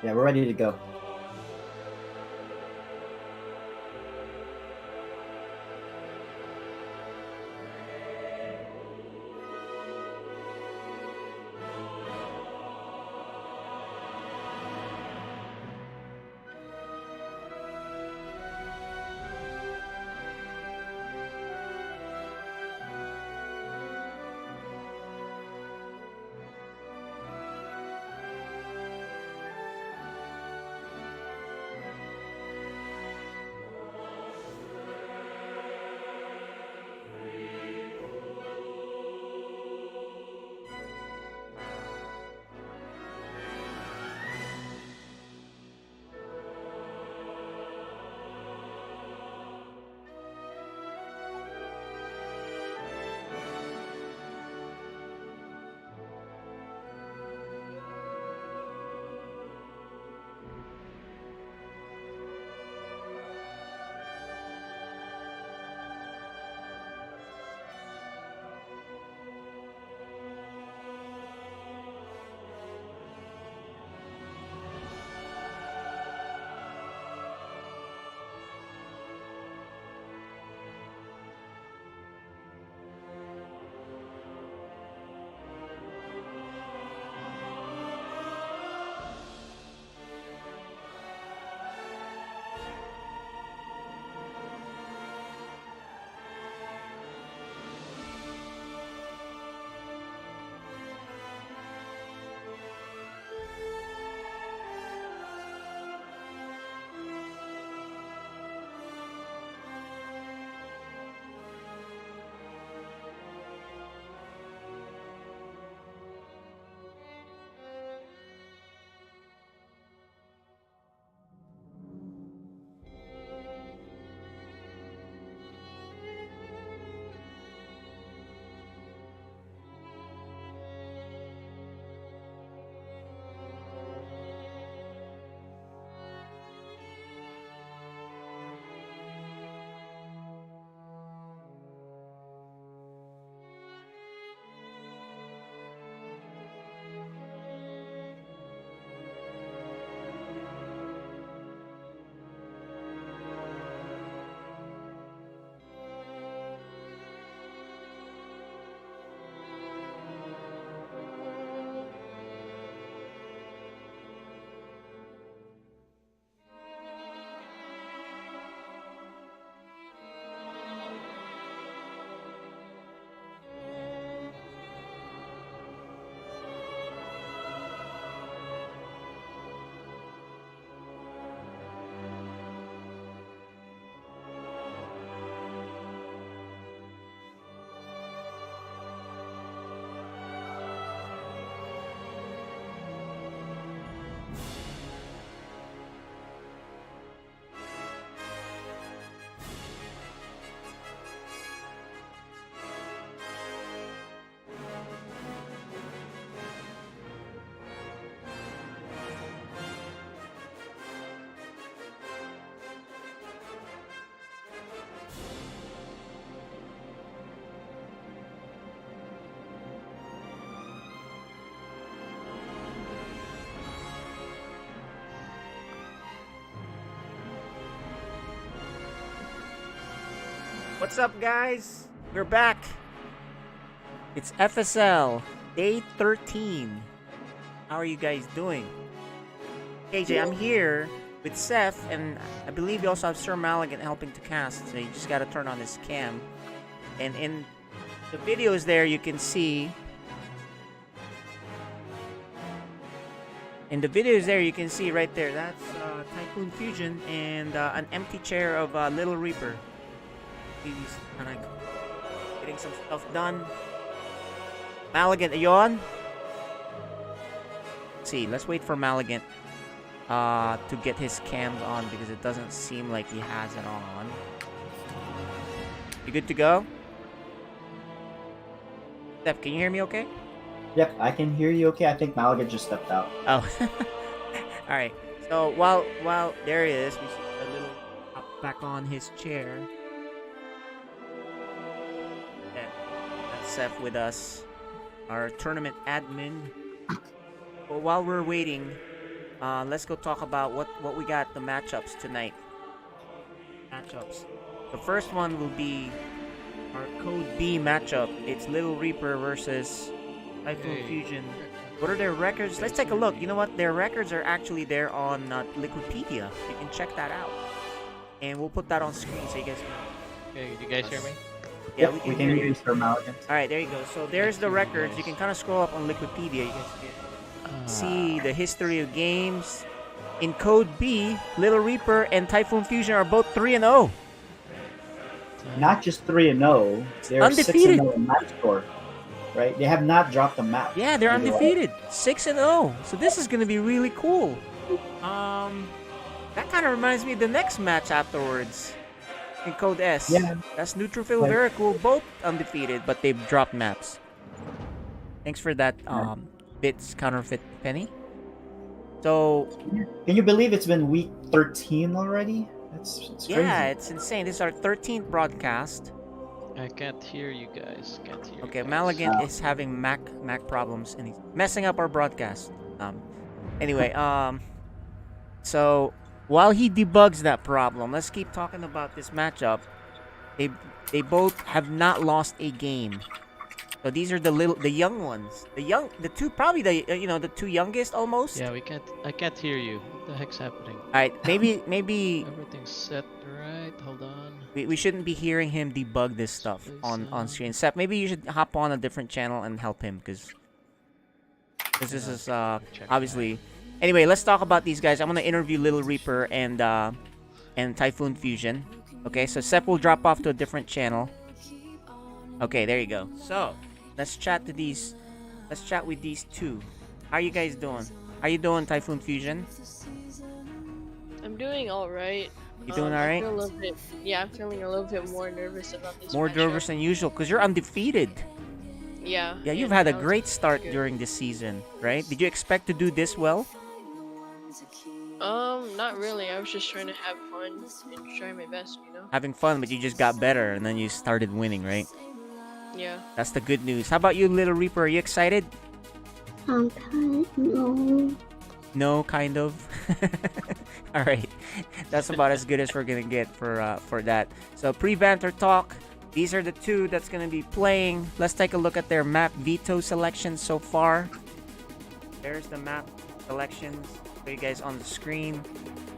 Yeah, we're ready to go. What's up, guys? We're back. It's FSL day 13. How are you guys doing? KJ, I'm here with Seth, and I believe we also have Sir Maligan helping to cast. So you just gotta turn on his cam. And in the videos there, you can see. In the videos there, you can see right there. That's Typhoon Fusion and an empty chair of Little Reaper. He's kind of getting some stuff done. Maligan, are you on? Let's see, let's wait for Maligan to get his cams on because it doesn't seem like he has it on. You good to go? Steph, can you hear me okay? Yep, I can hear you okay. I think Malaga just stepped out. Oh. Alright. So while there he is, we see a little up back on his chair. Yeah, that's Seth with us. Our tournament admin. Well, while we're waiting let's go talk about what we got the matchups tonight. Matchups. The first one will be our Code B matchup. It's Little Reaper versus Typhoon Fusion. What are their records? Let's take a look. You know what? Their records are actually there on Liquipedia. You can check that out. And we'll put that on screen so you guys can... Okay, you guys hear me? Yeah, we can hear you, Sir Maligan. Alright, there you go. So there's the records. You can kind of scroll up on Liquipedia. You guys can see the history of games. In Code B, Little Reaper and Typhoon Fusion are both 3-0. Not just 3-0, they're Undefeated. 6-0 in match score. Right? They have not dropped a map. Yeah, they're undefeated. 6-0. So this is going to be really cool. That kind of reminds me of the next match afterwards in Code S. Yeah. That's Neutrophil, very cool. Both undefeated, but they've dropped maps. Thanks for that, Bits Counterfeit Penny. So... Can you believe it's been week 13 already? It's crazy. Yeah, it's insane. This is our 13th broadcast. I can't hear you guys. Okay, Maligan is having Mac problems and he's messing up our broadcast. Anyway, so while he debugs that problem, let's keep talking about this matchup. They both have not lost a game. So these are the young ones. The two youngest almost. Yeah, I can't hear you. What the heck's happening? All right, maybe Everything's set right. Hold on. we shouldn't be hearing him debug this stuff on screen. Seth, maybe you should hop on a different channel and help him because this is obviously. Anyway, let's talk about these guys. I'm gonna interview Little Reaper and Typhoon Fusion. Okay, so Seth will drop off to a different channel. Okay, there you go. So let's chat with these two. How you guys doing? How you doing, Typhoon Fusion? I'm doing all right. You doing all right? I'm feeling a little bit more nervous about this. More matchup. nervous than usual because you're undefeated. Yeah. Yeah, you've had a great start during this season, right? Did you expect to do this well? Not really. I was just trying to have fun and try my best, you know. Having fun, but you just got better and then you started winning, right? Yeah. That's the good news. How about you, Little Reaper? Are you excited? No. No, kind of. All right, that's about as good as we're gonna get for that. So pre-banter talk. These are the two that's gonna be playing. Let's take a look at their map veto selections so far. There's the map selections for you guys on the screen.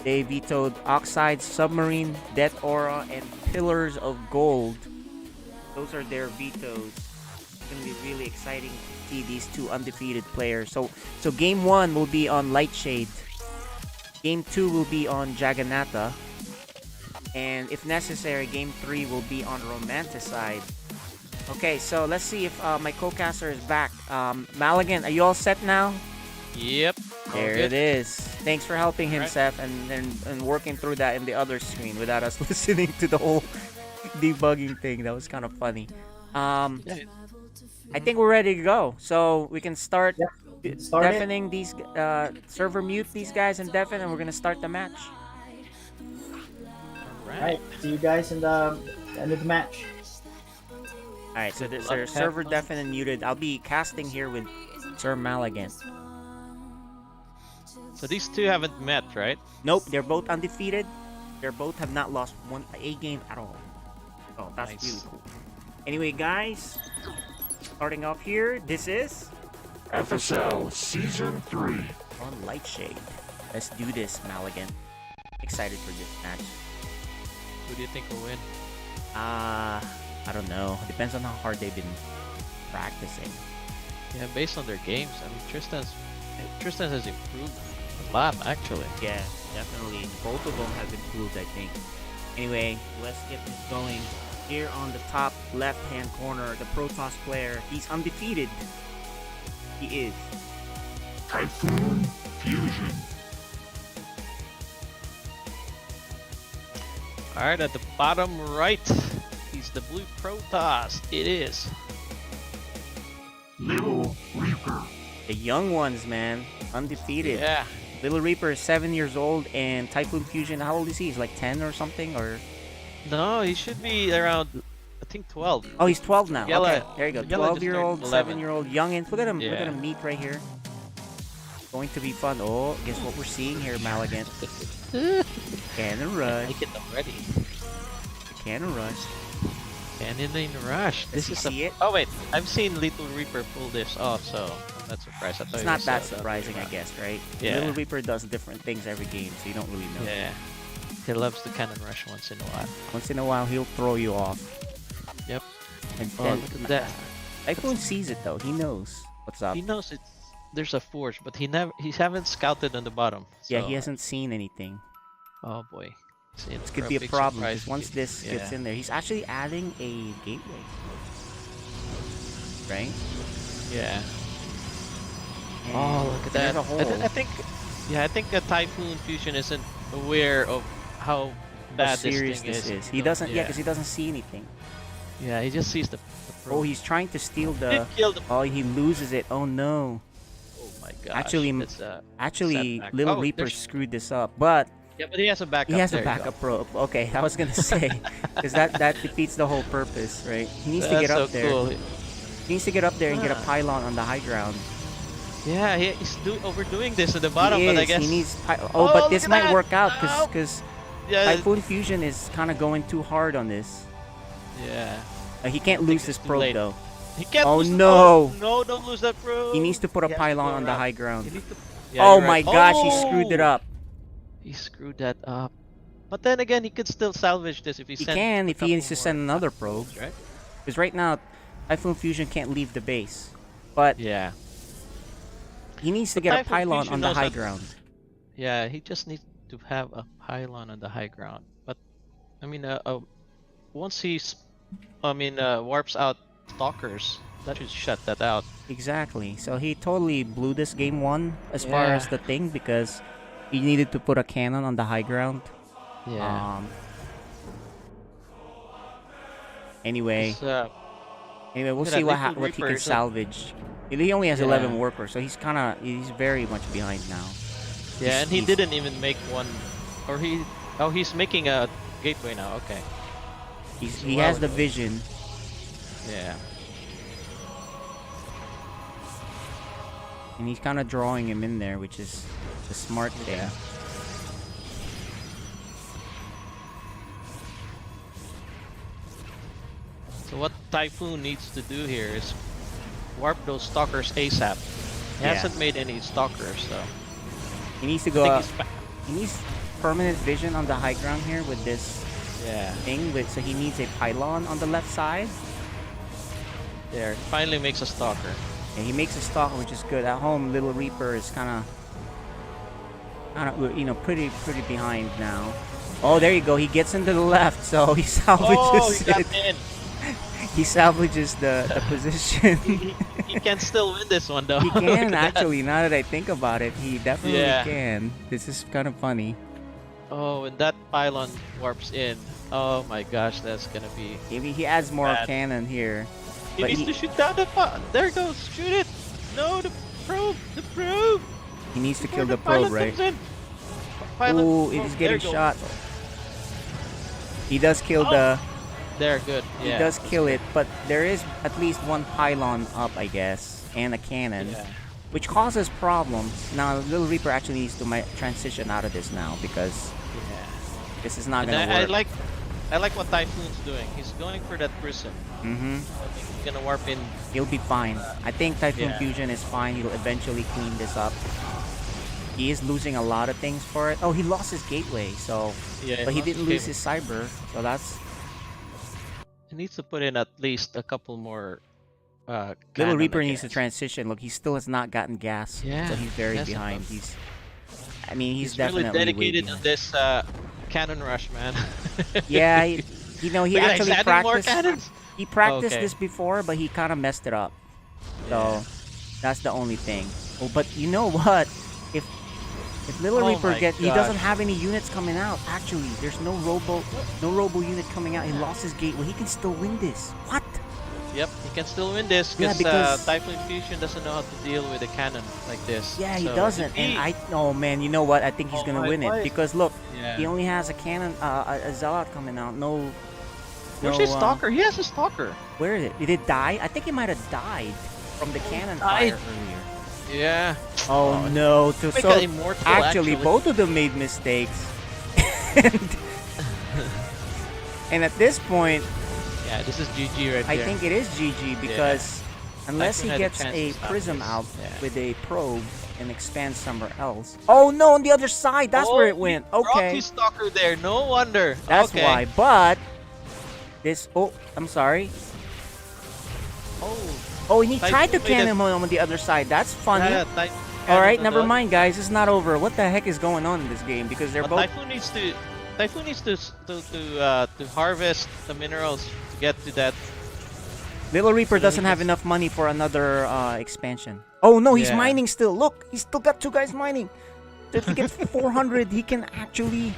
They vetoed Oxide, Submarine, Death Aura, and Pillars of Gold. Those are their vetoes. It's gonna be really exciting to see these two undefeated players. So game 1 will be on Lightshade. Game 2 will be on Jagannatha. And if necessary, game 3 will be on Romanticide. Okay, so let's see if my co-caster is back. Maligan, are you all set now? Yep. There it is. Thanks for helping him, Right. Seth, and working through that in the other screen without us listening to the whole debugging thing. That was kind of funny. Yeah. I think we're ready to go. So we can start Start it. deafening these server mute these guys and deafen, and we're gonna start the match. Alright, see you guys in the end of the match. All right, so Good they're luck. server deafen and muted. I'll be casting here with Sir Maligan. So these two haven't met, right? Nope, they're both undefeated. They both have not lost a game at all. Oh, that's Nice. really cool. Anyway, guys, starting off here, this is FSL Season 3. on Lightshade. Let's do this, Maligan. Excited for this match. Who do you think will win? I don't know. Depends on how hard they've been practicing. Yeah, based on their games, I mean Tristan has improved a lot actually. Yeah, definitely. Both of them have improved, I think. Anyway, let's get this going. Here on the top left-hand corner, the Protoss player. He's undefeated. He is. Typhoon Fusion. Alright, at the bottom right, he's the blue Protoss. It is. Little Reaper. The young ones, man. Undefeated. Yeah. Little Reaper is 7 years old, and Typhoon Fusion, how old is he? He's like 10 or something, or... No, he should be around, I think 12. Oh, he's 12 now. Yella- Okay, there you go. Yella just 12-year-old, turned 11. 7-year-old, youngins. Look at him. Look at Yeah. him meet right here. Going to be fun. Oh, guess what we're seeing here, Maligan? Cannon I rush. like it already. Cannon rush. Cannon in rush. Does he This is see it? Oh wait, I've seen Little Reaper pull this off, so I'm not surprised. I thought It's it not was, that the other surprising, way I around. guess, right? Yeah. Little Reaper does different things every game, so you don't really know. Yeah. He loves the cannon rush once in a while. Once in a while, he'll throw you off. Yep. And Oh, then look at that. Typhoon sees it though. He knows what's up. He knows there's a forge, but he haven't scouted on the bottom. Yeah, so- he hasn't seen anything. Oh boy. See, This could be a big problem surprise because once if- this gets yeah. in there, he's actually adding a gateway. Right? Yeah. And Oh, look at there's that. a hole. I think a Typhoon Fusion isn't aware of how How bad serious this this thing is. He doesn't. Yeah, Yeah, because he doesn't see anything. yeah, he just sees the Oh, he's trying to steal He the. killed the Oh, he loses it. Oh no. Oh my gosh. Actually, that's, Actually, setback. Little Oh, Reaper there's- screwed this up, but yeah, but he has a backup. he has a There you go. backup probe. Okay, I was gonna say, because that defeats the whole purpose, right? He needs to That's get up so there. cool. He needs to get up there and get a Ah. pylon on the high ground. Yeah, he's overdoing this at the bottom, he but I is. guess He needs. Oh, but look this at might that! work out No! because yeah, Typhoon Fusion is kind of going too hard on this. yeah. He can't lose it's this too probe late. though. He can't Oh, lose the- no. no, don't lose that probe. He needs to put a He has to pylon go on the around. high ground. He needs to- Yeah, Oh you're my right. gosh, he screwed it Oh! up. He screwed that up. But then again, he could still salvage this if he He sent can a if he couple needs to more send another probe. probes, right? Because right now, Typhoon Fusion can't leave the base. But Yeah. he needs to But get a Typhoon pylon Fusion on the knows high how- ground. Yeah, he just needs to have a pylon on the high ground. But I mean, once he's, warps out stalkers, that should shut that out. Exactly. So he totally blew this game one as far Yeah. as the thing because he needed to put a cannon on the high ground. Yeah. Anyway, It's, we'll look at see that, what Little what he Reaper can is a- salvage. He only has Yeah. 11 workers, so he's very much behind now. yeah, and he he's- didn't even make one, or he's making a gateway now. Okay. He well has the ago. vision. Yeah. And he's kind of drawing him in there, which is the smart thing. Yeah. So what Typhoon needs to do here is warp those stalkers ASAP. He Yeah. hasn't made any stalkers, so He needs to I go. think Up. He needs permanent vision on the high ground here with this yeah. thing. So he needs a pylon on the left side. There, finally makes a stalker. And he makes a stalk, which is good. At home, Little Reaper is kind of, pretty behind now. Oh, there you go. He gets into the left, so he salvages Oh, he got it. in. He salvages the position. He can still win this one though. He Look can at that. actually. Now that I think about it, he definitely Yeah. can. This is kind of funny. Oh, when that pylon warps in, oh my gosh, that's gonna be. Maybe he adds more Bad. cannon here. He But needs to shoot down the There it goes, shoot it. No, the probe. He needs to Before kill the pylon probe, right? comes in. Pylon- Ooh, it oh, is there getting it goes. shot. He does kill Oh, the. There, good. He Yeah. does kill it, but there is at least one pylon up, I guess, and a cannon, Yeah. which causes problems. Now, Little Reaper actually needs to transition out of this now because Yeah. this is not And gonna I work. I like what Typhoon's doing. He's going for that prison. Mm-hmm. I think he's gonna warp in. He'll be fine. I think Typhoon Yeah. Fusion is fine. He'll eventually clean this up. He is losing a lot of things for it. Oh, he lost his gateway, so Yeah, but he lost didn't his lose his cyber, so that's He needs to put in at least a couple more. Little cannon, Reaper I needs to guess. transition. Look, he still has not gotten gas, Yeah, so he's very yes, behind. enough. He's really definitely way dedicated to behind. this cannon rush, man. Yeah, he Look at that, he's actually adding more practiced. cannons. He practiced Okay. this before, but he kind of messed it up. So that's the only thing. Oh, but you know what? If Little Oh Reaper my he doesn't gosh. have any units coming out. Actually, there's no robo unit coming out. He lost his gateway. He can still win this. What? Yep, he can still win this Yeah, because because- Typhoon Fusion doesn't know how to deal with a cannon like this. Yeah, he So doesn't. if he- And oh man, you know what? I think he's Oh gonna my win it God. because look, Yeah. he only has a cannon, a zealot coming out. No. Where's no, his stalker? He has a stalker. Where is it? Did it die? I think he might have died from the cannon Died. fire earlier. Yeah. Oh no! So, Make so an immortal, actually, both of them made mistakes. and, and at this point, Yeah, this is GG right I here. think it is GG because unless Typhoon he had a gets chance a to stop prism this. out Yeah. with a probe and expands somewhere else. Oh no! On the other side, that's where it he went. brought Okay, his stalker there. No wonder. that's okay. why. But this. Oh, I'm sorry. Oh. Oh, and he Typhoon tried to made cannon a- him on the other side. That's funny. Yeah, All right, Cannon never dodge. mind, guys. It's not over. What the heck is going on in this game? Because they're But both. Typhoon needs to harvest the minerals to get to that. Little Reaper So doesn't he have can- enough money for another expansion. Oh no, he's Yeah. mining still. Look, he's still got two guys mining. So if he gets 400, he can actually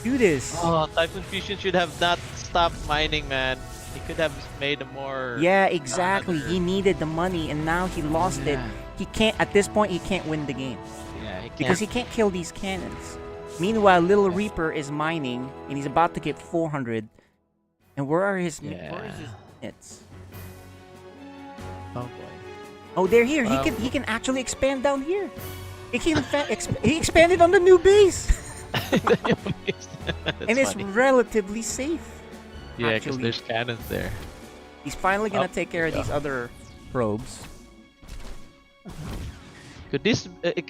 do this. Oh, Typhoon Fusion should have not stopped mining, man. He could have made a more. Yeah, exactly. another- He needed the money, and now he lost it. Yeah. He can't. At this point, he can't win the game Yeah, he because he can't. can't kill these cannons. Meanwhile, Little Yeah. Reaper is mining, and he's about to get 400. And where are his? Where is Yeah. his hits? Oh boy. Oh, they're here. Wow. He can actually expand down here. He can he expanded on the new base, and it's funny. relatively safe. Yeah, because actually. there's cannons there. He's finally gonna Up take care of we go. these other probes. Could this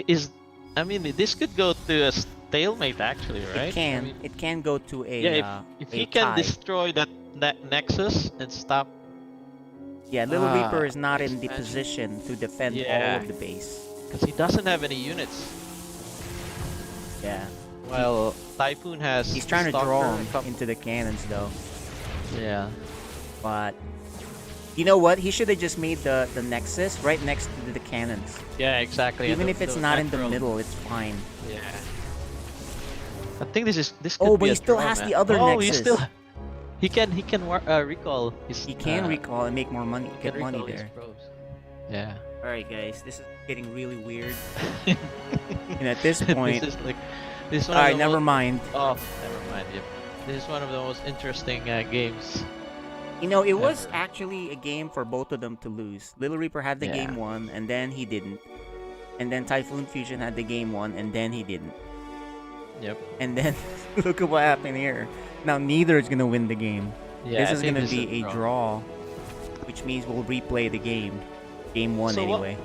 is? I mean, this could go to a stalemate actually, right? It can. I mean, It can go to a. yeah, if a he can tie. destroy that nexus and stop. Yeah, Little Ah, Reaper is not in the expansion. position to defend all Yeah. of the base. Because he doesn't have any units. Yeah. While Typhoon has. He's trying to Stalker draw and him top- into the cannons though. Yeah. But you know what? He should have just made the nexus right next to the cannons. Yeah, exactly. Even and if it's the not in the natural- middle, it's fine. Yeah. I think this could Oh, be but a he still draw, has man. the other oh, nexus. he still. He can recall his. He can recall and make more money. he Get can money recall his there. probes. Yeah. All right, guys. This is getting really weird. And at this point, this is like. This is one all of right, the never most- mind. Oh, never mind. Yep. This is one of the most interesting games. You know, it was Ever. actually a game for both of them to lose. Little Reaper had the Yeah. game won, and then he didn't. And then Typhoon Fusion had the game won, and then he didn't. Yep. And then look at what happened here. Now neither is gonna win the game. Yeah. This I is think gonna this be is a draw, which means we'll replay the game. Game one So what- anyway.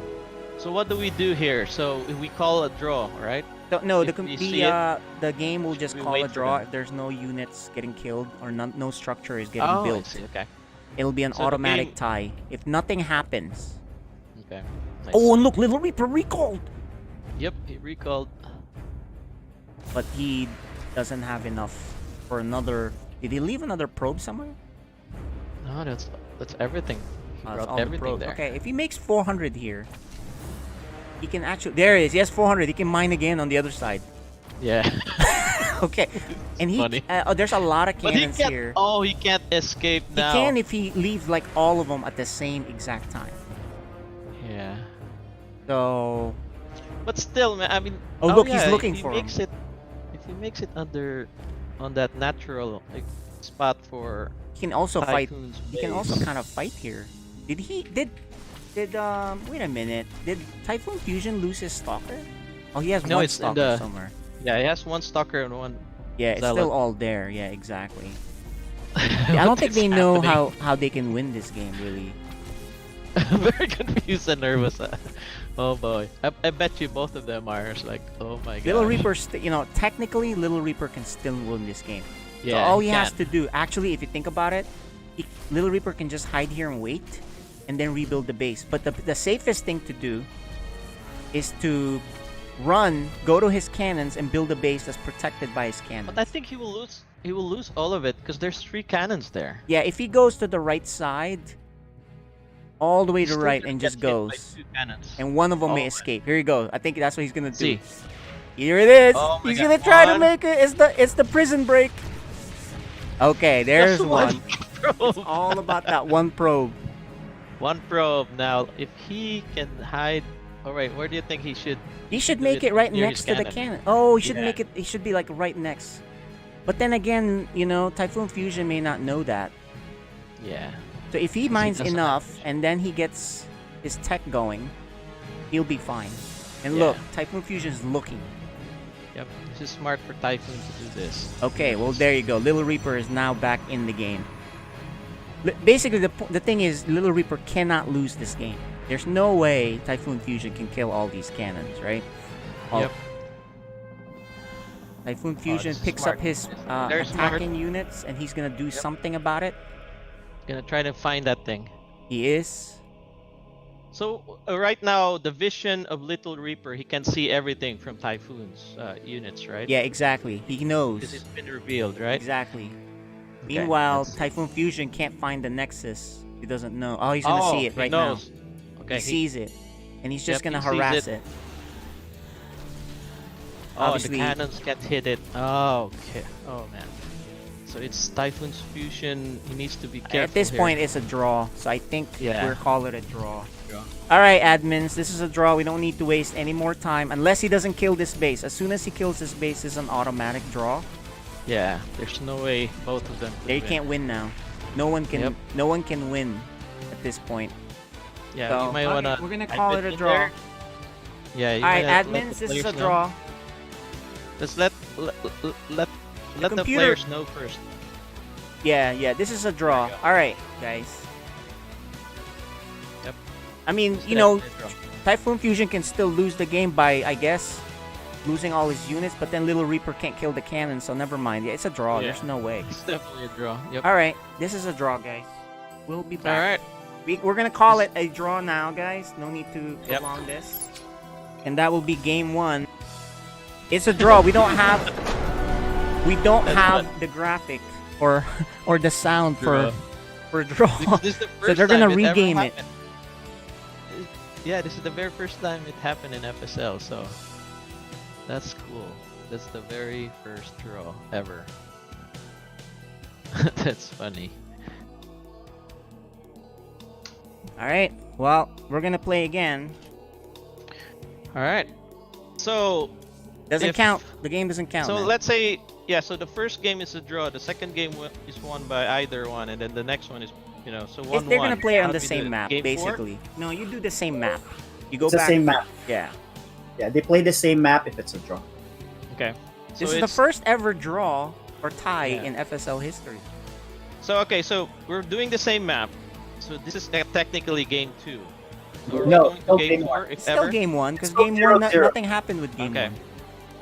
So what do we do here? So we call a draw, right? So, no, if the we see it, the game will just we call wait a for draw them? if there's no units getting killed or no structure is getting Oh, I built. see. Okay. It'll be an So the automatic game- tie. If nothing happens. Okay. Nice. Oh, and look, Little Reaper recalled! Yep. He recalled. But he doesn't have enough for another. Did he leave another probe somewhere? No, that's everything. He That's brought all the everything probes. there. Okay, if he makes 400 here, he can actually. There it is. He has 400. He can mine again on the other side. Yeah. Okay, and he. funny. There's a lot of But he cannons can't. here. Oh, he can't escape He now. can if he leaves like all of them at the same exact time. Yeah. So But still, man. I mean. Oh, look, he's yeah, looking if he for makes it. If he makes it on that natural spot for he can also fight. Typhoon's He can also base. kind of fight here. Did wait a minute? Did Typhoon Fusion lose his stalker? Oh, he has No, one it's in stalker the- somewhere. Yeah, he has one stalker and one. Yeah, it's Zealot. still all there. Yeah, exactly. I don't think they know how they can win this game really. Very confused and nervous. Oh boy, I bet you both of them are like, oh my god. Little Reaper, technically, Little Reaper can still win this game. So Yeah. all he has to do, actually, if you think about it, Little Reaper can just hide here and wait, and then rebuild the base. But the safest thing to do is to run, go to his cannons, and build a base that's protected by his cannons. But I think he will lose. He will lose all of it because there's 3 cannons there. Yeah, if he goes to the right side, all the way He's to still right, gonna and get just hit by goes, 2 cannons. and one of them Oh may my- escape. Here you go. I think that's what he's gonna do. See. Here it is. Oh my He's God. gonna try to One. make it. It's the prison break. Okay, there's Just one. probe. All about that one probe. One probe. Now, if he can hide. All right, where do you think he should? He should do make it it right near next his to the cannon. cannon. Oh, he should Yeah. make it. He should be like right next. But then again, Typhoon Fusion may not know that. Yeah. So if he he mines doesn't have enough much. and then he gets his tech going, He'll be fine. And Yeah. look, Typhoon Fusion is looking. Yep, this is smart for Typhoon to do this. Okay, well there you go. Little Reaper is now back in the game. Basically, the thing is, Little Reaper cannot lose this game. There's no way Typhoon Fusion can kill all these cannons, right? Yep. Typhoon Fusion this is picks smart. up his Very smart. attacking units, and he's gonna do something about it. Gonna try to find that thing. He is. So right now, the vision of Little Reaper, he can see everything from Typhoon's units, right? Yeah, exactly. He Because knows. it's been revealed, right? Exactly. Okay, Meanwhile, that's- Typhoon Fusion can't find the Nexus. He doesn't know. Oh, he's gonna see it he right now. knows. Okay. He sees it, and he's just Yep, gonna he sees harass it. it. Oh, Obviously- the cannons can't hit it. Oh, okay. Oh man. So it's Typhoon's Fusion. He needs to be careful. At this here. point, it's a draw, so I think Yeah. we're call it a draw. Draw. All right, admins, this is a draw. We don't need to waste any more time unless he doesn't kill this base. As soon as he kills this base, it's an automatic draw. Yeah, there's no way both of them. could They win. can't win now. No one can. Yep. No one can win at this point. Yeah, So, you might okay, wanna. we're gonna type call it a in draw. there. Yeah. You All right, might let admins, the this is a players know. draw. Let's let the computer- players know first. Yeah, this is a draw. There you go. All right, guys. Yep. I mean, It's you know, definitely a draw. Typhoon Fusion can still lose the game by, I guess, losing all his units, but then Little Reaper can't kill the cannon, so never mind. Yeah, it's a draw. Yeah. There's no way. It's definitely a draw. Yep. All right, this is a draw, guys. We'll be All back. right. We're gonna call it a draw now, guys. No need to Yep. prolong this. And that will be game one. It's a draw. We don't have That's have the graphic or the sound Draw. for draw. Because this is the So first they're gonna time ever regame it. happened. Yeah, this is the very first time it happened in FSL, so that's cool. That's the very first draw ever. That's funny. All right. Well, we're gonna play again. All right. So Doesn't If- count. The game doesn't count. So man. let's say, yeah, so the first game is a draw, the second game is won by either one, and then the next one is, so If 1-1. they're gonna play on How the do we do same it? map, Game four? basically. No, you do the same map. You go It's the back. same map. Yeah. Yeah, they play the same map if it's a draw. Okay. This So is the it's- first ever draw or tie Yeah. in FSL history. So, okay, so we're doing the same map. So this is technically game 2. So are we No, going to still game game 4 one. if Still ever? game one, because Still game 0-0. one, nothing happened with game Okay. one.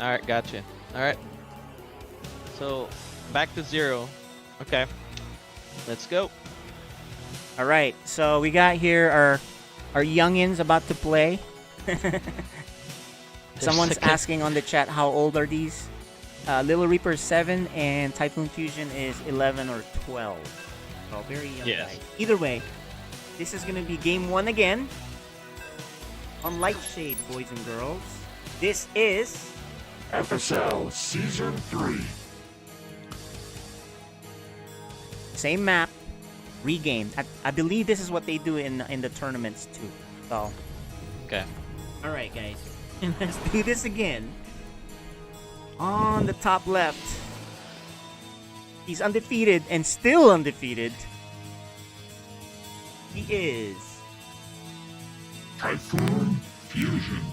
Alright, gotcha. Alright. So, back to 0. Okay. Let's go. All right, so we got here our youngins about to play. Someone's second- asking on the chat how old are these? Little Reaper is 7 and Typhoon Fusion is 11 or 12. So very young Yes. guys. Either way, this is gonna be game 1 again on Lightshade, boys and girls. This is FSL Season 3. same map, regame. I believe this is what they do in the tournaments too. So, Okay. all right, guys, let's do this again. On the top left, he's undefeated and still undefeated. He is Typhoon Fusion.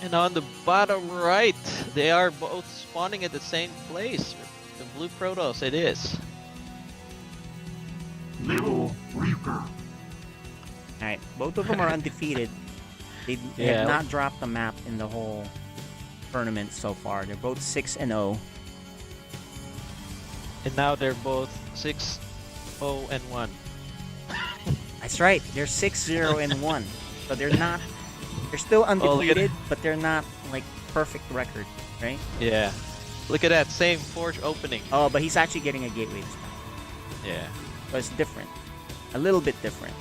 And on the bottom right, they are both spawning at the same place. The blue Protoss, it is. Little Reaper. all right. Both of them are undefeated. They Yeah. have not dropped the map in the whole tournament so far. They're both 6-0. And now they're both 6-0-1. That's right. They're 6-0 and 1. So they're not. They're still look at undefeated, but they're not like perfect record, right? Yeah. Look at that, same forge opening. Oh, but he's actually getting a gateway this time. Yeah. So it's different, a little bit different.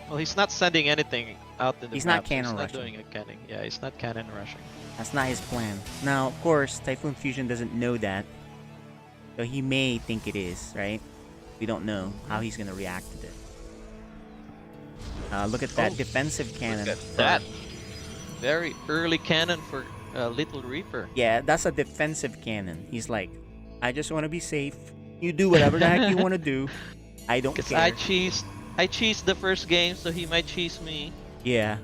Well, he's not sending anything out in the He's map, not so cannon he's not rushing. doing a cannon. Yeah, he's not cannon rushing. That's not his plan. Now, of course, Typhoon Fusion doesn't know that, so he may think it is, right? We don't know how he's gonna react to this. Look at that Oh, defensive cannon. Look at that. Very early cannon for Little Reaper. Yeah, that's a defensive cannon. He's like, I just want to be safe. You do whatever the heck you want to do. I don't Because care. I cheesed the first game, so he might cheese me. Yeah.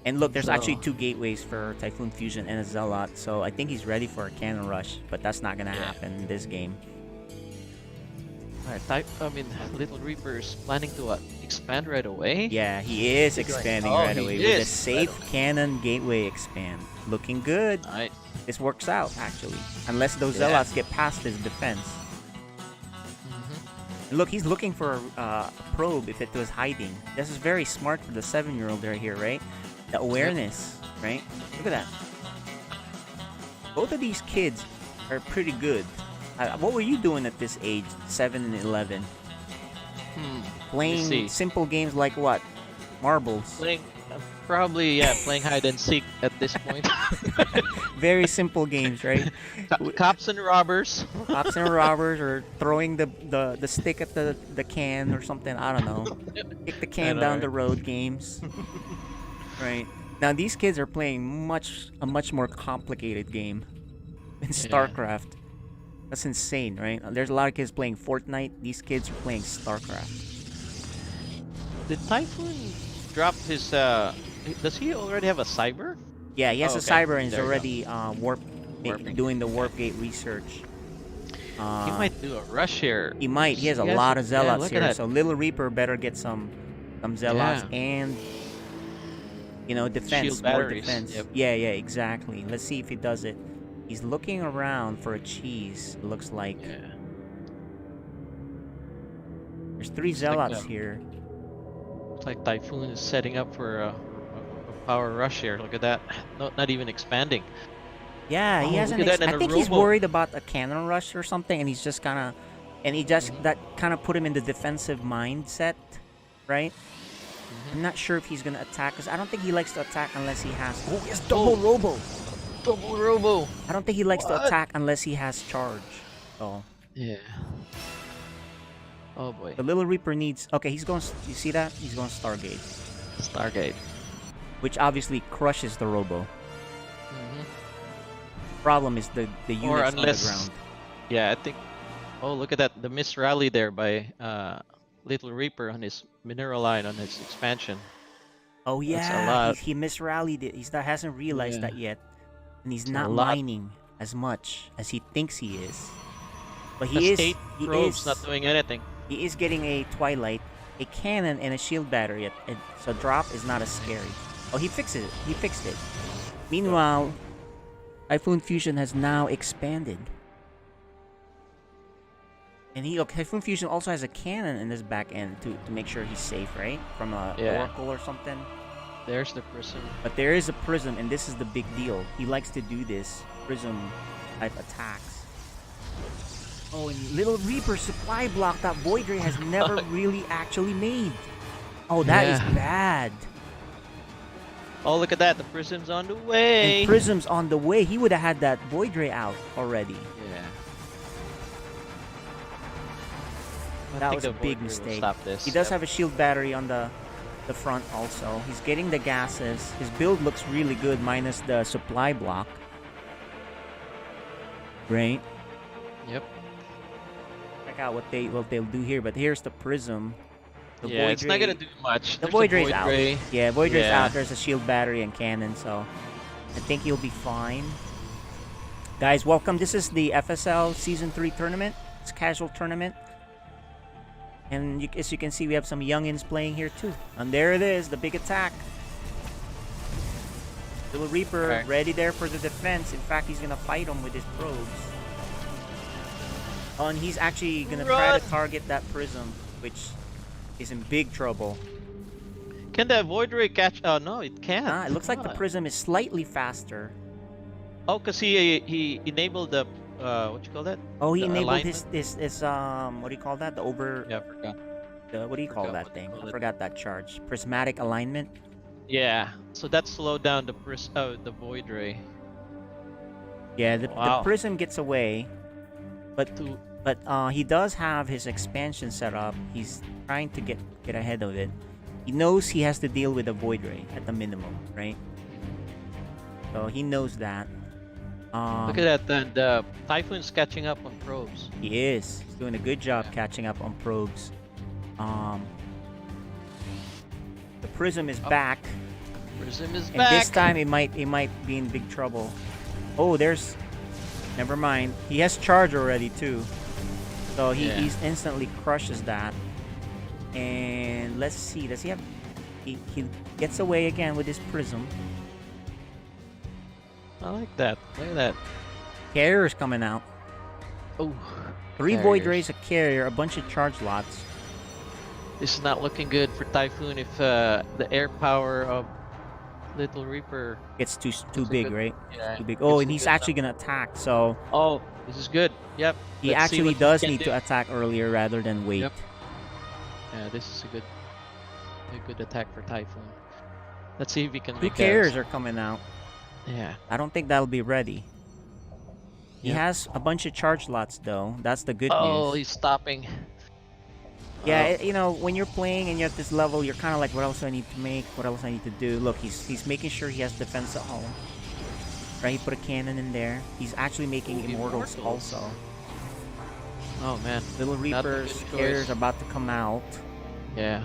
And look, there's So- actually 2 gateways for Typhoon Fusion and a Zealot, so I think he's ready for a cannon rush, but that's not gonna Yeah. happen in this game. Alright, Little Reaper's planning to expand right away. Yeah, he is He's going- expanding oh, right he away with a is safe right away. cannon gateway expand. Looking good. Nice. This works out, actually. Unless those Yeah. Zealots get past his defense. And look, he's looking for a probe if it was hiding. This is very smart for the 7-year-old right here, right? The awareness, right? Look at that. Both of these kids are pretty good. What were you doing at this age, 7 and 11? Playing see. simple games like what? Marbles. Playing, playing hide and seek at this point. Very simple games, right? Cops and robbers. Cops and robbers, or throwing the stick at the can or something. I don't know. Kick the can know, down right? the road games. Right. Now these kids are playing a much more complicated game in StarCraft. That's insane, right? There's a lot of kids playing Fortnite. These kids are playing StarCraft. Did Typhoon drop his does he already have a cyber? Yeah, he has Oh, a okay. cyber and he's There we go. already Warping. doing the warp gate research. He might do a rush here. He might. He has a He has- lot of yeah, zealots look at here, that. so Little Reaper better get some zealots and defense, Shield more batteries. defense. Yep. Yeah, exactly. Let's see if he does it. He's looking around for a cheese. It looks like Yeah. there's 3 like zealots a- here. Looks like Typhoon is setting up for a power rush here. Look at that. Not even expanding. Yeah, he Oh, hasn't. look at that in I a think he's robo. worried about a cannon rush or something, and he's just that kind of put him in the defensive mindset, right? I'm not sure if he's gonna attack, because I don't think he likes to attack unless he has. Oh, yes, double robo. Double robo. I don't think he likes to What? attack unless he has charge. So Yeah. Oh boy. the Little Reaper needs. Okay, he's going. You see that? He's going Stargate, Stargate. which obviously crushes the robo. Problem is the Or units unless, on the ground. yeah, I think. Oh, look at that! The miss rally there by Little Reaper on his mineral line on his expansion. Oh That's a yeah, lot. he misrallied it. He hasn't realized Yeah. that yet, and he's It's a not lot. mining as much as he thinks he is. But That's he is. 8 He probes is. not doing anything. He is getting a Twilight, a cannon, and a shield battery. So drop is not as scary. Oh, he fixed it. He fixed it. Meanwhile, Typhoon Fusion has now expanded. And Typhoon Fusion also has a cannon in his back end to make sure he's safe, right? From a Yeah. oracle or something. There's the prism. But there is a prism, and this is the big deal. He likes to do this prism type attacks. Oh, and Little Reaper supply block that Void Ray has never really actually made. Oh, that is Yeah. bad. Oh, look at that! The prism's on the way. And Prism's on the way. He would have had that Void Ray out already. Yeah. I That think was the a Void big Ray will mistake. Stop this. He does Yep. have a shield battery on the front also. He's getting the gases. His build looks really good minus the supply block. Right? Yep. Check out what they'll do here. But here's the Prism. The Yeah, Void it's not gonna Ray- do much. The There's Void Ray's out. Ray. Yeah, Void Ray's Yeah. out. There's a shield battery and cannon, so I think he'll be fine. Guys, welcome. This is the FSL Season 3 tournament. It's a casual tournament. And as you can see, we have some youngins playing here too. And there it is, the big attack. Little Reaper Okay. ready there for the defense. In fact, he's going to fight him with his probes. Oh, and he's actually going to try to target that Prism, which is in big trouble. Can that Void Ray catch? Oh no, it can't. It looks like the Ah. Prism is slightly faster. Oh, cause he enabled the what you call that? Oh, he The enabled alignment? his what do you call that? The over Yeah, I forgot. what do you call Forgot that what they thing? call I it. forgot that charge. Prismatic alignment. Yeah, so that slowed down the the Void Ray. Yeah, the Wow. Prism gets away, but To he does have his expansion set up. He's trying to get ahead of it. He knows he has to deal with a Void Ray at the minimum, right? So he knows that. Look at that, and Typhoon's catching up on probes. He is. He's doing a good job catching up on probes. The Prism is back. Prism is And back. this time it might be in big trouble. Oh, there's. Never mind. He has charge already too, so he's instantly crushes that. And let's see. Does he have? He gets away again with his Prism. I like that. Look at that. Carrier's coming out. Oh, 3 Void carriers. Rays, a carrier, a bunch of charge lots. This is not looking good for Typhoon if the air power of Little Reaper. It's too a big, good- right? Yeah. Too big. Oh, it's and a he's good actually gonna attack. So Oh, this is good. Yep. he Let's see actually what he does can need do. to attack earlier rather than wait. Yep. Yeah, this is a good attack for Typhoon. Let's see if we can 2 make carriers are coming out. Yeah. I don't think that'll be ready. He Yep. has a bunch of charge lots though. That's the good Oh, news. he's stopping. Yeah, Oh. you know, when you're playing and you're at this level, you're kind of like, what else do I need to make? What else I need to do? Look, he's making sure he has defense at home. Right, he put a cannon in there. He's actually making Ooh, immortals immortals. also. Oh man. Little Not a good Reapers, choice. carriers are about to come out. Yeah.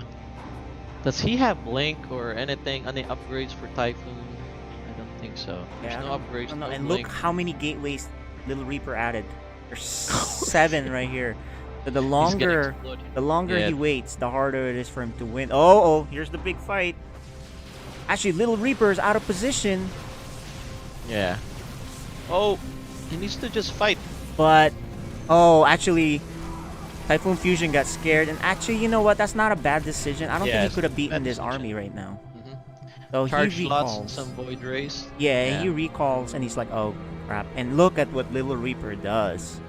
Does he have Blink or anything? Any upgrades for Typhoon? I don't think so. There's Yeah, I no don't- upgrades. no, No and Blink. look how many gateways Little Reaper added. There's 7 right here. So the He's getting longer exploded. he Yeah. waits, the harder it is for him to win. Oh, here's the big fight. Actually, Little Reaper is out of position, Yeah. Oh, he needs to just fight. but actually, Typhoon Fusion got scared. And actually, you know what? That's not a bad decision. I don't Yeah, think he it's could have not a beaten bad this decision. army right now. Mhm. So Charge he lots and recalls. some Void Rays. Yeah, Yeah. he recalls, and he's like, "Oh crap!" And look at what Little Reaper does.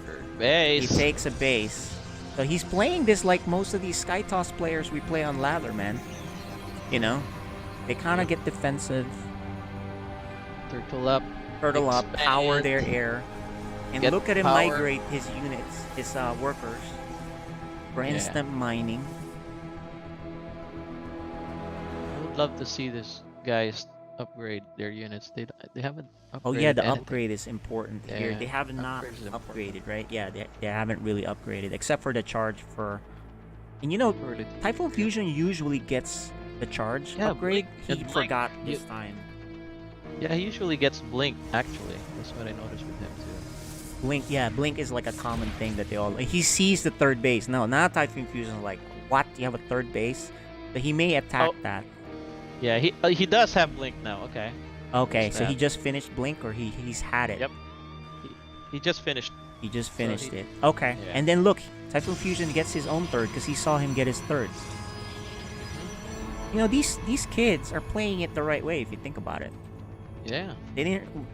He Base. takes a base. So he's playing this like most of these Skytoss players we play on ladder, man. You know? They kind of get defensive, Turtle up. turtle up, Expand. power their air. And Get look at him power. migrate his units, his workers, for Yeah. instant mining. I would love to see this guys upgrade their units. They haven't upgraded Oh yeah, the anything. upgrade is important here. Yeah, They have not upgrade is important. upgraded, right? Yeah, they haven't really upgraded, except for the charge for... And you know, For the- Typhoon Fusion usually gets the charge Yeah, upgrade. Blink He and Blink. forgot You- this time. Yeah, he usually gets Blink, actually. That's what I noticed with him, too. Blink, yeah, Blink is like a common thing that they all... He sees the third base. No, now Typhoon Fusion is like, what? You have a third base? But he may attack Oh. that. Yeah, he does have Blink now, okay. Okay, so he Snap. just finished Blink, or he's had it? Yep. He just finished. He just finished he- it. Okay, Yeah. and then look, Typhoon Fusion gets his own third because he saw him get his third. You know, these kids are playing it the right way if you think about it. Yeah. They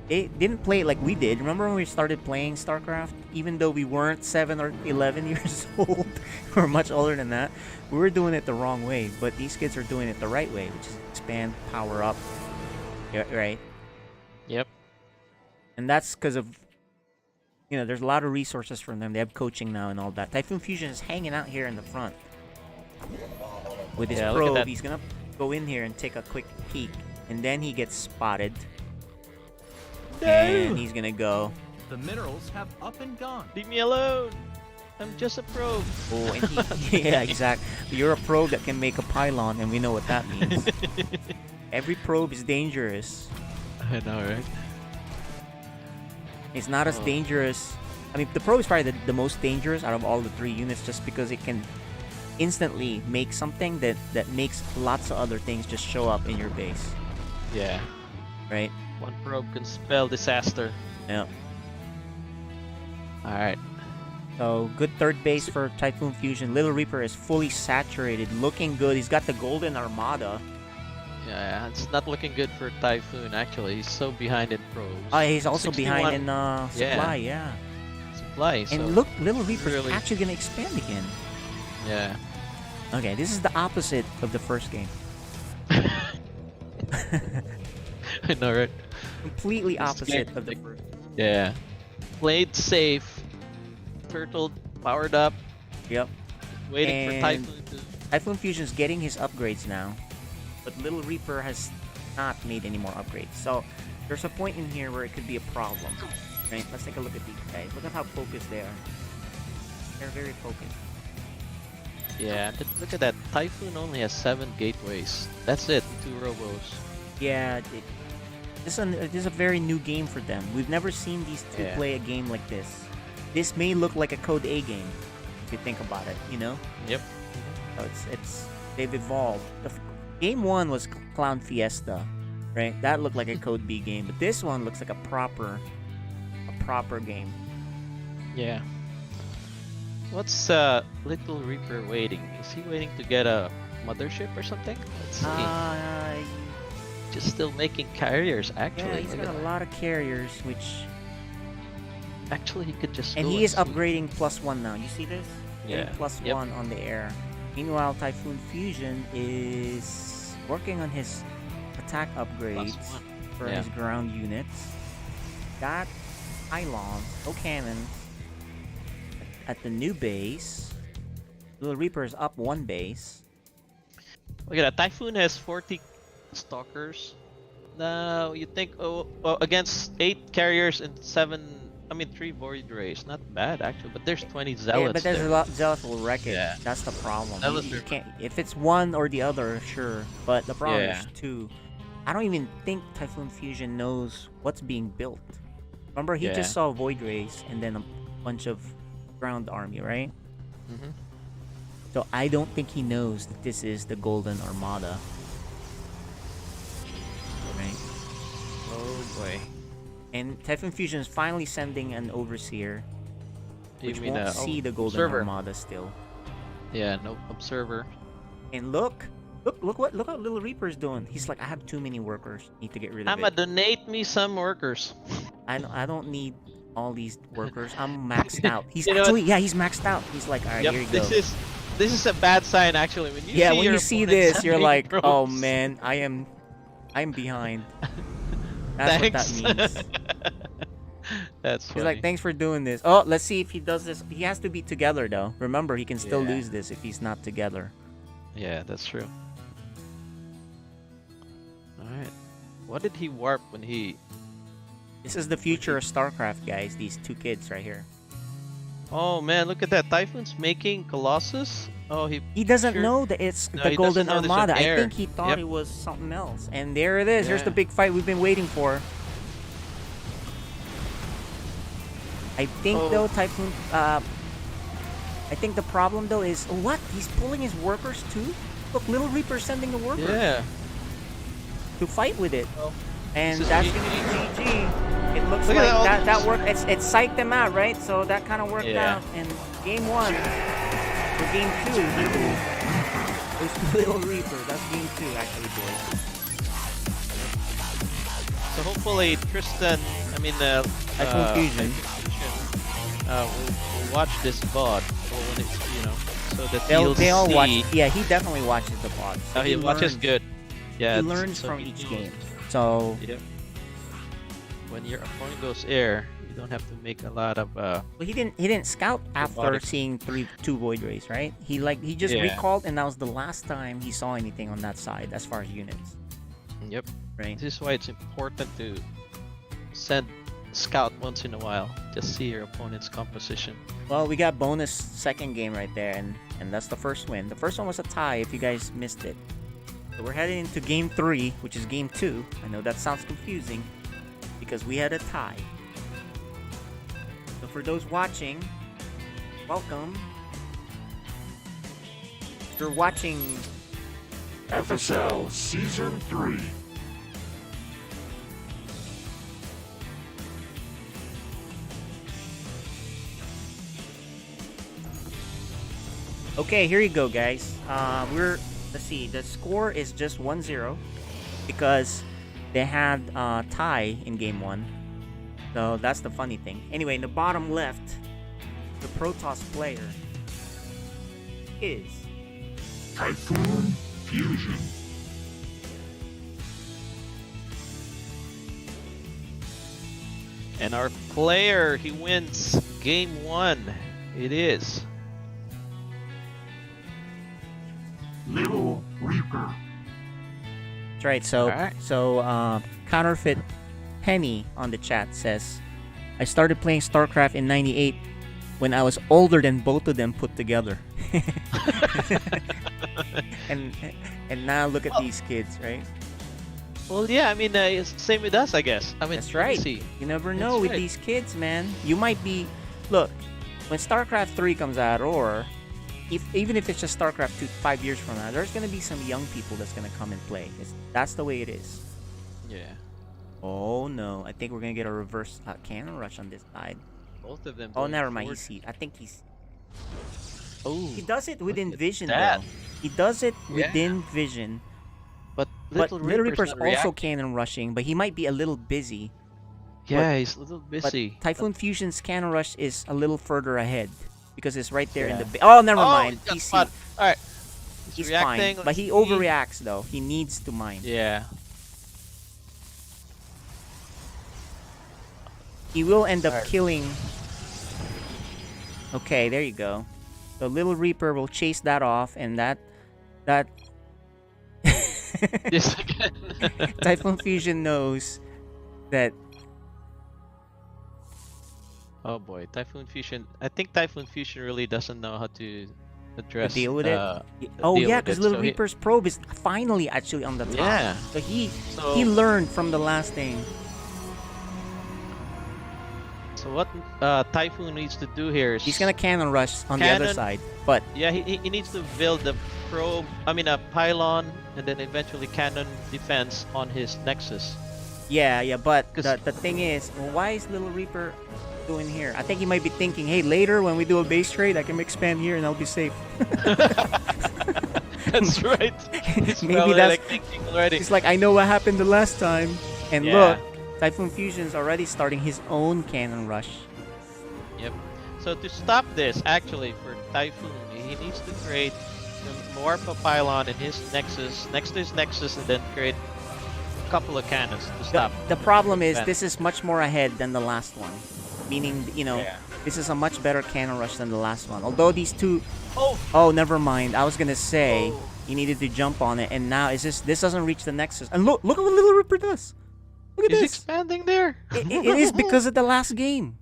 didn't play it like we did. Remember when we started playing StarCraft? Even though we weren't 7 or 11 years old, we were much older than that. We were doing it the wrong way, but these kids are doing it the right way, which is expand, power up. Yeah, right? Yep. And that's because of, you know, there's a lot of resources from them. They have coaching now and all that. Typhoon Fusion is hanging out here in the front. With his Yeah, look at probe, that. he's gonna go in here and take a quick peek. And then he gets spotted. And he's gonna go. The minerals have up and gone. Leave me alone. I'm just a probe. Oh, and he, yeah, exactly. You're a probe that can make a pylon, and we know what that means. Every probe is dangerous. I know, right? It's not as Oh. dangerous. I mean, the probe is probably the most dangerous out of all the 3 units, just because it can instantly make something that makes lots of other things just show up in your base, Yeah. right? One probe can spell disaster. Yeah. Alright. So good third base for Typhoon Fusion. Little Reaper is fully saturated, looking good. He's got the Golden Armada. Yeah, it's not looking good for Typhoon, actually. He's so behind in probes. He's also 61 behind in supply, yeah. supply, so... And look, Little Reaper's really- actually gonna expand again. Yeah. Okay, this is the opposite of the first game. I know, right? Completely It's opposite like- of the first. Yeah. Played safe. Turtle powered up. Yep. Waiting for And- Typhoon to... Typhoon Fusion's getting his upgrades now, but Little Reaper has not made any more upgrades. So There's a point in here where it could be a problem. Right? Let's take a look at these guys. Look at how focused they are. They're very focused. Yeah, but look at that. Typhoon only has 7 gateways. That's it. 2 robos. Yeah, this is a very new game for them. We've never seen these two Yeah. play a game like this. This may look like a Code A game, if you think about it. You know, Yep. so it's they've evolved. Game 1 was Clown Fiesta, right? That looked like a Code B game, but this one looks like a proper game. Yeah. What's Little Reaper waiting? Is he waiting to get a mothership or something? Let's see. Just still making carriers, Yeah, actually. he's Look got at a that. lot of carriers, which Actually, he could just and go he is swoop. upgrading +1 now. You see this? Yeah. Plus Yep. 1 on the air. Meanwhile, Typhoon Fusion is working on his attack upgrades +1. for Yeah. his ground units. Got pylons, no cannons at the new base. Little Reaper is up 1 base. Look at that. Typhoon has 40 stalkers. Now you think, well, against 8 carriers and 3 void rays. Not bad actually, but there's 20 zealots. Yeah, but there's there. a lot. Zealous will wreck it. Yeah. That's the problem. Zealots You are- can't. If it's one or the other, sure. But the problem Yeah. is 2. I don't even think Typhoon Fusion knows what's being built. Remember, he Yeah. just saw void rays and then a bunch of ground army, right? Mhm. So I don't think he knows that this is the Golden Armada. Right. Oh boy. And Typhoon Fusion is finally sending an overseer, You which mean won't a see the Golden observer? Armada still. Yeah, no observer. And look what Little Reaper's doing. He's like, I have too many workers. Need to get rid of I'ma it. donate me some workers. I don't need all these workers. I'm maxed out. He's You know what? actually he's maxed out. He's like, all right, Yep, here you go. this is a bad sign actually. When you Yeah, see when your you see opponent this, you're sending like, oh probes, man, I'm behind. That's what thanks. that means. That's He's funny. like, thanks for doing this. Oh, let's see if he does this. He has to be together though. Remember, he can still Yeah. lose this if he's not together. Yeah, that's true. Alright. What did he warp when he... This is the future of StarCraft, guys. These 2 kids right here. Oh man, look at that. Typhoon's making Colossus? Oh, He doesn't Sure. know that it's No, the he Golden doesn't know there's an Armada. I air. think he thought Yep. it was something else. And there it is. Here's the Yeah. big fight we've been waiting for. I think Oh. though, Typhoon. I think the problem though is what? He's pulling his workers too. Look, Little Reaper's sending the workers Yeah. to fight with it, Well, and this is that's GG. gonna be GG. It looks Look at like all that these- worked. It psyched them out, right? So that kind of worked Yeah. out. And game 1 or game 2, it was Little Reaper. That's game 2, actually, boys. So hopefully Tristan, Typhoon Fusion. will watch this VOD or when it's, so that They all see. watch. Yeah, he definitely watches the VOD. So Oh, he watches learns- good. Yeah, He it's- learns so from he each knows. game. So Yep. When your opponent goes air, you don't have to make a lot of well, he didn't scout after Robotics. seeing 2 void rays, right? He just Yeah. recalled, and that was the last time he saw anything on that side as far as units, Yep. right? This is why it's important to send scout once in a while. Just see your opponent's composition. Well, we got bonus second game right there, and that's the first win. The first one was a tie, if you guys missed it. So we're heading into game 3, which is game 2. I know that sounds confusing because we had a tie. So for those watching, welcome. If you're watching, FSL Season 3. okay, here you go, guys. Let's see, the score is just 1-0 because they had tie in game 1. So that's the funny thing. Anyway, in the bottom left, the Protoss player is Typhoon Fusion. And our player, he wins game 1. It is. Little Reaper. That's right. So Alright. so counterfeit Penny on the chat says, I started playing StarCraft in 98 when I was older than both of them put together. and now look at these kids, right? Well, yeah, I mean, it's same with us, I guess. I mean, That's let me right. see. You never know That's with right. these kids, man. You might be... Look, when StarCraft 3 comes out, or even if it's just StarCraft 2 5 years from now, there's going to be some young people that's going to come and play. That's the way it is. Yeah, Oh, no. I think we're going to get a reverse cannon rush on this side. both of them. Oh, going never mind. forward. I think he's... Oh, He does it within at vision, that. though. He does it Yeah. within vision. but But Little Little Reaper's Reaper's not also reacting. cannon rushing, but he might be a little busy. Yeah, he's a little But busy. Typhoon Fusion's cannon rush is a little further ahead because it's right there in Yeah. the... Oh, never Oh, mind. he got PC. spot. All right. He's reacting. fine, but Let's he see. overreacts though. He needs to mine. Yeah. He will end up Alright. killing. Okay, there you go. The Little Reaper will chase that off, and that This again. Typhoon Fusion knows that. Oh boy, Typhoon Fusion. I think Typhoon Fusion really doesn't know how to address. deal with it? uh, Oh deal yeah, with because it, Little so he- Reaper's probe is finally actually on the top. Yeah. So he So, learned from the last thing. so what Typhoon needs to do here is He's gonna cannon rush on the other Cannon- side, but yeah, he needs to build the probe. I mean a pylon, and then eventually cannon defense on his Nexus. yeah, but 'Cause- the thing is, well, why is Little Reaper doing here? I think he might be thinking, hey, later when we do a base trade, I can expand here and I'll be safe. That's right. He's Maybe probably, that's- like thinking already. He's like, I know what happened the last time. And Yeah. look, Typhoon Fusion's already starting his own cannon rush. Yep. So to stop this, actually, for Typhoon, he needs to create more of a pylon in his Nexus, next to his Nexus, and then create a couple of cannons to The, stop. the problem is, defense. this is much more ahead than the last one. Meaning, Yeah. this is a much better cannon rush than the last one. Although these two... Oh! Oh, never mind. I was gonna say, Oh. he needed to jump on it, and now this doesn't reach the Nexus. And look at what Little Ripper does! Look at He's this! expanding there. It is because of the last game.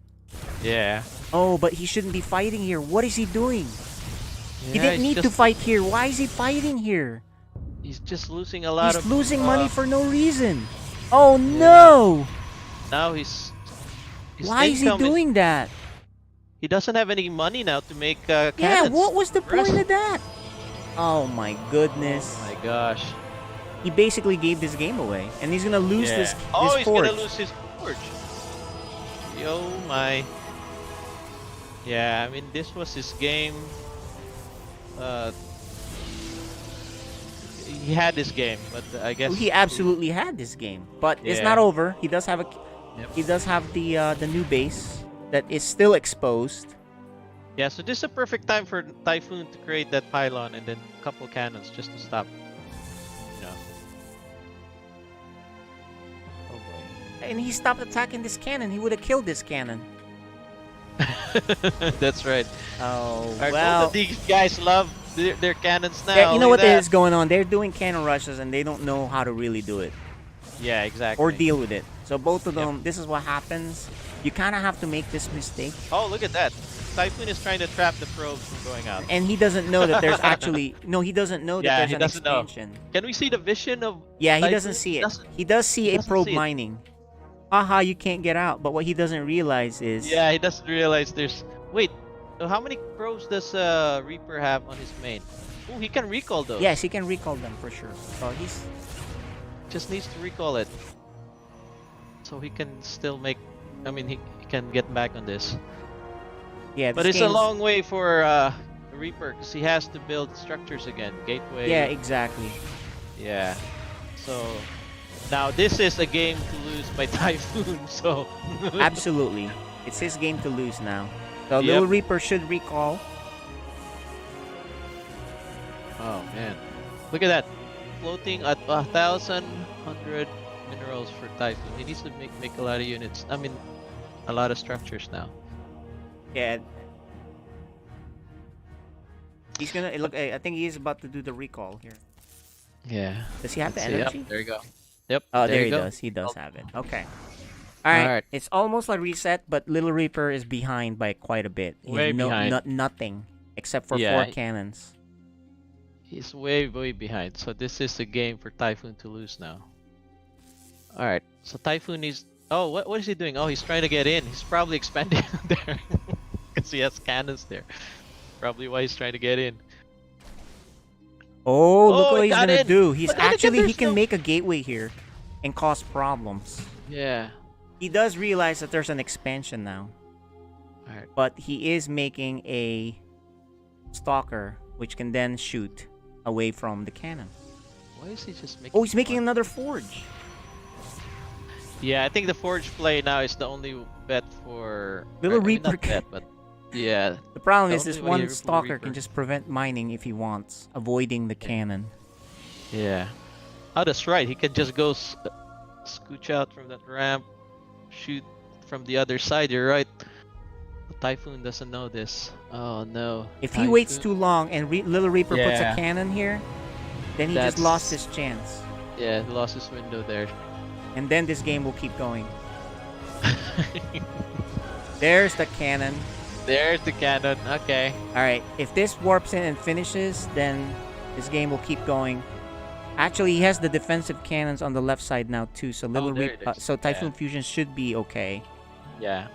Yeah. Oh, but he shouldn't be fighting here. What is he doing? He Yeah, didn't he's need to just- fight here. Why is he fighting here? He's just losing a lot He's of. losing money for no reason. Oh no! Now he's. his Why is he income doing that? He doesn't have any money now to make Yeah, cannons. what was the Rest- point of that? Oh my goodness. Oh my gosh. He basically gave this game away. And he's gonna lose Yeah. this Oh, he's forge. gonna lose his forge. Yo my. Yeah, I mean this was his game. He had this game, but I guess He absolutely had this game. But it's Yeah. not over. He does have a Yep. he does have the new base that is still exposed. Yeah, so this is a perfect time for Typhoon to create that pylon and then a couple cannons just to stop. You know. Oh boy. And he stopped attacking this cannon. He would have killed this cannon. That's right. Oh, Alright, well. both of these guys love their cannons now. Yeah, you know look what at is going on? They're doing cannon rushes and they don't know how to really do it that. Yeah, exactly. or deal with it. So both of Yep. them, this is what happens. You kind of have to make this mistake. Oh, look at that. Typhoon is trying to trap the probes from going out. And he doesn't know that there's actually... No, he doesn't know that Yeah, there's he an doesn't know. expansion. Can we see the vision of Yeah, he Typhoon? doesn't see it. Doesn't- He does see a doesn't probe see it. mining. Haha, you can't get out. But what he doesn't realize is... Yeah, he doesn't realize there's... Wait, so how many probes does Reaper have on his main? Oh, he can recall those. Yes, he can recall them for sure. So he's... Just needs to recall it. So he can still make... I mean, he can get back on this. Yeah, But this it's a game's- long way for Reaper because he has to build structures again. Gateway. Yeah, exactly. Yeah. So now this is a game to lose by Typhoon. So Absolutely. It's his game to lose now. So Yep. Little Reaper should recall. oh man, look at that, floating at 1,100 minerals for Typhoon. He needs to make a lot of units. I mean, a lot of structures now. Yeah. He's gonna... Look, I think he's about to do the recall here. Yeah. Does he have the Let's see. Yep, energy? there you go. Yep. Oh, there you he go. does. He does have it. Okay. Alright, Alright. it's almost a reset, but Little Reaper is behind by quite a bit. He Way has behind. Nothing except for Yeah. 4 cannons. He's way behind. So this is a game for Typhoon to lose now. Alright, so Typhoon is... Oh, what is he doing? Oh, he's trying to get in. He's probably expanding there. Because he has cannons there. Probably why he's trying to get in. Oh, look Oh, what he he's got gonna in. do. He's But then again, actually, he there's can no- make a gateway here and cause problems. Yeah. He does realize that there's an expansion now. Alright. But he is making a stalker, which can then shoot away from the cannon. Why is he just making... Oh, he's making one? another forge. Yeah, I think the Forge play now is the only bet for... Little or, I mean, Reaper not bet, but... Yeah. The problem The is this only way one Little stalker Reaper- can just prevent mining if he wants, avoiding the cannon. Yeah. Oh, that's right. He can just go scooch out from that ramp, shoot from the other side. You're right. The Typhoon doesn't know this. Oh no. If he waits Typhoon- too long and Little Reaper puts a Yeah. cannon here, then he just That's- lost his chance. Yeah, he lost his window there. And then this game will keep going. There's the cannon. There's the cannon. Okay. Alright, if this warps in and finishes, then this game will keep going. Actually, he has the defensive cannons on the left side now too, so there it is. so Typhoon Yeah. Fusion should be okay. Yeah.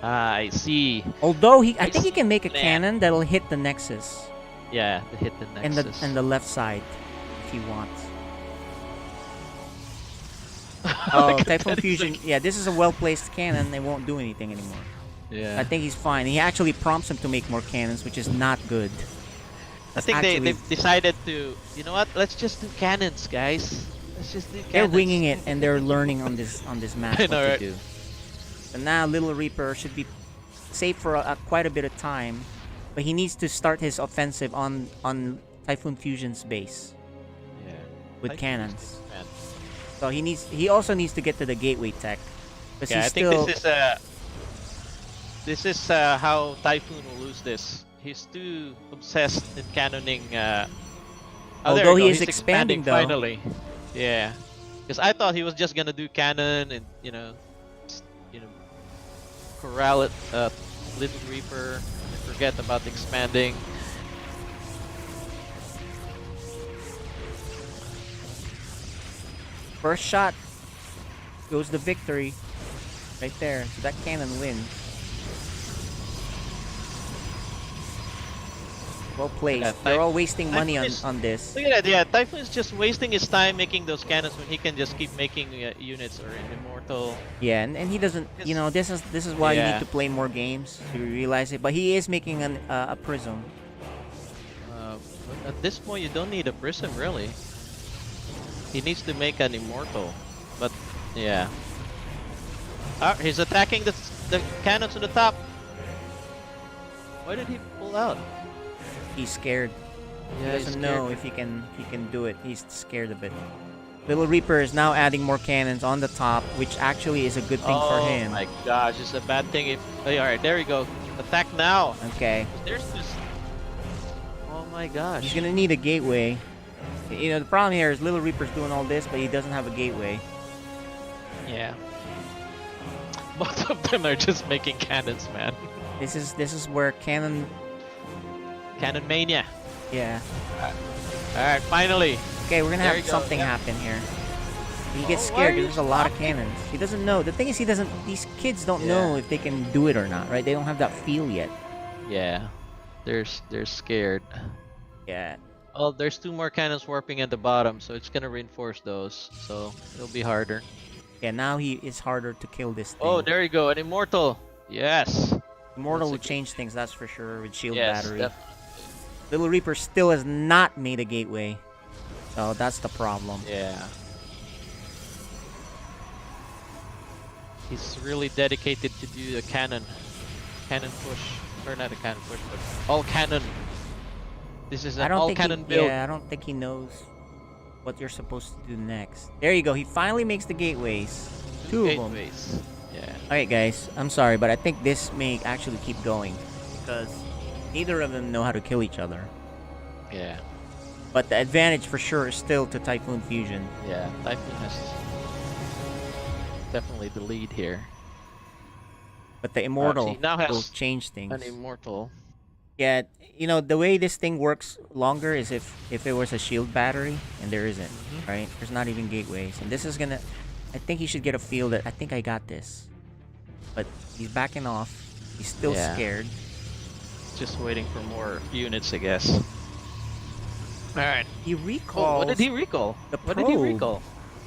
Ah, I see. Although I think see. he can make a Man. cannon that'll hit the Nexus Yeah, to hit the and Nexus. the left side if he wants. Oh, Typhoon Fusion. Yeah, this is a well-placed cannon. They won't do anything anymore. Yeah. I think he's fine. He actually prompts him to make more cannons, which is not good. I think actually- they've decided to... You know what? Let's just do cannons, guys. Let's just do cannons. They're winging it and they're learning on this map I what know, to right? do. So now Little Reaper should be safe for quite a bit of time, but he needs to start his offensive on Typhoon Fusion's base Yeah. with Typhoon cannons. is the man. So he also needs to get to the gateway tech. Because Yeah, I he's think still this is how Typhoon will lose this. He's too obsessed in cannoning. Oh, there Although you he go. is He's expanding, though. finally. Yeah, because I thought he was just gonna do cannon and corral it, Little Reaper, and forget about expanding. first shot goes the victory. Right there. So that cannon wins. Well played. Yeah, They're all wasting money Typhoon is- on this. Look at that, yeah, Typhoon is just wasting his time making those cannons when he can just keep making units or an immortal. Yeah, and he doesn't. You know, this is why you Yeah. need to play more games to realize it. But he is making a prism. But at this point, you don't need a prism really. He needs to make an immortal, but yeah. Ah, he's attacking the cannons on the top. Why did he pull out? He's scared. He Yeah, he's doesn't scared. know if he can do it. He's scared of it. Little Reaper is now adding more cannons on the top, which actually is a good thing for him. Oh my gosh, it's a bad thing if... Oh, alright, there we go. Attack now! Okay. There's this... Oh my gosh. He's gonna need a gateway. You know, the problem here is Little Reaper's doing all this, but he doesn't have a gateway. Yeah. Both of them are just making cannons, man. This is where cannon. Cannon mania. Yeah. Alright, finally. Okay, we're gonna There have you go, something yeah. happen here. He gets Oh, why are scared you because there's a lot of stopping? cannons. He doesn't know. The thing is, these kids don't know if they can do it or not, right? They don't have that feel yet. Yeah. They're scared. Yeah. Oh, there's 2 more cannons warping at the bottom, so it's gonna reinforce those. So it'll be harder. Yeah, now it's harder to kill this thing. Oh, there you go, an immortal. Yes. Immortal That's will a good- change things, that's for sure, with shield Yes. battery. Little Reaper still has not made a gateway. So that's the problem. Yeah. He's really dedicated to do a cannon push, or not a cannon push, but all cannon. This is I an don't all think cannon build. Yeah, I don't think he knows what you're supposed to do next. There you go. He finally makes the gateways. 2 of them. Gateways. Yeah. Alright guys, I'm sorry, but I think this may actually keep going. Because neither of them know how to kill each other. Yeah. But the advantage for sure is still to Typhoon Fusion. Yeah. Typhoon has. definitely the lead here. But the immortal he now has will change things. An immortal. Yeah, you know, the way this thing works longer is if it was a shield battery, and there isn't, right? There's not even gateways. And this is gonna... I think he should get a feel that I think I got this. But he's backing off. He's still scared. Just waiting for more units, I guess. Alright. He recalls... what did he recall? The What did he probe. recall?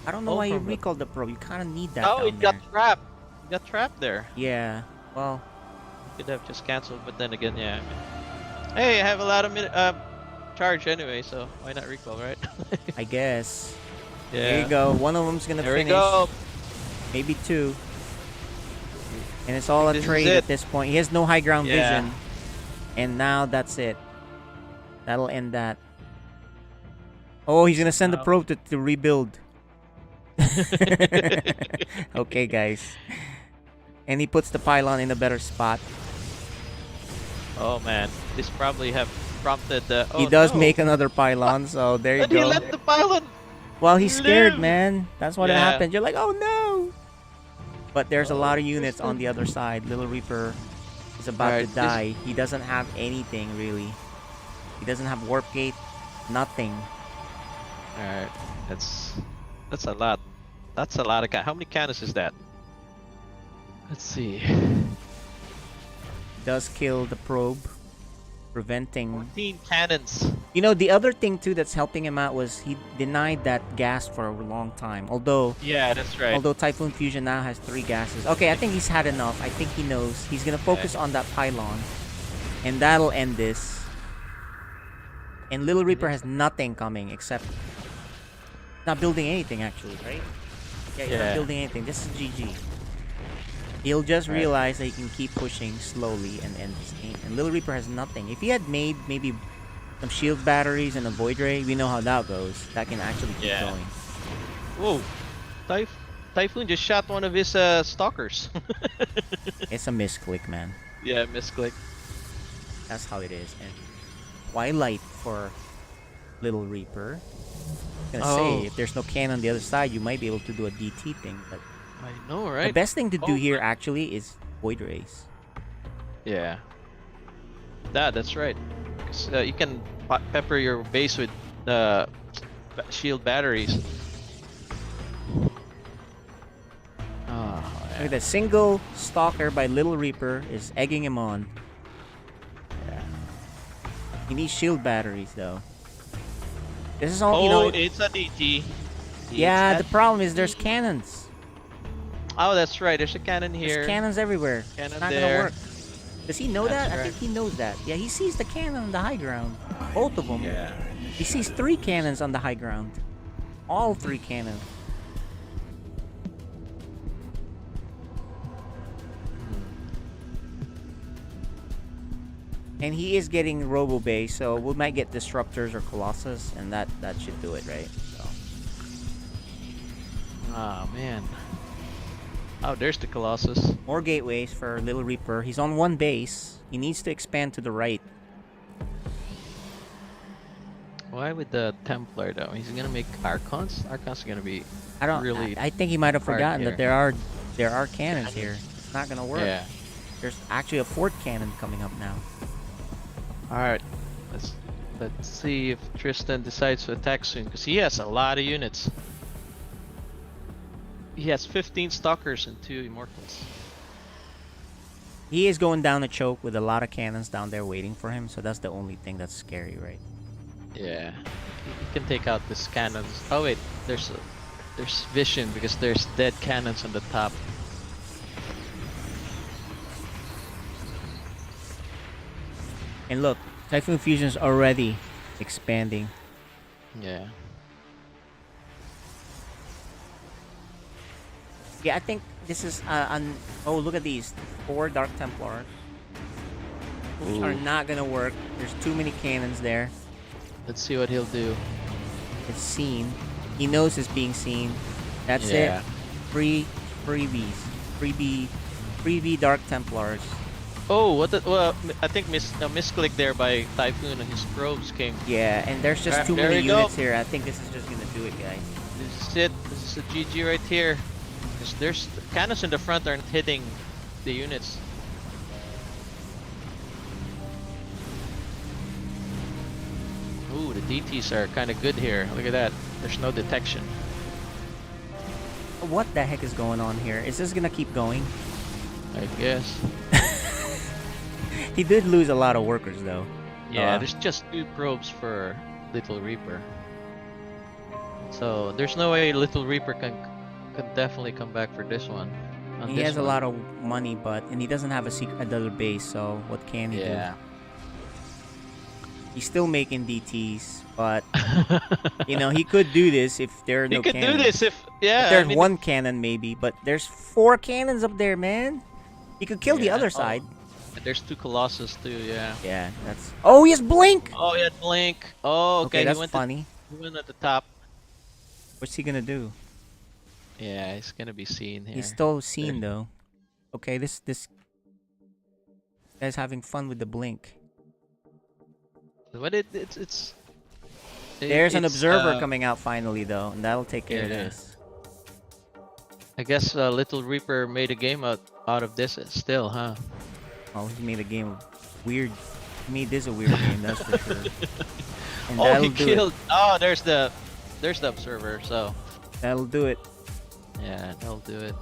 I don't know Oh, why he from the- recalled the probe. You kind of need that Oh, down it got there. trapped. It got trapped there. Yeah, well... Could have just cancelled, but then again, yeah. Hey, I have a lot of charge anyway, so why not recall, right? I guess. Yeah. There you go. One of them's gonna There we finish. go. Maybe two. And it's all a This is trade it. at this point. He has no high ground Yeah. vision. And now that's it. That'll end that. Oh, he's gonna send the probe to rebuild. Okay, guys. And he puts the pylon in a better spot. Oh man, this probably have prompted the. He does make another pylon, so there you And he go. let the pylon. Well, he's scared, live. man. That's what Yeah. happens. You're like, oh no! But there's a lot of units on the other side. Little Reaper is about Alright, to die. He doesn't have anything, really. He doesn't have warp gate. Nothing. Alright, that's a lot. That's a lot of How many cannons is that? Let's see. Does kill the probe, preventing... 14 cannons. You know, the other thing too that's helping him out was he denied that gas for a long time. Although that's right. Although Typhoon Fusion now has 3 gases. Okay, I think he's had enough. I think he knows. He's gonna focus on that pylon. And that'll end this. And Little Reaper has nothing coming except... Not building anything, actually, right? Yeah, he's not building anything. This is GG. He'll just realize that he can keep pushing slowly and end this game. And Little Reaper has nothing. If he had made maybe some shield batteries and a Void Ray, we know how that goes. That can actually keep going. Whoa. Typhoon just shot one of his stalkers. It's a misclick, man. Yeah, misclick. That's how it is. And Twilight for Little Reaper. I was gonna say, if there's no cannon on the other side, you might be able to do a DT thing. But I know, right? the best thing to do here actually is Void Rays. Yeah. That's right. 'Cause, you can pepper your base with shield batteries. Look at that single stalker by Little Reaper is egging him on. Yeah. He needs shield batteries though. This is all you know. It's a DT. Yeah, the problem is there's cannons. Oh, that's right. There's a cannon here. There's cannons everywhere. Cannon It's not there. gonna work. Does he know That's that? I right. think he knows that. Yeah, he sees the cannon on the high ground. Both of them. Yeah. He sees 3 cannons on the high ground. All 3 cannons. And he is getting Robo Base, so we might get Disruptors or Colossus, and that should do it, right? So. Oh man. Oh, there's the Colossus. More gateways for Little Reaper. He's on 1 base. He needs to expand to the right. Why with the Templar though? He's gonna make Archons? Archons are gonna be I don't. really I think he might have hard forgotten here. that there are cannons here. It's not gonna work. Yeah. There's actually a 4th cannon coming up now. Alright. Let's see if Tristan decides to attack soon, because he has a lot of units. He has 15 stalkers and 2 immortals. He is going down a choke with a lot of cannons down there waiting for him, so that's the only thing that's scary, right? Yeah. He can take out this cannons. Oh wait, there's vision because there's dead cannons on the top. And look, Typhoon Fusion's already expanding. Yeah. Yeah, I think this is oh, look at these 4 Dark Templars, which are not gonna work. There's too many cannons there. Let's see what he'll do. It's seen. He knows it's being seen. That's Yeah. it. Freebie Dark Templars. Oh, what the? Well, I think misclick there by Typhoon and his probes came. Yeah, and there's just Alright, too there many we go. units here. I think this is just gonna do it, guys. This is it. This is a GG right here. 'Cause there's cannons in the front aren't hitting the units. Ooh, the DTs are kind of good here. Look at that. There's no detection. What the heck is going on here? Is this gonna keep going? I guess. He did lose a lot of workers though. Yeah, there's just 2 probes for Little Reaper. So there's no way Little Reaper can definitely come back for this one. He has a lot of money, and he doesn't have another base. So what can he do? He's still making DTs, but you know he could do this if there are no He could cannons. do this if If there's one cannon maybe, but there's 4 cannons up there, man. He could kill the other side. And there's 2 Colossus too, yeah. Yeah, that's. Oh, he has blink. Oh, he had Blink. Oh, okay. That's he went funny. He went at the top. What's he gonna do? Yeah, he's gonna be seen here. He's still seen though. Okay, this guy's having fun with the blink. But There's an observer coming out finally though, and that'll take care of this. I guess Little Reaper made a game out of this still, huh? Oh, he made a game weird. He made this a weird game, that's for sure. And Oh, he that'll do killed. Oh, there's the observer. So that'll do it. yeah, that'll do it.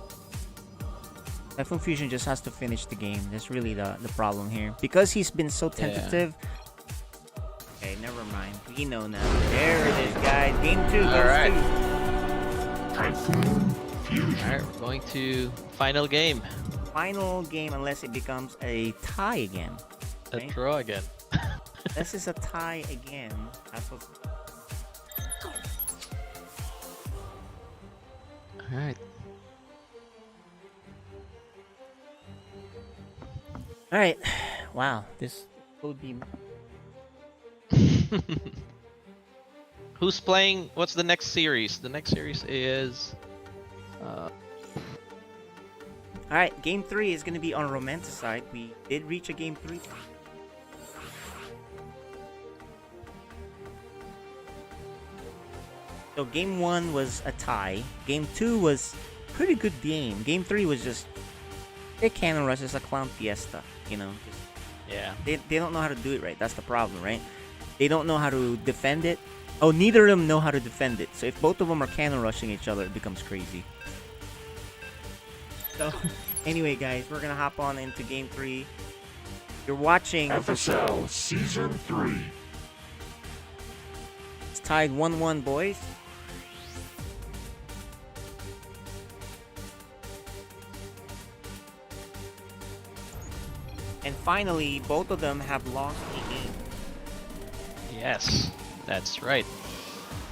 Typhoon Fusion just has to finish the game. That's really the problem here. Because he's been so tentative. Okay, never mind. We know now. There it is, guys. Game 2. All right. Typhoon Fusion. All right, we're going to final game. Final game unless it becomes a tie again. A Okay. draw again. This is a tie again. That's what. All right. All right. Wow. This will be. Who's playing? What's the next series? The next series is. All right. Game 3 is going to be on Romanticide. We did reach a game 3. So game 1 was a tie. Game 2 was pretty good game. Game 3 was just their cannon rush is a clown fiesta. You know. Yeah. They don't know how to do it right. That's the problem, right? They don't know how to defend it. Oh, neither of them know how to defend it. So if both of them are cannon rushing each other, it becomes crazy. So, anyway, guys, we're gonna hop on into game 3. You're watching. FSL Season 3. It's tied 1-1, boys. And finally, both of them have lost a game. Yes, that's right.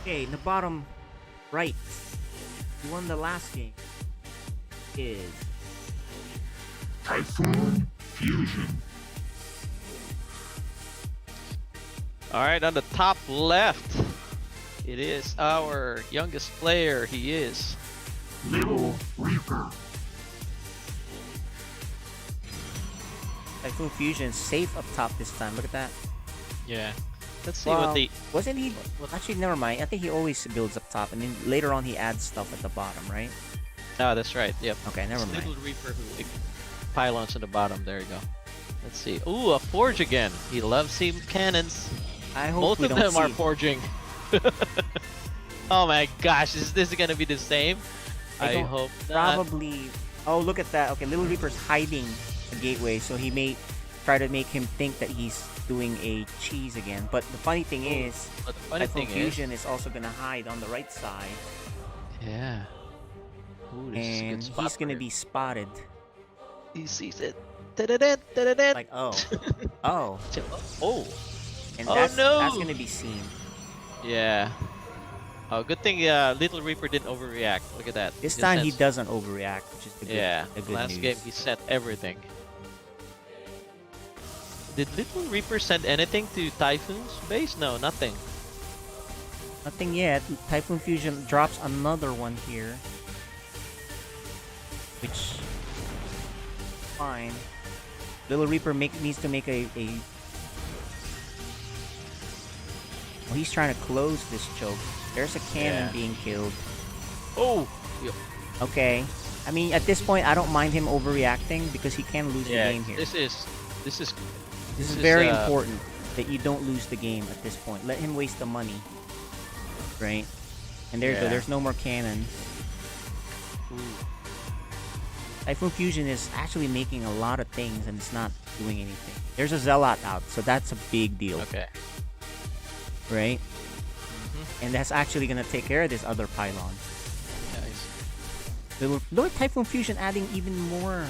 Okay, in the bottom right, who won the last game is Typhoon Fusion. All right, on the top left, it is our youngest player. He is Little Reaper. Typhoon Fusion safe up top this time. Look at that. yeah. Let's see Well, what the wasn't he? Actually, never mind. I think he always builds up top, and then later on he adds stuff at the bottom, right? Oh, that's right. Yep. Okay, never It's mind. Little Reaper who pylons in the bottom. There you go. Let's see. Ooh, a forge again. He loves seeing cannons. I hope Both we of don't them are see. forging. Oh my gosh, is this gonna be the same? I don't- hope not. Probably. Oh, look at that. Okay, Little Reaper's hiding a gateway, so he may try to make him think that he's doing a cheese again. But the funny thing is, But the funny Typhoon thing Fusion is also gonna hide on the right side, yeah. Ooh, this is a and good spot he's for gonna him. be spotted. He sees it. Da-da-da, da-da-da. Like, oh, oh, Oh. and Oh, that's no! gonna be seen. Yeah. Oh, good thing Little Reaper didn't overreact. Look at that. This Just time he sent- doesn't overreact, which is the good, Yeah. the good Last news. game he set everything. Did Little Reaper send anything to Typhoon's base? No, nothing. Nothing yet. Typhoon Fusion drops another one here, which fine. Little Reaper needs to make a. Well, he's trying to close this choke. There's a cannon Yeah. being killed. Oh. Okay, I mean, at this point, I don't mind him overreacting because he can lose the game here. This is This is is, very important that you don't lose the game at this point. Let him waste the money, right? And there you go. Yeah. There's no more cannon. Ooh. Typhoon Fusion is actually making a lot of things and it's not doing anything. There's a Zealot out, so that's a big deal, Okay. right? And that's actually gonna take care of this other pylon. Nice. Look at Typhoon Fusion adding even more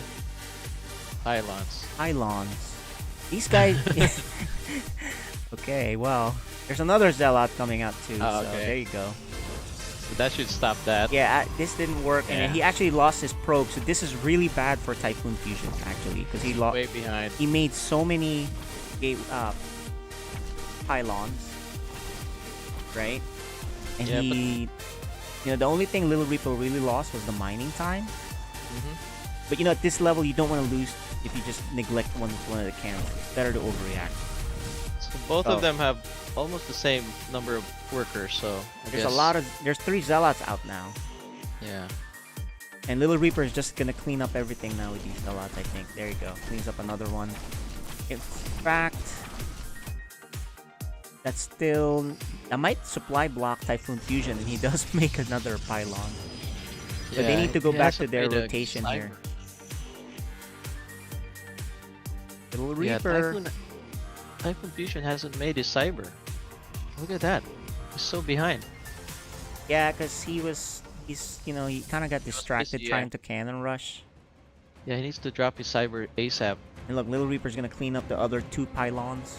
Pylons. pylons. These guys. Okay, well, there's another Zealot coming out too. Oh, So okay. there you go. So that should stop that. Yeah, this didn't work, and Yeah. he actually lost his probe. So this is really bad for Typhoon Fusion actually, because he lost. Way behind. He made so many pylons, right? And Yeah, but- he, the only thing Little Reaper really lost was the mining time. Mhm. But at this level, you don't want to lose if you just neglect one of the cannons. It's better to overreact. So both Oh. of them have almost the same number of workers. So There's 3 Zealots out now. Yeah. And Little Reaper is just gonna clean up everything now with these Zealots, I think. There you go. Cleans up another one. In fact, that might supply block Typhoon Fusion, and he does make another pylon. But they need to go he back to hasn't their made a rotation here. cyber. Little Yeah, Reaper. Typhoon Fusion hasn't made his cyber. Look at that. He's so behind. Yeah, because he kind of got distracted yeah. trying to cannon rush. Yeah, he needs to drop his cyber ASAP. And look, Little Reaper's gonna clean up the other 2 pylons.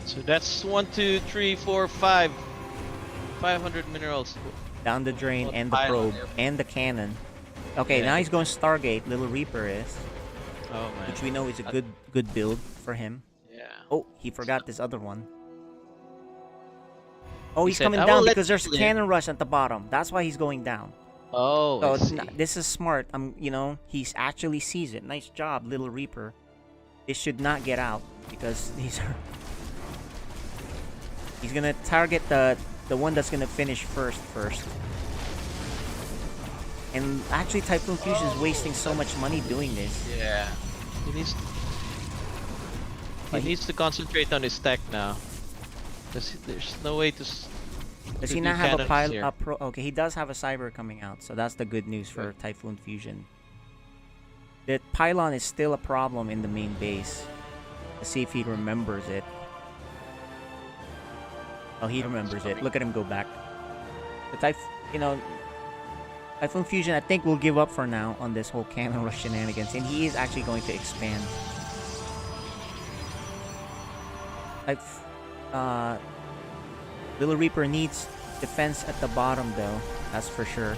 So that's 1, 2, 3, 4, 5. 500 minerals. Down the drain Well, and the pylon probe there. and the cannon. Okay, Yeah. now he's going Stargate. Little Reaper is, Oh man. which we know is a That- good build for him. Yeah. Oh, he forgot this other one. Oh, He he's said, coming "I will down let because there's a you live." cannon rush at the bottom. That's why he's going down. Oh, So I see. this is smart. He's actually sees it. Nice job, Little Reaper. This should not get out because he's gonna target the one that's gonna finish first. And actually, Typhoon Fusion is wasting so much money doing this. Yeah. He needs. But He needs to concentrate on his tech now. There's no way to. Does to he do not have a cannons pile? here. Okay, he does have a cyber coming out, so that's the good news for Typhoon Fusion. The pylon is still a problem in the main base. Let's see if he remembers it. Oh, he remembers it. Look at him go back. The Typhoon Fusion, I think, will give up for now on this whole cannon rush shenanigans, and he is actually going to expand. Little Reaper needs defense at the bottom, though. That's for sure.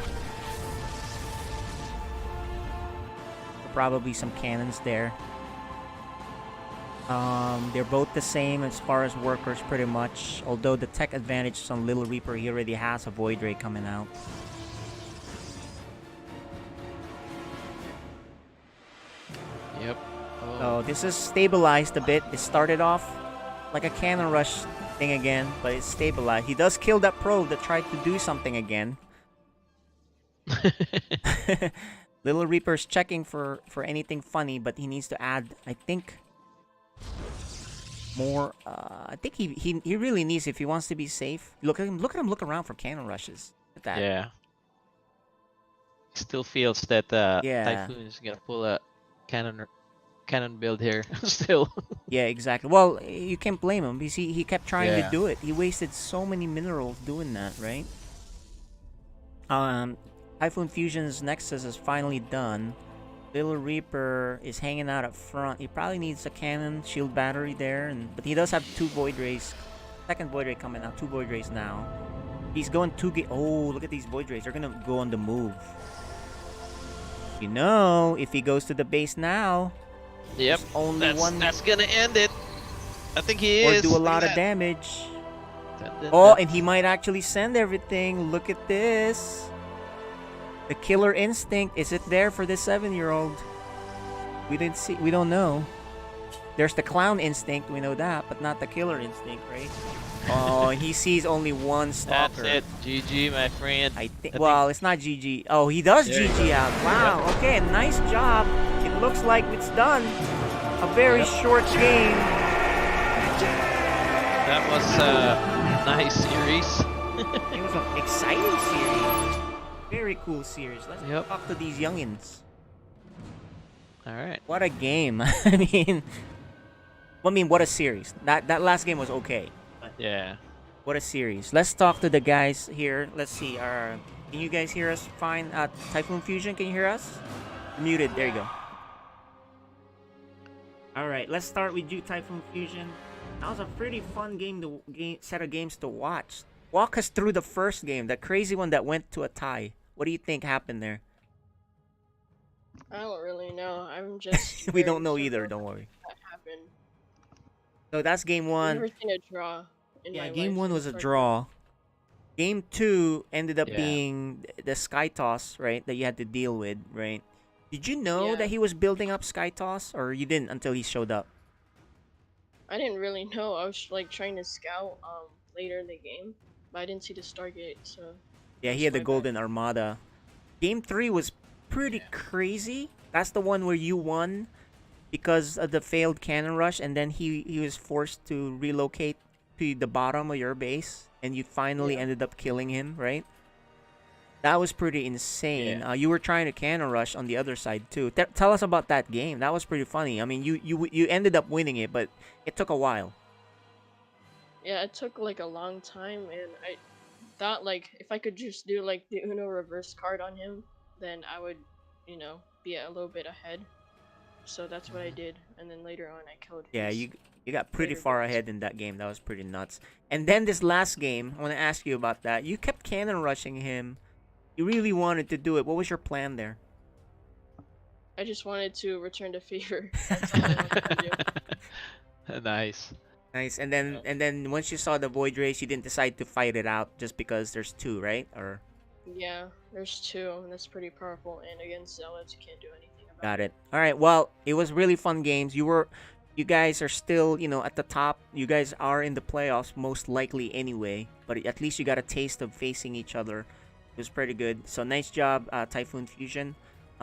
Probably some cannons there. They're both the same as far as workers, pretty much. Although the tech advantage is on Little Reaper, he already has a Void Ray coming out. Yep. Oh. So this is stabilized a bit. It started off like a cannon rush thing again, but it's stabilized. He does kill that probe that tried to do something again. Little Reaper's checking for anything funny, but he needs to add, I think, more. I think he really needs, if he wants to be safe. Look at him look around for cannon rushes. Look at that. Yeah. Still feels that Yeah. Typhoon is gonna pull a cannon build here. Still. Yeah, exactly. Well, you can't blame him because he kept trying to Yeah. do it. He wasted so many minerals doing that, right? Typhoon Fusion's Nexus is finally done. Little Reaper is hanging out up front. He probably needs a cannon, shield battery there, but he does have 2 Void Rays. Second Void Ray coming out, 2 Void Rays now. He's going to oh, look at these Void Rays. They're gonna go on the move. If he goes to the base now, Yep. there's only one That's gonna end it. I think he or is. do a Look lot at of that. damage. Dun, dun, Oh, dun. and he might actually send everything. Look at this. The killer instinct, is it there for this 7-year-old? We don't know. There's the clown instinct, we know that, but not the killer instinct, right? Oh, he sees only one That's stalker. it. GG, my friend. I think. Well, it's not GG. Oh, he does There you GG go. out. Wow. Okay, nice job. It looks like it's done. A very short game. That was a nice series. It was an exciting series. Very cool series. Let's Yep. talk to these youngins. All right. What a game. What a series. That last game was okay. Yeah. What a series. Let's talk to the guys here. Let's see. Can you guys hear us fine? Typhoon Fusion, can you hear us? You're muted. There you go. All right. Let's start with you, Typhoon Fusion. That was a pretty fun set of games to watch. Walk us through the first game, the crazy one that went to a tie. What do you think happened there? I don't really know. I'm just. We very don't know surprised either. Don't worry. That happened. So that's game I've one. never seen a draw. In Yeah, my game life one so was a far. draw. Game two ended up Yeah. being the Sky Toss, right? That you had to deal with, right? Did you know Yeah. that he was building up Sky Toss, or you didn't until he showed up? I didn't really know. I was like trying to scout later in the game, but I didn't see the Stargate. So Yeah, he That's had the my bad. Golden Armada. Game three was pretty crazy. That's the one where you won because of the failed cannon rush, and then he was forced to relocate to the bottom of your base, and you finally Yeah. ended up killing him, right? That was pretty insane. You were trying to cannon rush on the other side too. Tell us about that game. That was pretty funny. I mean, you ended up winning it, but it took a while. yeah, it took like a long time, and I thought like if I could just do like the Uno reverse card on him, then I would, be a little bit ahead. So that's what I did, and then later on I killed. Yeah, his- you got pretty later far games. ahead in that game. That was pretty nuts. And then this last game, I want to ask you about that. You kept cannon rushing him. You really wanted to do it. What was your plan there? I just wanted to return the favor. That's all I wanted to do. Nice. Nice. And then once you saw the void race, you didn't decide to fight it out just because there's two, right? Or Yeah, there's two, and that's pretty powerful. And against Zealots, you can't do anything about got it. All right. Well, it was really fun games. You guys are still, at the top. You guys are in the playoffs most likely anyway. But at least you got a taste of facing each other. It was pretty good. So nice job, Typhoon Fusion.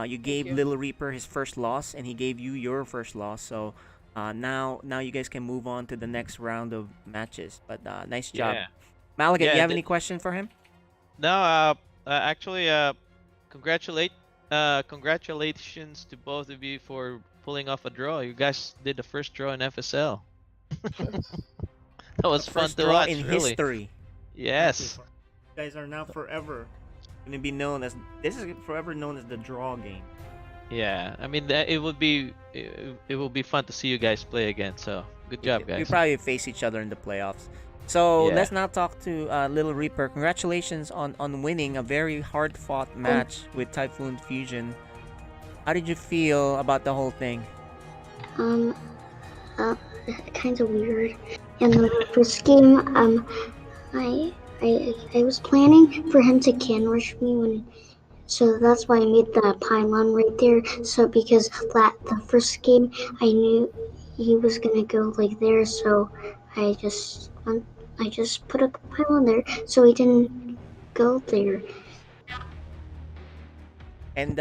You gave you. Little Reaper his first loss, and he gave you your first loss. So now you guys can move on to the next round of matches. But nice job. Yeah. Malaga, Yeah, you have the- any question for him? No, actually, congratulations to both of you for pulling off a draw. You guys did the first draw in FSL. That was fun First to draw watch, in really. history. Yes. You guys are now forever going to be known as forever known as the draw game. Yeah. I mean, it will be fun to see you guys play again. So good job, We guys. probably face each other in the playoffs. So Yeah. let's now talk to Little Reaper. Congratulations on winning a very hard fought match with Typhoon Fusion. How did you feel about the whole thing? Kind of weird. And the first game, I was planning for him to can rush me so that's why I made the pylon right there. So because the first game, I knew he was gonna go like there, so I just put a pylon there, so he didn't go there. And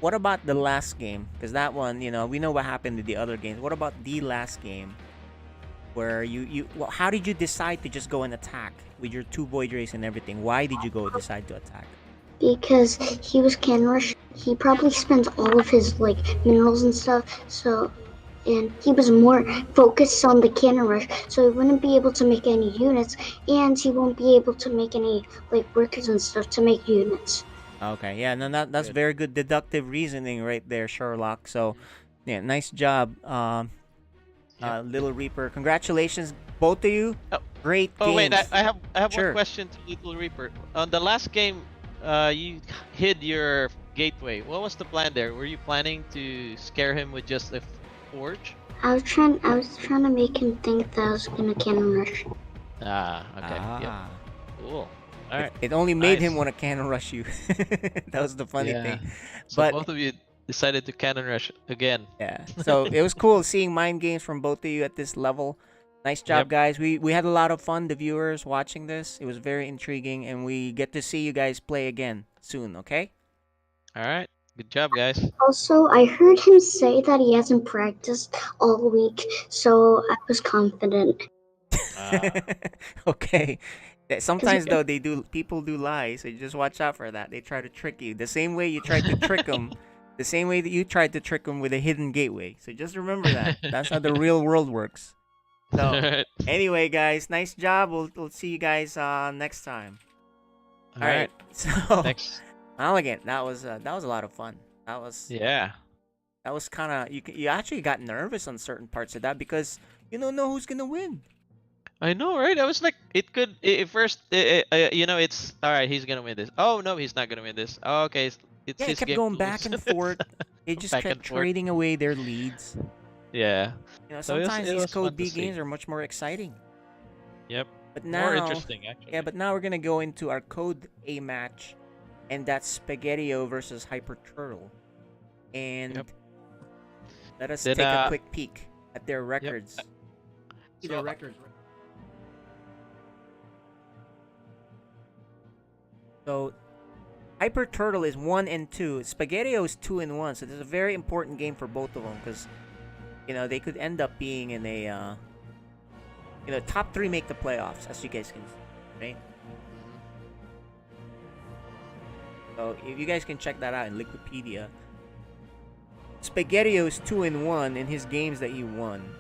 what about the last game? Because that one, we know what happened to the other games. What about the last game? Where how did you decide to just go and attack with your two void rays and everything? Why did you decide to attack? Because he was can rush. He probably spent all of his minerals and stuff. And he was more focused on the cannon rush, so he wouldn't be able to make any units, and he won't be able to make any workers and stuff to make units. Okay, yeah, no, that's very good deductive reasoning right there, Sherlock. So, yeah, nice job, Little Reaper. Congratulations, both of you. Oh. Great Oh wait, games. I have Sure. one question to Little Reaper. On the last game, you hid your gateway. What was the plan there? Were you planning to scare him with just a forge? I was trying to make him think that I was gonna cannon rush. Ah, okay. Yep. Ah. Cool. All right. It only made him Nice. want to cannon rush you. That was the funny Yeah. thing. So But both of you decided to cannon rush again. Yeah. So it was cool seeing mind games from both of you at this level. Nice job, Yep. guys. We had a lot of fun, the viewers, watching this. It was very intriguing, and we get to see you guys play again soon, okay? All right. Good job, guys. Also, I heard him say that he hasn't practiced all week, so I was confident. Okay. Sometimes though people do lie, so you just watch out for that. They try to trick you the same way you tried to trick them, the same way that you tried to trick them with a hidden gateway. So just remember that. That's how the real world works. So Alright. anyway, guys, nice job. We'll see you guys next time. All right. So Next. Elegant. That was a lot of fun. That was Yeah. kind of you actually got nervous on certain parts of that because you don't know who's gonna win. I know, right? I was like, it could. First, it's all right. He's gonna win this. Oh no, he's not gonna win this. Oh, okay, it's Yeah, it his kept game going to back lose. and forth. They just Back kept and forth. trading away their leads. Yeah. You know, So it was- sometimes it these was fun Code to B see. games are much more exciting. Yep. But More now, interesting, actually. yeah, but now we're gonna go into our Code A match, and that's Spaghettio versus Hyper Turtle. And Yep. let us Then, take a quick peek at their Yep. records. See their So- records. So, Hyper Turtle is 1-2. Spaghettio is 2-1. So this is a very important game for both of them because, you know, they could end up being in a, top 3 make the playoffs, as you guys can see, right? So if you guys can check that out in Wikipedia. Spaghettio is 2-1 in his games that he won.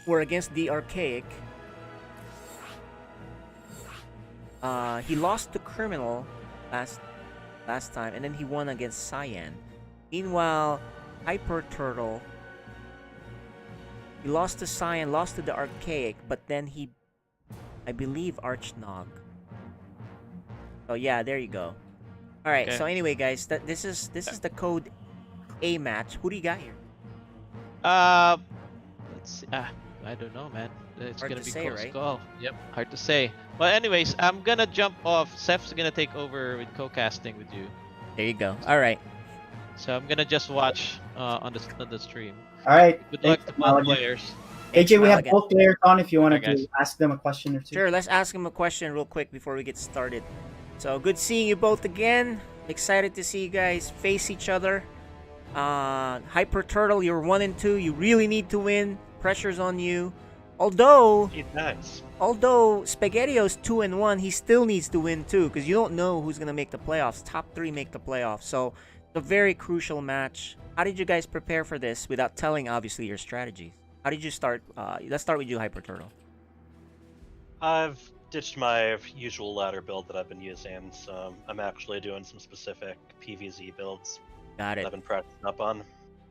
Were against the Archaic. He lost to Criminal last time, and then he won against Cyan. Meanwhile, Hyper Turtle, he lost to Cyan, lost to the Archaic, but then I believe, Archnog. So yeah, there you go. All right. Okay. So anyway, guys, this is the Code A match. Who do you got here? Let's see. I don't know, man. It's Hard gonna to be say, close right? call. Yep, hard to say. But anyways, I'm gonna jump off. Seth's gonna take over with co-casting with you. There you go. All right. So I'm gonna just watch on the stream. All right. Good luck to Thanks, both Malaga. players. AJ, we have Malaga. both players on if you wanted Alright, guys. to ask them a question or two. Sure, let's ask him a question real quick before we get started. So, good seeing you both again. Excited to see you guys face each other. Hyper Turtle, you're 1-2. You really need to win. Pressure's on you. Although Spaghettio's 2-1, he still needs to win too, because you don't know who's gonna make the playoffs. Top 3 make the playoffs, so it's a very crucial match. How did you guys prepare for this without telling, obviously, your strategies? How did you start? Let's start with you, Hyper Turtle. I've ditched my usual ladder build that I've been using, so I'm actually doing some specific PvZ builds Got that it. I've been practicing up on.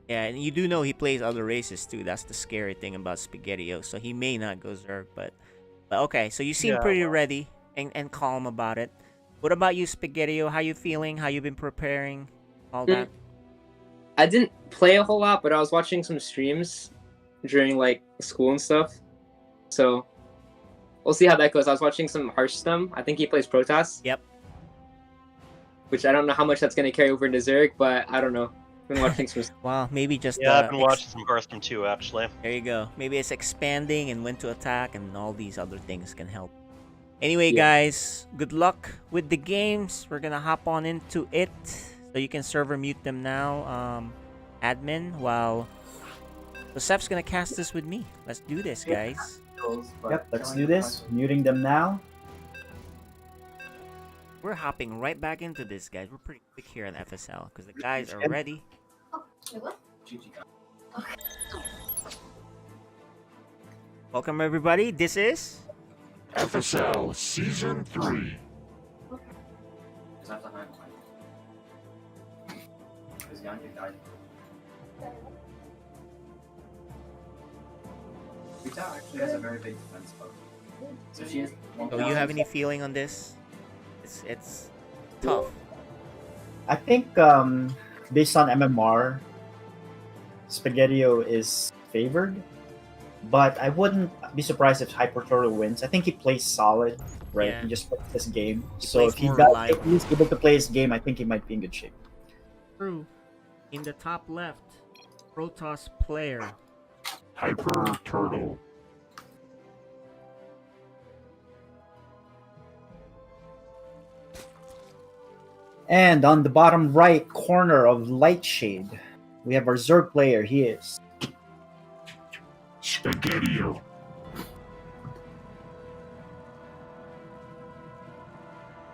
Yeah, and you do know he plays other races too. That's the scary thing about Spaghettio. So he may not go Zerg, but okay. So you seem Yeah, pretty well. ready and calm about it. What about you, Spaghettio? How you feeling? How you been preparing? All that. I didn't play a whole lot, but I was watching some streams during like school and stuff. So we'll see how that goes. I was watching some Hearthstone. I think he plays Protoss. Yep. Which I don't know how much that's gonna carry over into Zerg, but I don't know. I've been watching some. Well, maybe just Yeah, I've been watching some Hearthstone too, actually. There you go. Maybe it's expanding and when to attack and all these other things can help. Anyway, Yeah. guys, good luck with the games. We're gonna hop on into it. So you can server mute them now, admin, while so Seth's gonna cast this with me. Let's do this, guys. Yep, let's do this. Muting them now. We're hopping right back into this, guys. We're pretty quick here on FSL because the guys are ready. Welcome, everybody. This is FSL Season 3. actually has a very big defense book. So she has So you have any feeling on this? It's tough. I think based on MMR, Spaghettio is favored, but I wouldn't be surprised if Hyper Turtle wins. I think he plays solid, right? Yeah. He just plays his game. He So plays if more reliable. he's able to play his game, I think he might be in good shape. True. In the top left, Protoss player. Hyper Turtle. And on the bottom right corner of Lightshade, we have our Zerg player. He is Spaghettio.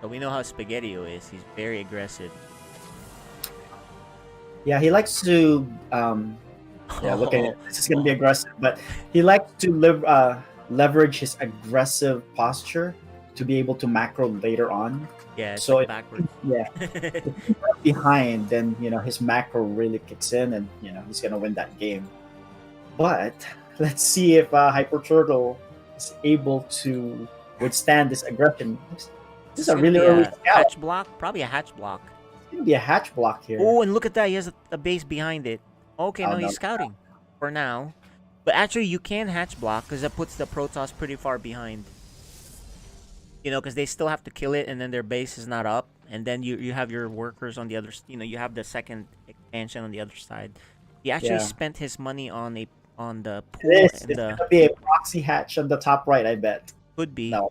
So we know how Spaghettio is. He's very aggressive. Yeah, he likes to yeah, look at it. This is gonna be aggressive, but he likes to leverage his aggressive posture to be able to macro later on. Yeah, it's So like if- backwards. Yeah, if he's not behind, then his macro really kicks in, and he's gonna win that game. But let's see if Hyper Turtle is able to withstand this aggression. This is a gonna really be early a scout. hatch block, probably a hatch block. It's gonna be a hatch block here. Oh, and look at that. He has a base behind it. Okay, Oh, no, no. he's scouting for now. But actually, you can hatch block because that puts the Protoss pretty far behind. Because they still have to kill it, and then their base is not up. And then you have your workers on the other. You have the second expansion on the other side. He actually Yeah. spent his money on the pool. It's And gonna be a proxy hatch on the top right, I bet. could be. No.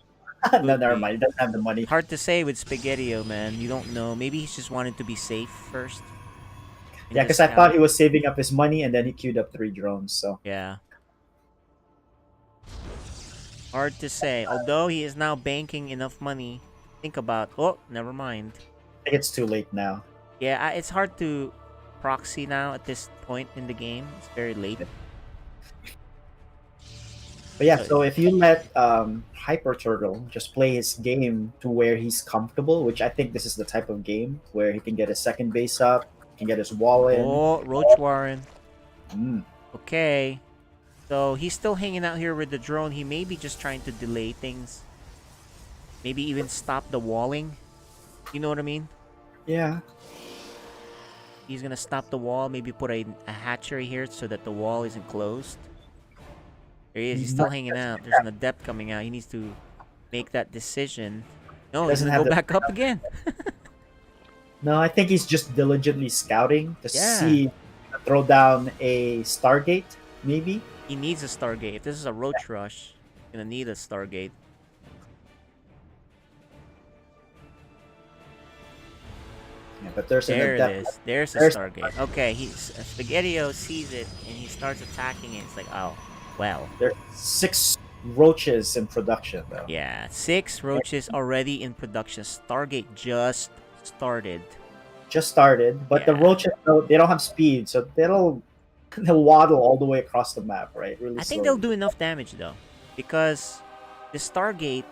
Could No, never be. mind. He doesn't have the money. Hard to say with Spaghettio, man. You don't know. Maybe he's just wanted to be safe first. and Yeah, just because I thought scout. he was saving up his money, and then he queued up 3 drones. So Yeah. Hard to say. Although he is now banking enough money. Think about. Oh, never mind. I think it's too late now. Yeah, it's hard to proxy now at this point in the game. It's very late. But yeah, so if you let Hyper Turtle just play his game to where he's comfortable, which I think this is the type of game where he can get his second base up, can get his wall in. Oh, Roach Warren. Mm. Okay. So he's still hanging out here with the drone. He may be just trying to delay things. Maybe even stop the walling. You know what I mean? Yeah. He's gonna stop the wall. Maybe put a hatchery here so that the wall isn't closed. There he is. He's still hanging out. There's an adept coming out. He needs to make that decision. No, he's Doesn't gonna have go the- back up again. No, I think he's just diligently scouting to Yeah. see, throw down a Stargate, maybe. He needs a Stargate. If this is a Roach Rush, he's gonna need a Stargate. Yeah, but there's an There it adept. is. There's a There's- Stargate. Okay, Spaghettio sees it and he starts attacking it. It's like, oh, well. There's 6 roaches in production, though. Yeah, 6 roaches already in production. Stargate just started. Just started, but the Yeah. roaches, they don't have speed, so they'll waddle all the way across the map, right? Really I think slowly. they'll do enough damage though, because the Stargate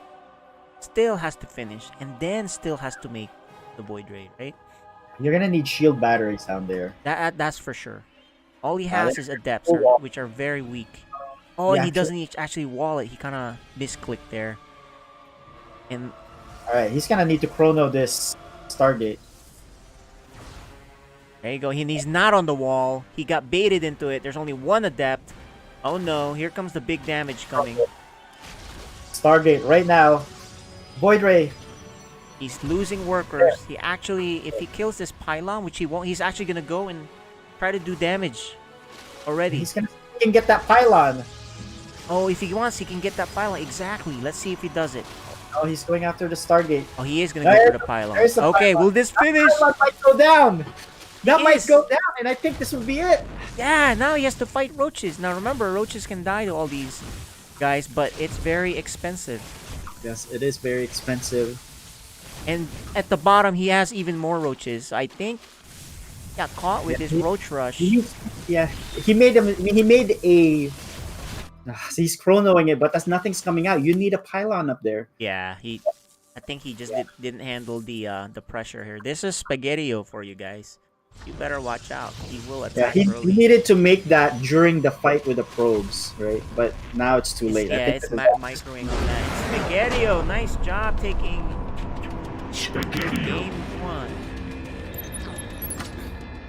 still has to finish and then still has to make the Void Ray, right? You're gonna need shield batteries down there. That's for sure. All he Uh, has is adepts, which are very weak. Oh, Yeah, and he doesn't actually wall it. He kind of misclicked there. And All right, he's gonna need to chrono this Stargate. there you go. He's not on the wall. He got baited into it. There's only one adept. Oh no, here comes the big damage coming. Stargate right now. Void Ray. He's losing workers. He actually, if he kills this pylon, which he won't, he's actually gonna go and try to do damage already. He can get that pylon. Oh, if he wants, he can get that pylon. Exactly. Let's see if he does it. Oh, he's going after the Stargate. Oh, he is gonna There's go for the pylon. there's the Okay, pylon. will this finish? Pylon might go down. That might is. go down, and I think this will be it. Yeah, now he has to fight roaches. Now remember, roaches can die to all these guys, but it's very expensive. Yes, it is very expensive. And at the bottom, he has even more roaches. I think he got caught with his roach rush. He made him. I mean, he made a. He's chronoing it, but nothing's coming out. You need a pylon up there. Yeah, I think he just didn't handle the pressure here. This is Spaghettio for you guys. You better watch out. He will Yeah, attack he early. needed to make that during the fight with the probes, right? But now it's too late. Yeah, I think it's this is- microwing on that. Spaghettio, nice job taking Spaghettio. game 1.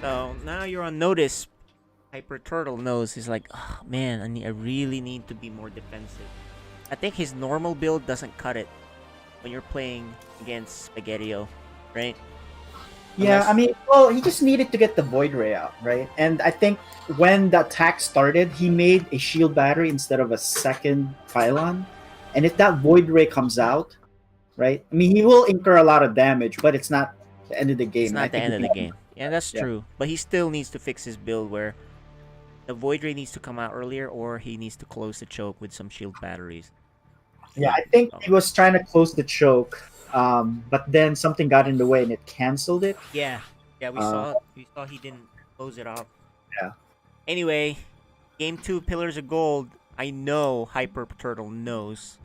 So now you're on notice. Hyper Turtle knows. He's like, oh, man, I really need to be more defensive. I think his normal build doesn't cut it when you're playing against Spaghettio, right? Yeah, Unless- I mean, well, he just needed to get the Void Ray out, right? And I think when the attack started, he made a shield battery instead of a second pylon. And if that Void Ray comes out, right? I mean, he will incur a lot of damage, but it's not the end of the game. It's And I not the think end he of the can- game. Yeah, that's Yeah. true. But he still needs to fix his build where the Void Ray needs to come out earlier, or he needs to close the choke with some shield batteries. Yeah, I think he was trying to close the choke, but then something got in the way and it canceled it. Yeah, yeah, we Uh, saw he didn't close it off. Yeah. Anyway, game 2, Pillars of Gold. I know Hyper Turtle knows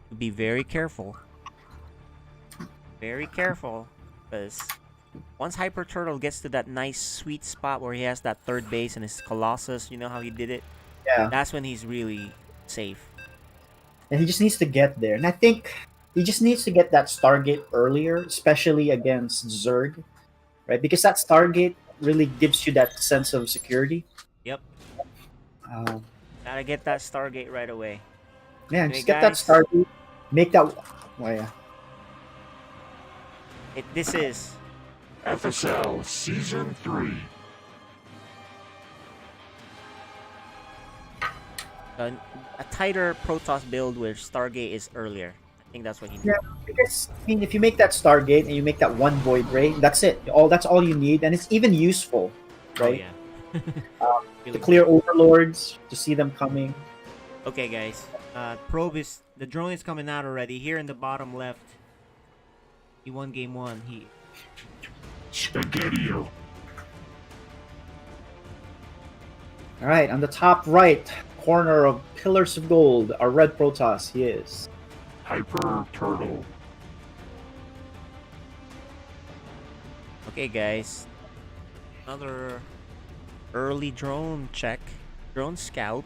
to be very careful. Very careful, because once Hyper Turtle gets to that nice sweet spot where he has that third base and his Colossus, you know how he did it? Yeah. That's when he's really safe. And he just needs to get there. And I think he just needs to get that Stargate earlier, especially against Zerg, right? Because that Stargate really gives you that sense of security. Yep. Um, Gotta get that Stargate right away. yeah, Anyway, just get that guys. Stargate. Make that. Well, yeah. This is FSL Season 3. a tighter Protoss build where Stargate is earlier. I think that's what he needs. Yeah, because I mean, if you make that Stargate and you make that one Void Ray, that's it. That's all you need, and it's even useful, right? Oh, yeah. To Really clear overlords, to see them coming. Okay, guys. The drone is coming out already. Here in the bottom left, he won game 1. Spaghetti-O. All right, on the top right corner of Pillars of Gold, our red Protoss. He is. Hyper Turtle. Okay, guys. Another early drone check. Drone scout.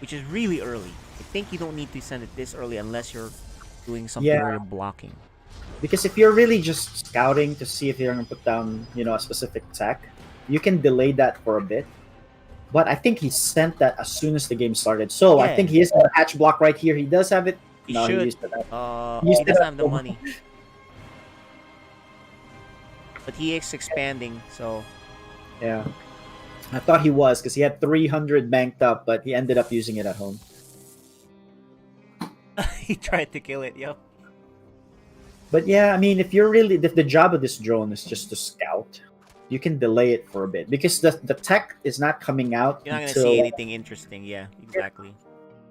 Which is really early. I think you don't need to send it this early unless you're doing something Yeah. where you're blocking. Because if you're really just scouting to see if you're going to put down, a specific tech, you can delay that for a bit. But I think he sent that as soon as the game started. So I Yeah. think he has a hatch block right here. He does have it. He No, should. he used it. He Used it doesn't at have the home. money. But he is expanding, so Yeah. I thought he was because he had 300 banked up, but he ended up using it at home. he tried to kill it, yo. But yeah, I mean, if the job of this drone is just to scout, you can delay it for a bit because the tech is not coming out You're not gonna until, see anything interesting, yeah, exactly.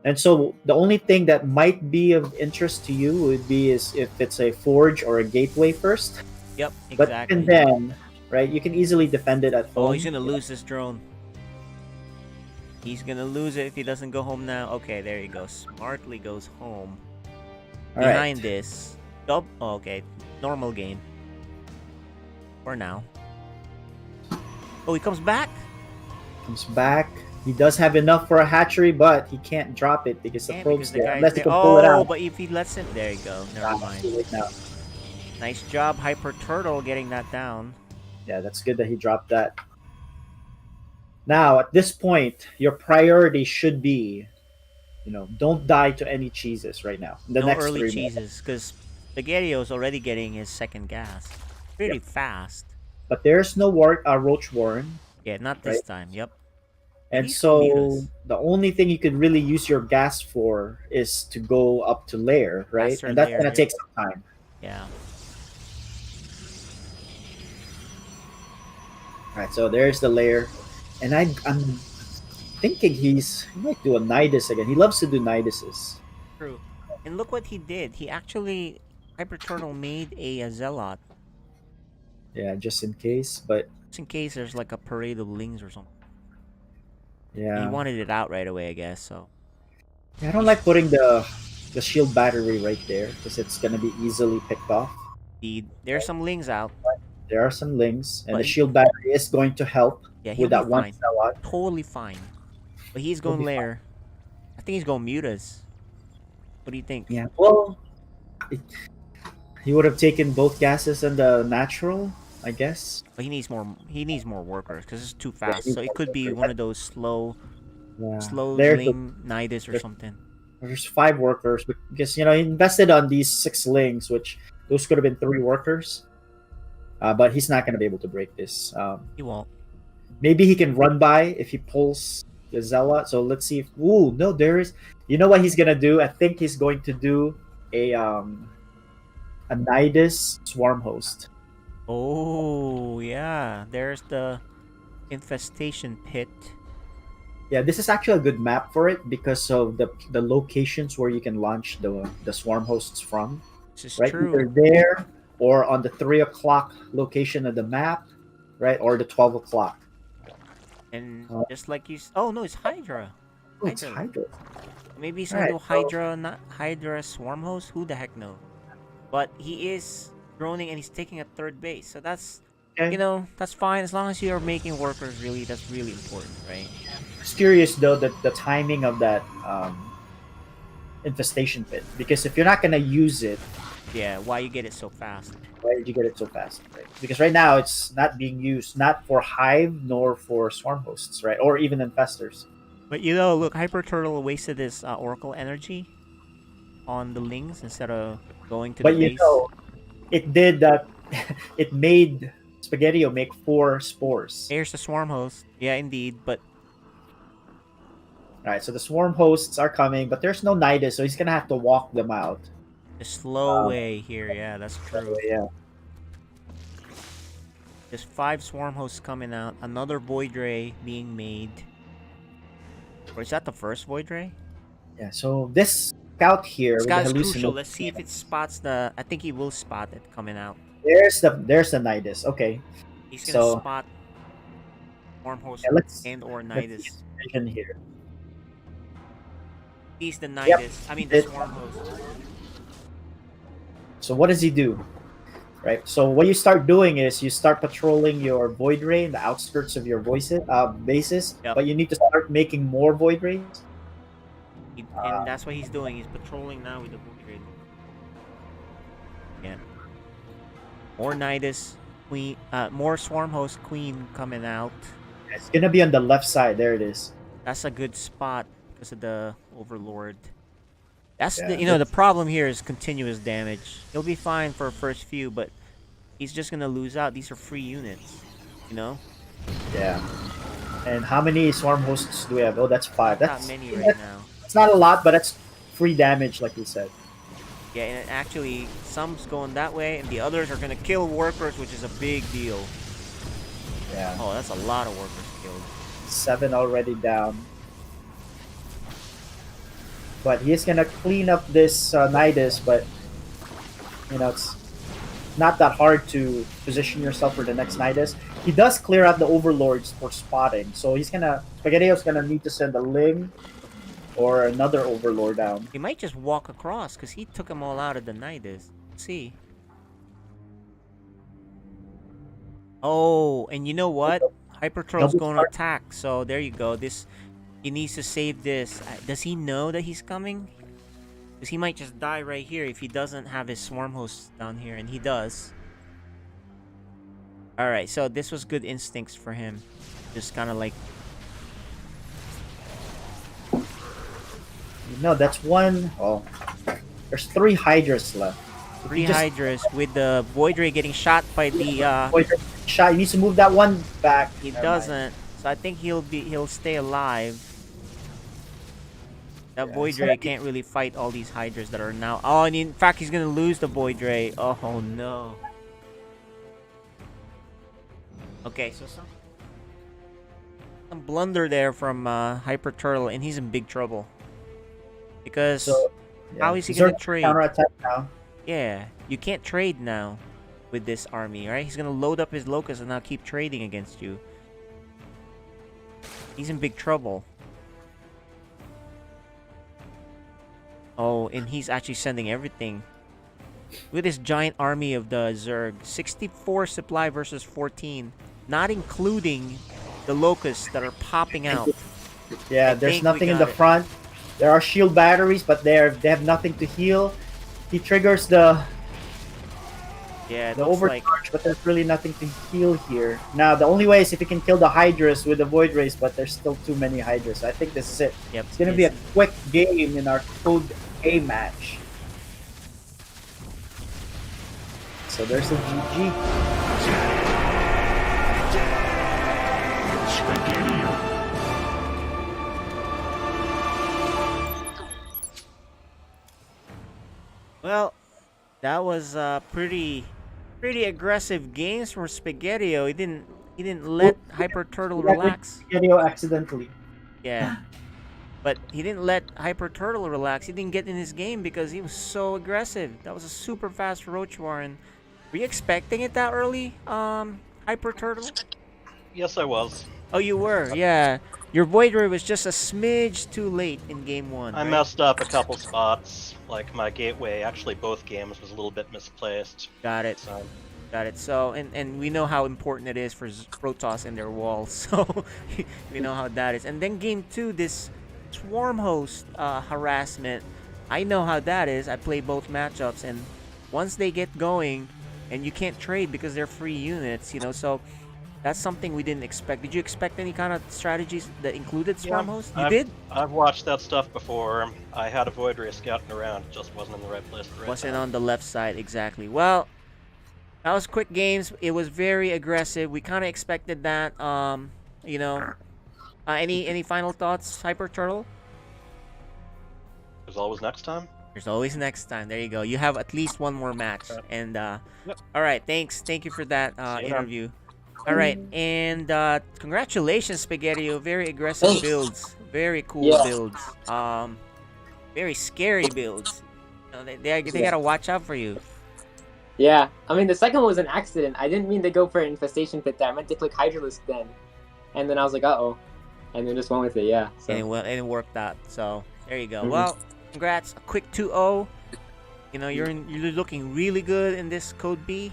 and so the only thing that might be of interest to you would be is if it's a forge or a gateway first. Yep, But exactly. even then, right, you can easily defend it at home. Oh, he's gonna lose this drone. He's gonna lose it if he doesn't go home now. Okay, there he goes. Smartly goes home. All right. Behind this. Oh, okay. Normal game. For now. Oh, he comes back? Comes back. He does have enough for a hatchery, but he can't drop it because the Yeah, probe's because the there. guy's Unless he there. can pull it Oh, out. but if he lets him... There you go. Never mind. Too late now. Nice job, Hyper Turtle, getting that down. Yeah, that's good that he dropped that. Now, at this point, your priority should be, don't die to any cheeses right now. The No next early 3 minutes. cheeses, because Spaghetti-O's already getting his second gas. Pretty fast. But there's no Roach Warren. Yeah, not this Right. time. Yep. And He's so Miras. the only thing you could really use your gas for is to go up to lair, right? Faster And that's lair, going to yeah. take some time. Yeah. All right, so there's the lair. And I'm thinking he might do a Nidus again. He loves to do Niduses. True. And look what he did. He actually... Hyper Turtle made a Zealot. Yeah, just in case. But Just in case there's like a parade of lings or something. yeah. He wanted it out right away, I guess, so... Yeah, I don't like putting the shield battery right there because it's gonna be easily picked off. There's some lings out. There are some lings, and But the shield battery is going to help Yeah, he'll with that be one fine. sellout. Totally fine. But he's He'll going be lair. I think he's going mutas. What do you think? Yeah, well, he would have taken both gases and the natural, I guess. But he needs more. He needs more workers because it's too fast. he So it needs could more be workers. one of those slow There's ling nidus or there's- something. There's 5 workers because he invested on these 6 lings, which those could have been 3 workers. But he's not going to be able to break this. He won't. Maybe he can run by if he pulls the Zella. So let's see if. Ooh, no, there is. You know what he's going to do? I think he's going to do a Nidus Swarm Host. Oh, yeah. There's the infestation pit. Yeah, this is actually a good map for it because of the locations where you can launch the Swarm Hosts from. This is Right, true. either there or on the 3 o'clock location of the map, right, or the 12 o'clock. And just like you. Oh, no, it's Hydra. Oh, it's Hydra. Maybe he's Alright, gonna do Hydra, not Hydra Swarm Host. Who the heck knows? But he is droning and he's taking a third base, so that's Okay. you know that's fine as long as you're making workers. Really, that's really important, right? Just curious though that the timing of that infestation pit, because if you're not gonna use it, Yeah, why you get it so fast? why did you get it so fast? Right? Because right now it's not being used, not for hive nor for swarm hosts, right, or even infestors. But you know, look, Hyper Turtle wasted his Oracle energy on the Lings instead of going to But the you base. know, it did that. It made Spaghettio make 4 spores. Here's the Swarm Host. Yeah, indeed, but All right, so the swarm hosts are coming, but there's no Nidus, so he's gonna have to walk them out. the slow way here. Yeah, that's true. Yeah. There's 5 Swarm Hosts coming out. Another Void Ray being made. Or is that the first Void Ray? Yeah, so this scout here This with guy's the crucial. hallucination. Let's see if it spots the. I think he will spot it coming out. There's the Nidus. Okay. He's gonna So- spot Swarm Host Yeah, let's and or let's see Nidus. his vision here. He's the Nidus. I mean the It- Swarm Host. So what does he do? Right. So what you start doing is you start patrolling your Void Ray in the outskirts of your bases, Yep. but you need to start making more Void Rays. And that's what he's doing. He's patrolling now with the Void Ray. Yeah. More Nidus, Queen, more Swarm Host Queen coming out. It's gonna be on the left side. There it is. That's a good spot because of the Overlord. That's Yeah, the the problem here is continuous damage. He'll be fine for first few, but he's just gonna lose out. These are free units, you know. Yeah. And how many swarm hosts do we have? Oh, that's 5. Not That's many right now. It's not a lot, but that's free damage, like you said. Yeah, and actually, some's going that way, and the others are gonna kill workers, which is a big deal. Yeah. Oh, that's a lot of workers killed. 7 already down. But he's gonna clean up this Nidus, but it's not that hard to position yourself for the next Nidus. He does clear out the Overlords for spotting, so Spaghettio's gonna need to send a Ling or another Overlord down. He might just walk across, because he took them all out of the Nidus. Let's see. Oh, and you know what? Hyper Troll's Double going to start. attack, so there you go. He needs to save this. Does he know that he's coming? Because he might just die right here if he doesn't have his Swarm Host down here, and he does. Alright, so this was good instincts for him. Just kind of like... No, that's one. Oh, there's 3 Hydras left. If 3 you just- Hydras with the Void Ray getting shot by the... Wait, shot. He needs to move that one back. He Never mind. doesn't. So I think he'll stay alive. That Yeah, Void it's Ray gonna be- can't really fight all these Hydras that are now. Oh, and in fact, he's gonna lose the Void Ray. Oh no. Okay, so some blunder there from Hyper Turtle, and he's in big trouble. Because So, how is he Zerg gonna trade? Counterattack now. Yeah, you can't trade now with this army, right? He's gonna load up his Locust and now keep trading against you. He's in big trouble. Oh, and he's actually sending everything. Look at this giant army of the Zerg. 64 supply versus 14. Not including the Locusts that are popping out. Yeah, I there's think nothing we in the got it. front. There are shield batteries, but they have nothing to heal. He triggers the Yeah, it the looks overcharge, like... but there's really nothing to heal here. Now, the only way is if he can kill the Hydras with the Void Rays, but there's still too many Hydras. I think this is it. Yep, It's gonna be a quick game in our Code A match. So there's a GG. Spaghetti. Well, that was pretty aggressive games from Spaghettio. He didn't let Hyper Turtle relax. Spaghetti accidentally. Yeah. But he didn't let Hyper Turtle relax. He didn't get in his game because he was so aggressive. That was a super fast Roach Warren. Were you expecting it that early, Hyper Turtle? Yes, I was. Oh, you were, yeah. Your Void Ray was just a smidge too late in game one. I right? messed up a couple spots. Like my gateway, actually both games was a little bit misplaced. Got it. So Got it. So, and we know how important it is for Protoss and their walls. So, we know how that is. And then game two, this Swarm host harassment. I know how that is. I play both matchups, and once they get going, and you can't trade because they're free units, so that's something we didn't expect. Did you expect any kind of strategies that included Swarm host? You did? I've watched that stuff before. I had a Void Ray scouting around. It just wasn't in the right place at the right Wasn't time. on the left side, exactly. Well, that was quick games. It was very aggressive. We kind of expected that. Any final thoughts, Hyper Turtle? There's always next time. There's always next time. There you go. You have at least one more match. Okay. And Yep. all right, thanks. Thank you for that See you interview. All right, and congratulations, Spaghetti. Very aggressive Thanks. builds. Very cool Yeah. builds. Very scary builds. They gotta watch out for you. Yeah, I mean the second one was an accident. I didn't mean to go for an infestation pit there. I meant to click Hydralisk then, and then I was like, uh-oh, and then just went with it. Yeah. So. And it worked out. So there you go. Mhm. Well, congrats. A quick 2-0. You're looking really good in this Code B.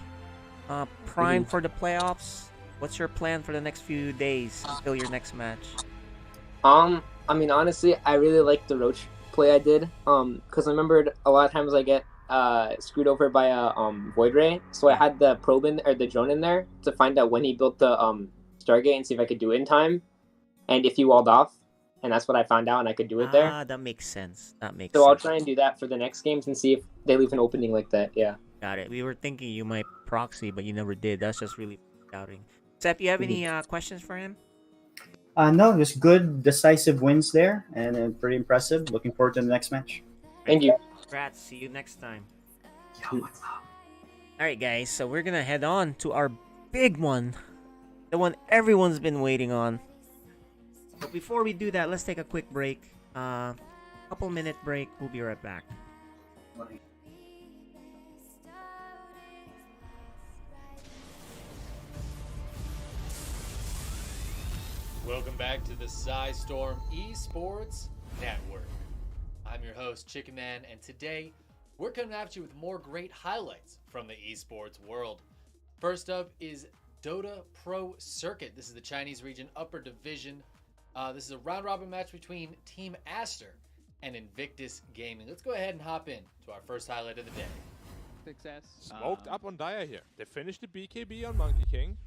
Prime for the playoffs. What's your plan for the next few days until your next match? I mean honestly, I really liked the Roach play I did. Because I remembered a lot of times I get screwed over by a Void Ray, so I had the probe or the drone in there to find out when he built the Stargate and see if I could do it in time, and if he walled off, and that's what I found out, and I could do it there. That makes sense. So I'll try and do that for the next games and see if they leave an opening like that. Yeah. Got it. We were thinking you might proxy, but you never did. That's just really scouting. Seth, you have any questions for him? No, just good, decisive wins there, and pretty impressive. Looking forward to the next match. Thank you. Congrats. See you next time. All right, guys. So we're gonna head on to our big one, the one everyone's been waiting on. But before we do that, let's take a quick break. Couple minute break. We'll be right back. Welcome back to the SciStorm Esports Network. I'm your host, Chicken Man, and today we're coming at you with more great highlights from the esports world. First up is Dota Pro Circuit. This is the Chinese region upper division. This is a round robin match between Team Aster and Invictus Gaming. Let's go ahead and hop in to our first highlight of the day. Success. Smoked up on Dire here. They finished the BKB on Monkey King.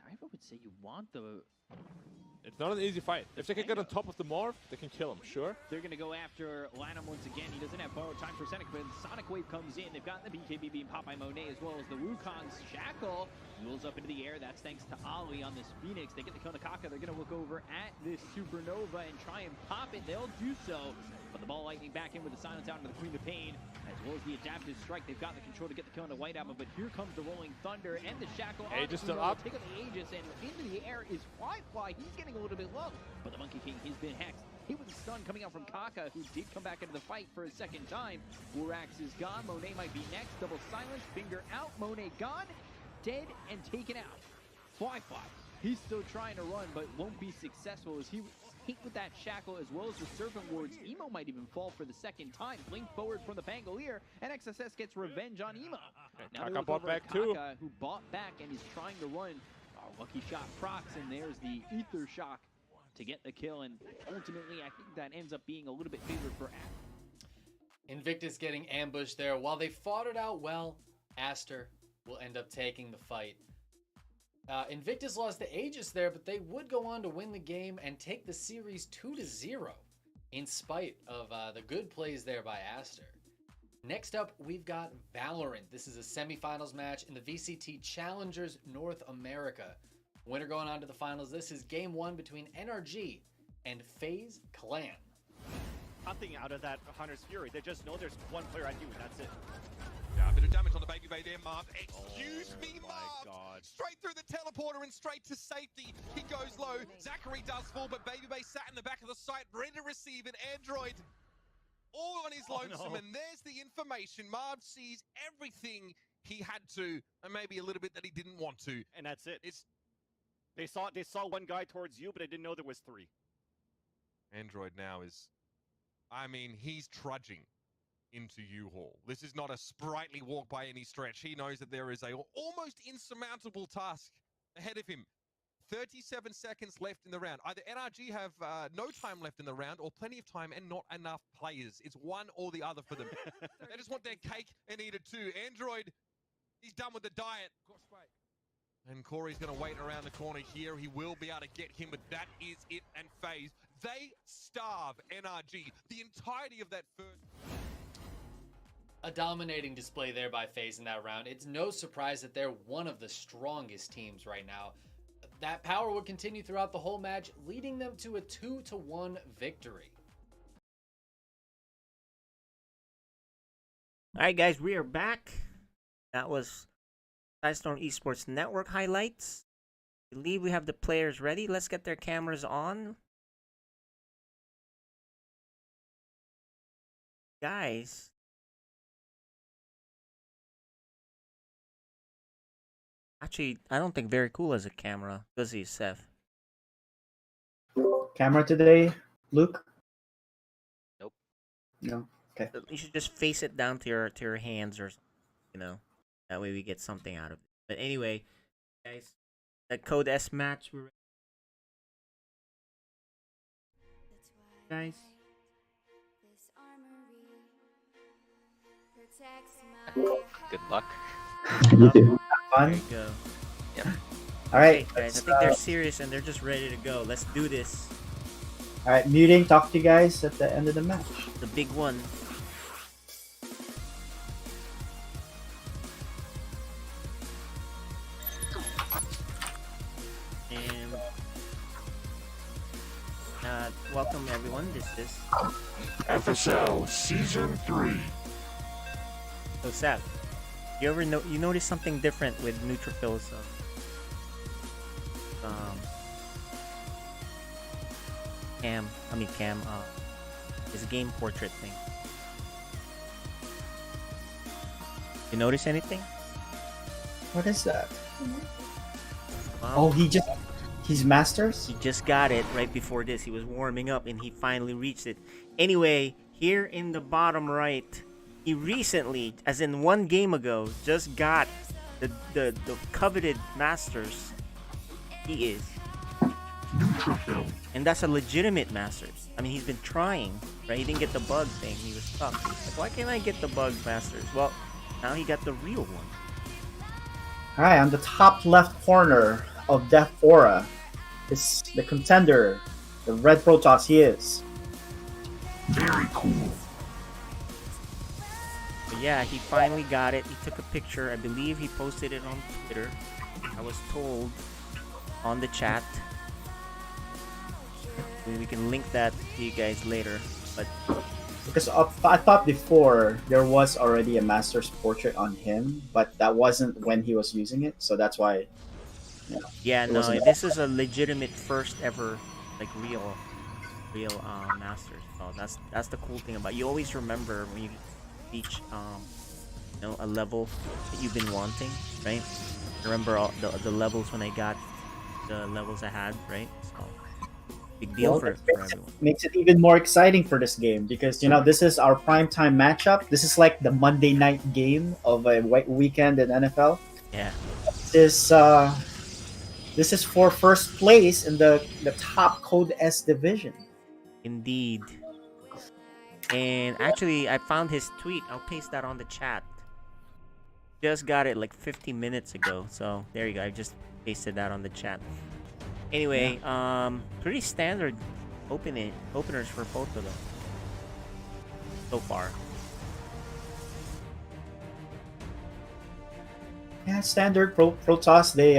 I would say you want the... It's not an easy fight. If they can get on top of the Morph, they can kill him, sure. They're going to go after Lanham once again. He doesn't have borrowed time for Sonic, but Sonic Wave comes in. They've got the BKB being popped by Monet as well as the Wukong's Shackle. Wheels up into the air. That's thanks to Ali on this Phoenix. They get the kill on the Kaka. They're going to look over at this Supernova and try and pop it. They'll do so. But the ball lightning back in with the silence out into the Queen of Pain. As well as the adaptive strike. They've got the control to get the kill on the White Album. But here comes the Rolling Thunder and the Shackle. Aegis still up. Take on the Aegis and into the air is Fly. He's getting a little bit low. But the Monkey King has been hexed. Hit with a stun coming out from Kaka, who did come back into the fight for a second time. Borax is gone. Monet might be next. Double silence. Finger out. Monet gone. Dead and taken out. Fly. He's still trying to run, but won't be successful as he hit with that shackle as well as the Serpent Wards. Emo might even fall for the second time. Blink forward from the Pangolier, and XSS gets revenge on Emo. Now Kaka bought back too. Kaka, who bought back and is trying to run. Lucky shot procs, and there's the Ether Shock to get the kill, and ultimately I think that ends up being a little bit favored for Aster. Invictus getting ambushed there. While they fought it out well, Aster will end up taking the fight. Invictus lost to Aegis there, but they would go on to win the game and take the series 2-0 in spite of the good plays there by Aster. Next up, we've got Valorant. This is a semifinals match in the VCT Challengers North America. Winner going on to the finals. This is game 1 between NRG and FaZe Clan. Nothing out of that Hunter's Fury. They just know there's one player at you, and that's it. Yeah, a bit of damage on the Baby Bay there, Marv. Excuse me, my Marv! God. Straight through the teleporter and straight to safety. He goes low. Zachary does fall, but Baby Bay sat in the back of the site, ready to receive an Android. All on his lonesome, and there's the information. Marv sees everything he had to, and maybe a little bit that he didn't want to. And that's it. They saw one guy towards you, but they didn't know there was 3. Android now is, I mean, he's trudging into U-Haul. This is not a sprightly walk by any stretch. He knows that there is a almost insurmountable task ahead of him. 37 seconds left in the round. Either NRG have no time left in the round or plenty of time and not enough players. It's one or the other for them. They just want their cake and eat it too. Android, he's done with the diet. And Corey's going to wait around the corner here. He will be able to get him, but that is it. And FaZe, they starve NRG. The entirety of that first... A dominating display there by FaZe in that round. It's no surprise that they're one of the strongest teams right now. That power would continue throughout the whole match, leading them to a 2-1 victory. All right, guys, we are back. That was Sidestorm Esports Network highlights. I believe we have the players ready. Let's get their cameras on. Guys. Actually, I don't think Very Cool has a camera, does he, Seth? Camera today, Luke? Nope. No. Okay. You should just face it down to your hands, or that way we get something out of it. But anyway, guys, that Code S match, guys. Good luck. You too. There Fun. you go. Yep. All right, Okay, guys, I think they're serious and they're just ready to go. Let's do this. All right, muting. Talk to you guys at the end of the match. The big one. And welcome everyone. This is FSL Season 3. So Seth, you notice something different with Neutrophil's cam, his game portrait thing. You notice anything? What is that? Wow. Oh, he's masters? He just got it right before this. He was warming up and he finally reached it. Anyway, here in the bottom right, he recently, as in one game ago, just got the coveted masters. He is. And that's a legitimate masters. I mean, he's been trying, right? He didn't get the bug thing. He was stuck. He's like, why can't I get the bug masters? Well, now he got the real one. Alright, on the top left corner of Death Aura is the contender, the Red Protoss. He is. Very cool. But yeah, he finally got it. He took a picture. I believe he posted it on Twitter. I was told on the chat. We can link that to you guys later. But Because I thought before there was already a master's portrait on him, but that wasn't when he was using it, so that's why. yeah, no, this is a legitimate first ever, like real masters. So that's the cool thing about it. You always remember when you reach a level that you've been wanting, right? Remember all the levels when I got the levels I had, right? So big deal for everyone. Makes it even more exciting for this game because this is our primetime matchup. This is like the Monday night game of a weekend in NFL. Yeah. This is for first place in the top Code S division. Indeed. And actually, I found his tweet. I'll paste that on the chat. Just got it like 50 minutes ago. So there you go. I just pasted that on the chat. Anyway, pretty standard openers for both of them so far. Yeah, standard Protoss. They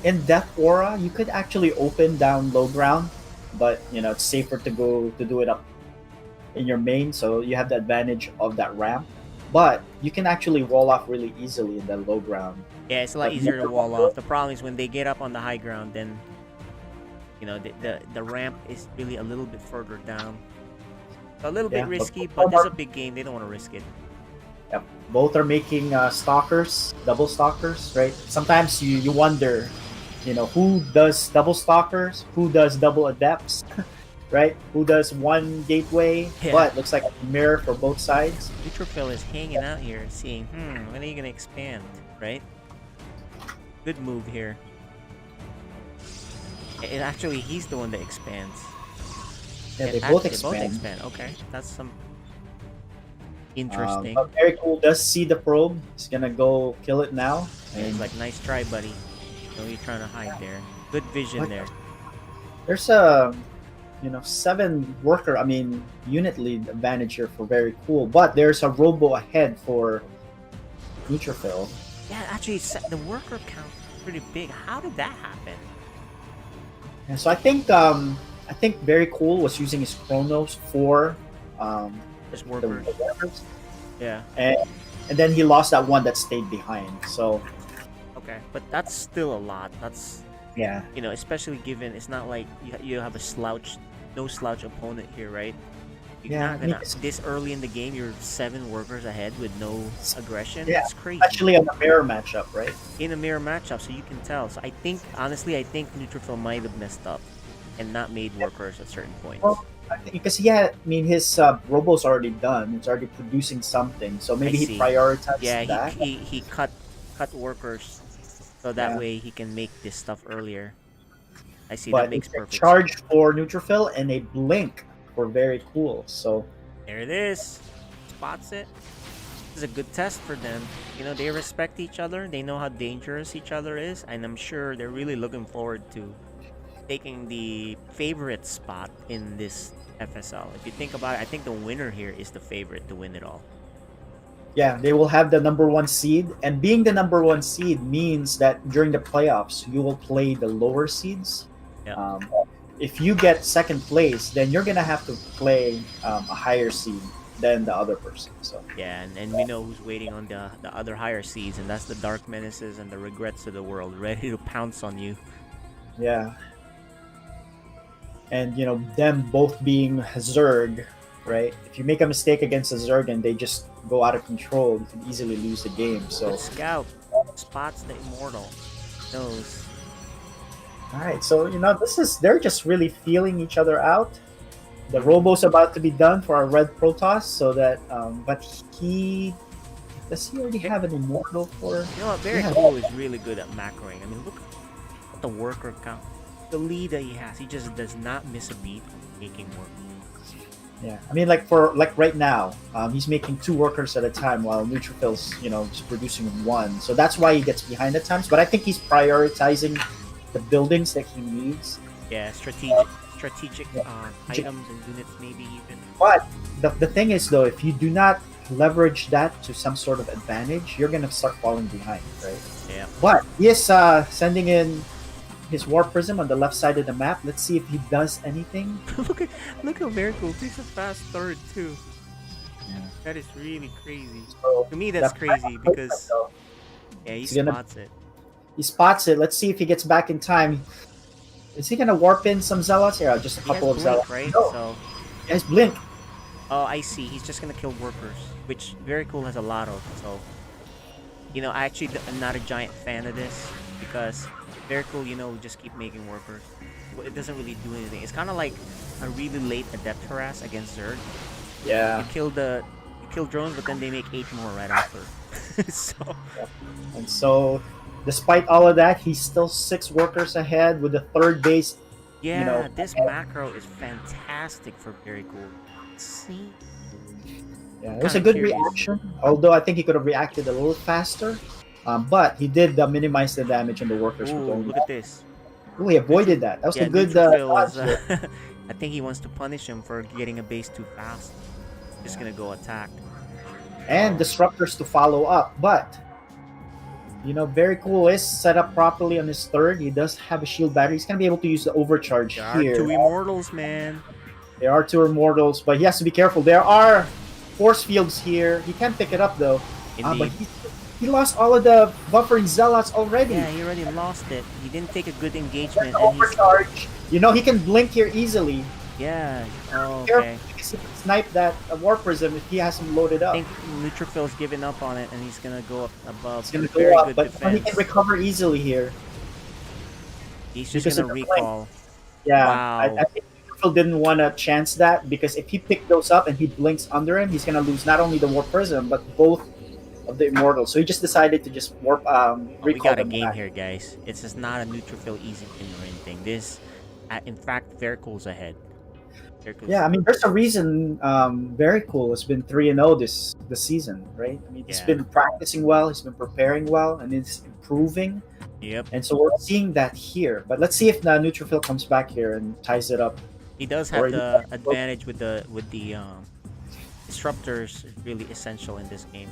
in Death Aura, you could actually open down low ground, but it's safer to go to do it up in your main, so you have the advantage of that ramp. But you can actually wall off really easily in the low ground. Yeah, it's a lot But easier to never wall wall off. The problem is when they get up on the high ground, then the ramp is really a little bit further down. So a little bit risky, but this is a big game. They don't want to risk it. Yep. Both are making stalkers, double stalkers, right? Sometimes you wonder, who does double stalkers, who does double adepts, right? Who does one gateway? Yeah. But looks like a mirror for both sides. Neutrophil is hanging out here, seeing, when are you gonna expand, right? Good move here. And actually, he's the one that expands. Yeah, they And both actually, expand. expand. Okay, that's some interesting. But very cool. Does see the probe. He's gonna go kill it now. And he's like, nice try, buddy. No, you're trying to hide there. Good vision there. There's a 7 worker, unit lead advantage here for very cool. But there's a robo ahead for Neutrophil. Yeah, actually, the worker count is pretty big. How did that happen? And so I think very cool was using his chronos for Just the workers. workers. Yeah. And then he lost that one that stayed behind. So Okay, but that's still a lot. That's yeah. Especially given it's not like you have no slouch opponent here, right? You're Yeah, not gonna this early in the game. You're 7 workers ahead with no aggression. Yeah, It's crazy. especially on the mirror matchup, right? In a mirror matchup, so you can tell. So honestly, I think Neutrophil might have messed up and not made workers at certain points. Well, because his robo's already done. It's already producing something. So maybe I he see. prioritized Yeah, that. he cut workers so that Yeah. way he can make this stuff earlier. I see. But That makes it's a perfect charge sense. for Neutrophil and a blink for very cool. So There it is. Spots it. This is a good test for them. They respect each other. They know how dangerous each other is, and I'm sure they're really looking forward to taking the favorite spot in this FSL. If you think about it, I think the winner here is the favorite to win it all. yeah, they will have the number 1 seed, and being the number 1 seed means that during the playoffs you will play the lower seeds. Yeah. If you get second place, then you're gonna have to play a higher seed than the other person. So Yeah, and we know who's waiting on the other higher seeds, and that's the Dark Menaces and the Regrets of the world, ready to pounce on you. yeah, and them both being Zerg, right? If you make a mistake against a Zerg and they just go out of control, you can easily lose the game. So Good scout spots the immortal. Knows. all right, so they're just really feeling each other out. The robo's about to be done for our red Protoss, so that but does he already have an immortal for? Very Yeah. cool is really good at macroing. Look at the worker count. The lead that he has, he just does not miss a beat making work. Yeah, like right now, he's making 2 workers at a time while Neutrophil's just producing 1. So that's why he gets behind at times. But I think he's prioritizing the buildings that he needs. Yeah, strategic items and units maybe even. But the thing is though, if you do not leverage that to some sort of advantage, you're gonna start falling behind, right? Yeah. But he is sending in his War Prism on the left side of the map. Let's see if he does anything. look how very cool. He's a fast third too. Yeah. That is really crazy. So, To me, that's crazy because he He's gonna- spots it. He spots it. Let's see if he gets back in time. Is he gonna warp in some zealots? Here, just a He has couple of blink, zealots. right? No, So, he has blink. oh, I see. He's just gonna kill workers, which very cool has a lot of. So, I actually am not a giant fan of this because very cool. Just keep making workers. It doesn't really do anything. It's kind of like a really late adept harass against Zerg. Yeah. You kill drones, but then they make 8 more right after. And so, despite all of that, he's still 6 workers ahead with the 3rd base. Yeah, this macro is fantastic for very cool. See? Yeah, it was a Kinda good curious. reaction. Although I think he could have reacted a little faster, but he did minimize the damage on the workers. Ooh, look at this. Oh, he avoided that. That was Yeah, a good. Neutrophil is, dodge. I think he wants to punish him for getting a base too fast. Just gonna go attack. And disruptors to follow up, but You know, very cool is set up properly on his third. He does have a shield battery. He's gonna be able to use the overcharge There are here. 2 immortals, man. There are 2 immortals, but he has to be careful. There are force fields here. He can pick it up though. But he lost all of the buffering zealots already. Yeah, he already lost it. He didn't take a good engagement. And Overcharge. You know, he can blink here easily. Yeah. Oh, Careful, okay. because he can snipe that War Prism if he has him loaded up. I think Neutrophil's given up on it, and he's gonna go up above. He's gonna Very go up, good but defense. he can recover easily here. He's just because gonna of the recall. Yeah, Wow. I think Phil didn't want to chance that because if he picked those up and he blinks under him, he's gonna lose not only the War Prism but both of the Immortals. So he just decided to just recall We got a them game back. here, guys. It's just not a Neutrophil easy win or anything. This, in fact, very cool's ahead. Yeah, I mean, there's a reason. Very cool. It's been 3-0 this season, right? I mean, he's been practicing well. He's been preparing well, and he's improving. Yep. And so we're seeing that here. But let's see if the Neutrophil comes back here and ties it up. He does have the advantage with the disruptors. Is really essential in this game.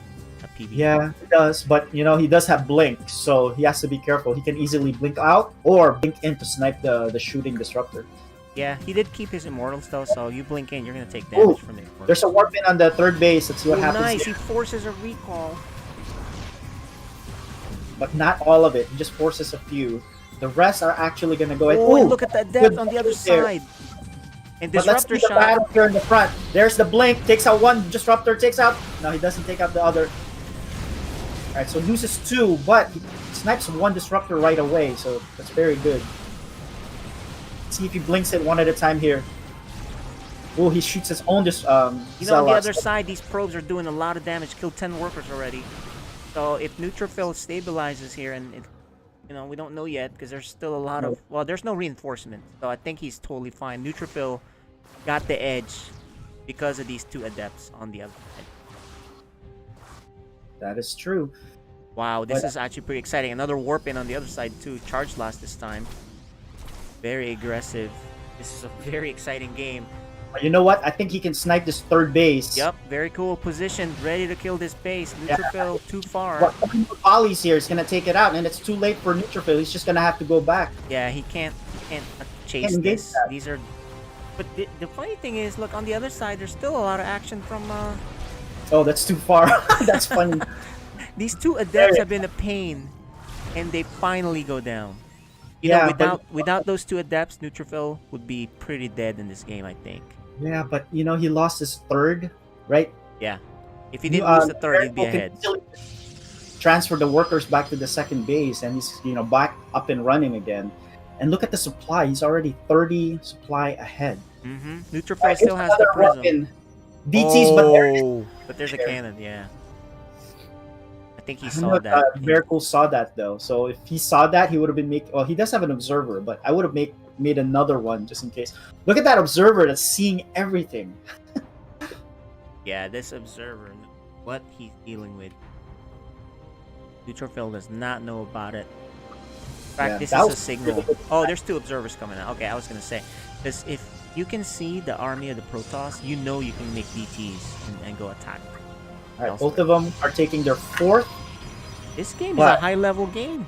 PvP. Yeah, he does. But you know, he does have blink, so he has to be careful. He can easily blink out or blink in to snipe the shooting disruptor. Yeah, he did keep his immortals though, so you blink in, you're gonna take damage from it. There's a warp in on the third base. Let's see what happens. Nice, there. he forces a recall. But not all of it. He just forces a few. The rest are actually gonna go in. Oh, and Ooh, look at that depth good on the other there. side. And But let's disruptor see the shot. battle here in the front. There's the blink. Takes out one disruptor. Takes out. No, he doesn't take out the other. All right, so loses 2, but he snipes one disruptor right away. So that's very good. See if he blinks it one at a time here. Oh, he shoots his own You know, on the zealots. other side, these probes are doing a lot of damage. Killed 10 workers already. So if Neutrophil stabilizes here, and you know, we don't know yet because there's still a lot of there's no reinforcement. So I think he's totally fine. Neutrophil got the edge because of these 2 adepts on the other side. That is true. Wow, this is actually pretty exciting. Another warp in on the other side too. Charge loss this time. Very aggressive. This is a very exciting game. You know what? I think he can snipe this third base. Yep, very cool. Positioned, ready to kill this base. Neutrophil too far. But volleys here is gonna take it out, and it's too late for Neutrophil. He's just gonna have to go back. Yeah, he can't chase Can't engage this. that. These are. But the funny thing is, look on the other side. There's still a lot of action from. Oh, that's too far. That's funny. These 2 adepts have been a pain, and they finally go down. You know, without those 2 adepts, Neutrophil would be pretty dead in this game, I think. Yeah, but you know, he lost his third, right? Yeah. If he didn't lose the third, he'd be ahead. Transfer the workers back to the second base, and he's back up and running again. And look at the supply; he's already 30 supply ahead. Neutrophil still has the prism. DTs, but there's a cannon. Yeah. I think he I saw know that. Miracle saw that though. So if he saw that, he would have been Well, he does have an observer, but I would have made another one just in case. Look at that observer that's seeing everything. Yeah, this observer, what he's dealing with. Neutrophil does not know about it. In fact, this is a signal. Oh, there's 2 observers coming out. Okay, I was gonna say, because if you can see the army of the Protoss, you know you can make DTs and go attack. All right, both of them are taking their 4th. This game is a high-level game.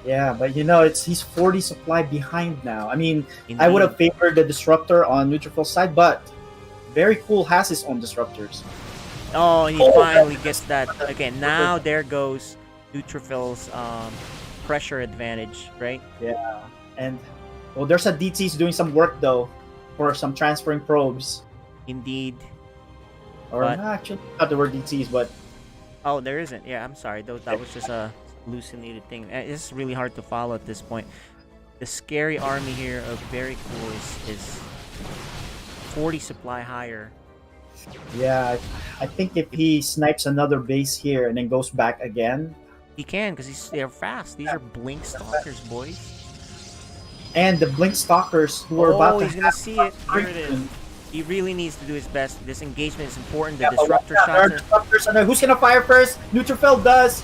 Yeah, but you know, he's 40 supply behind now. I mean, I would have favored the disruptor on Neutrophil's side, but very cool has his own disruptors. Oh, and he finally gets that. Okay, now there goes Neutrophil's pressure advantage, right? Yeah, and well, there's a DT's doing some work though for some transferring probes. Indeed. Or actually, not there were DTs, but oh, there isn't. Yeah, I'm sorry. That was just a hallucinated thing. It's really hard to follow at this point. The scary army here of Very Cool is 40 supply higher. Yeah, I think if he snipes another base here and then goes back again, he can because they're fast. These are blink stalkers, boys. And the blink stalkers who are about to. He's gonna see it. Here it is. He really needs to do his best. This engagement is important. The Yeah, disruptor there are shots disruptors on there. Who's gonna fire first? Neutrophil does.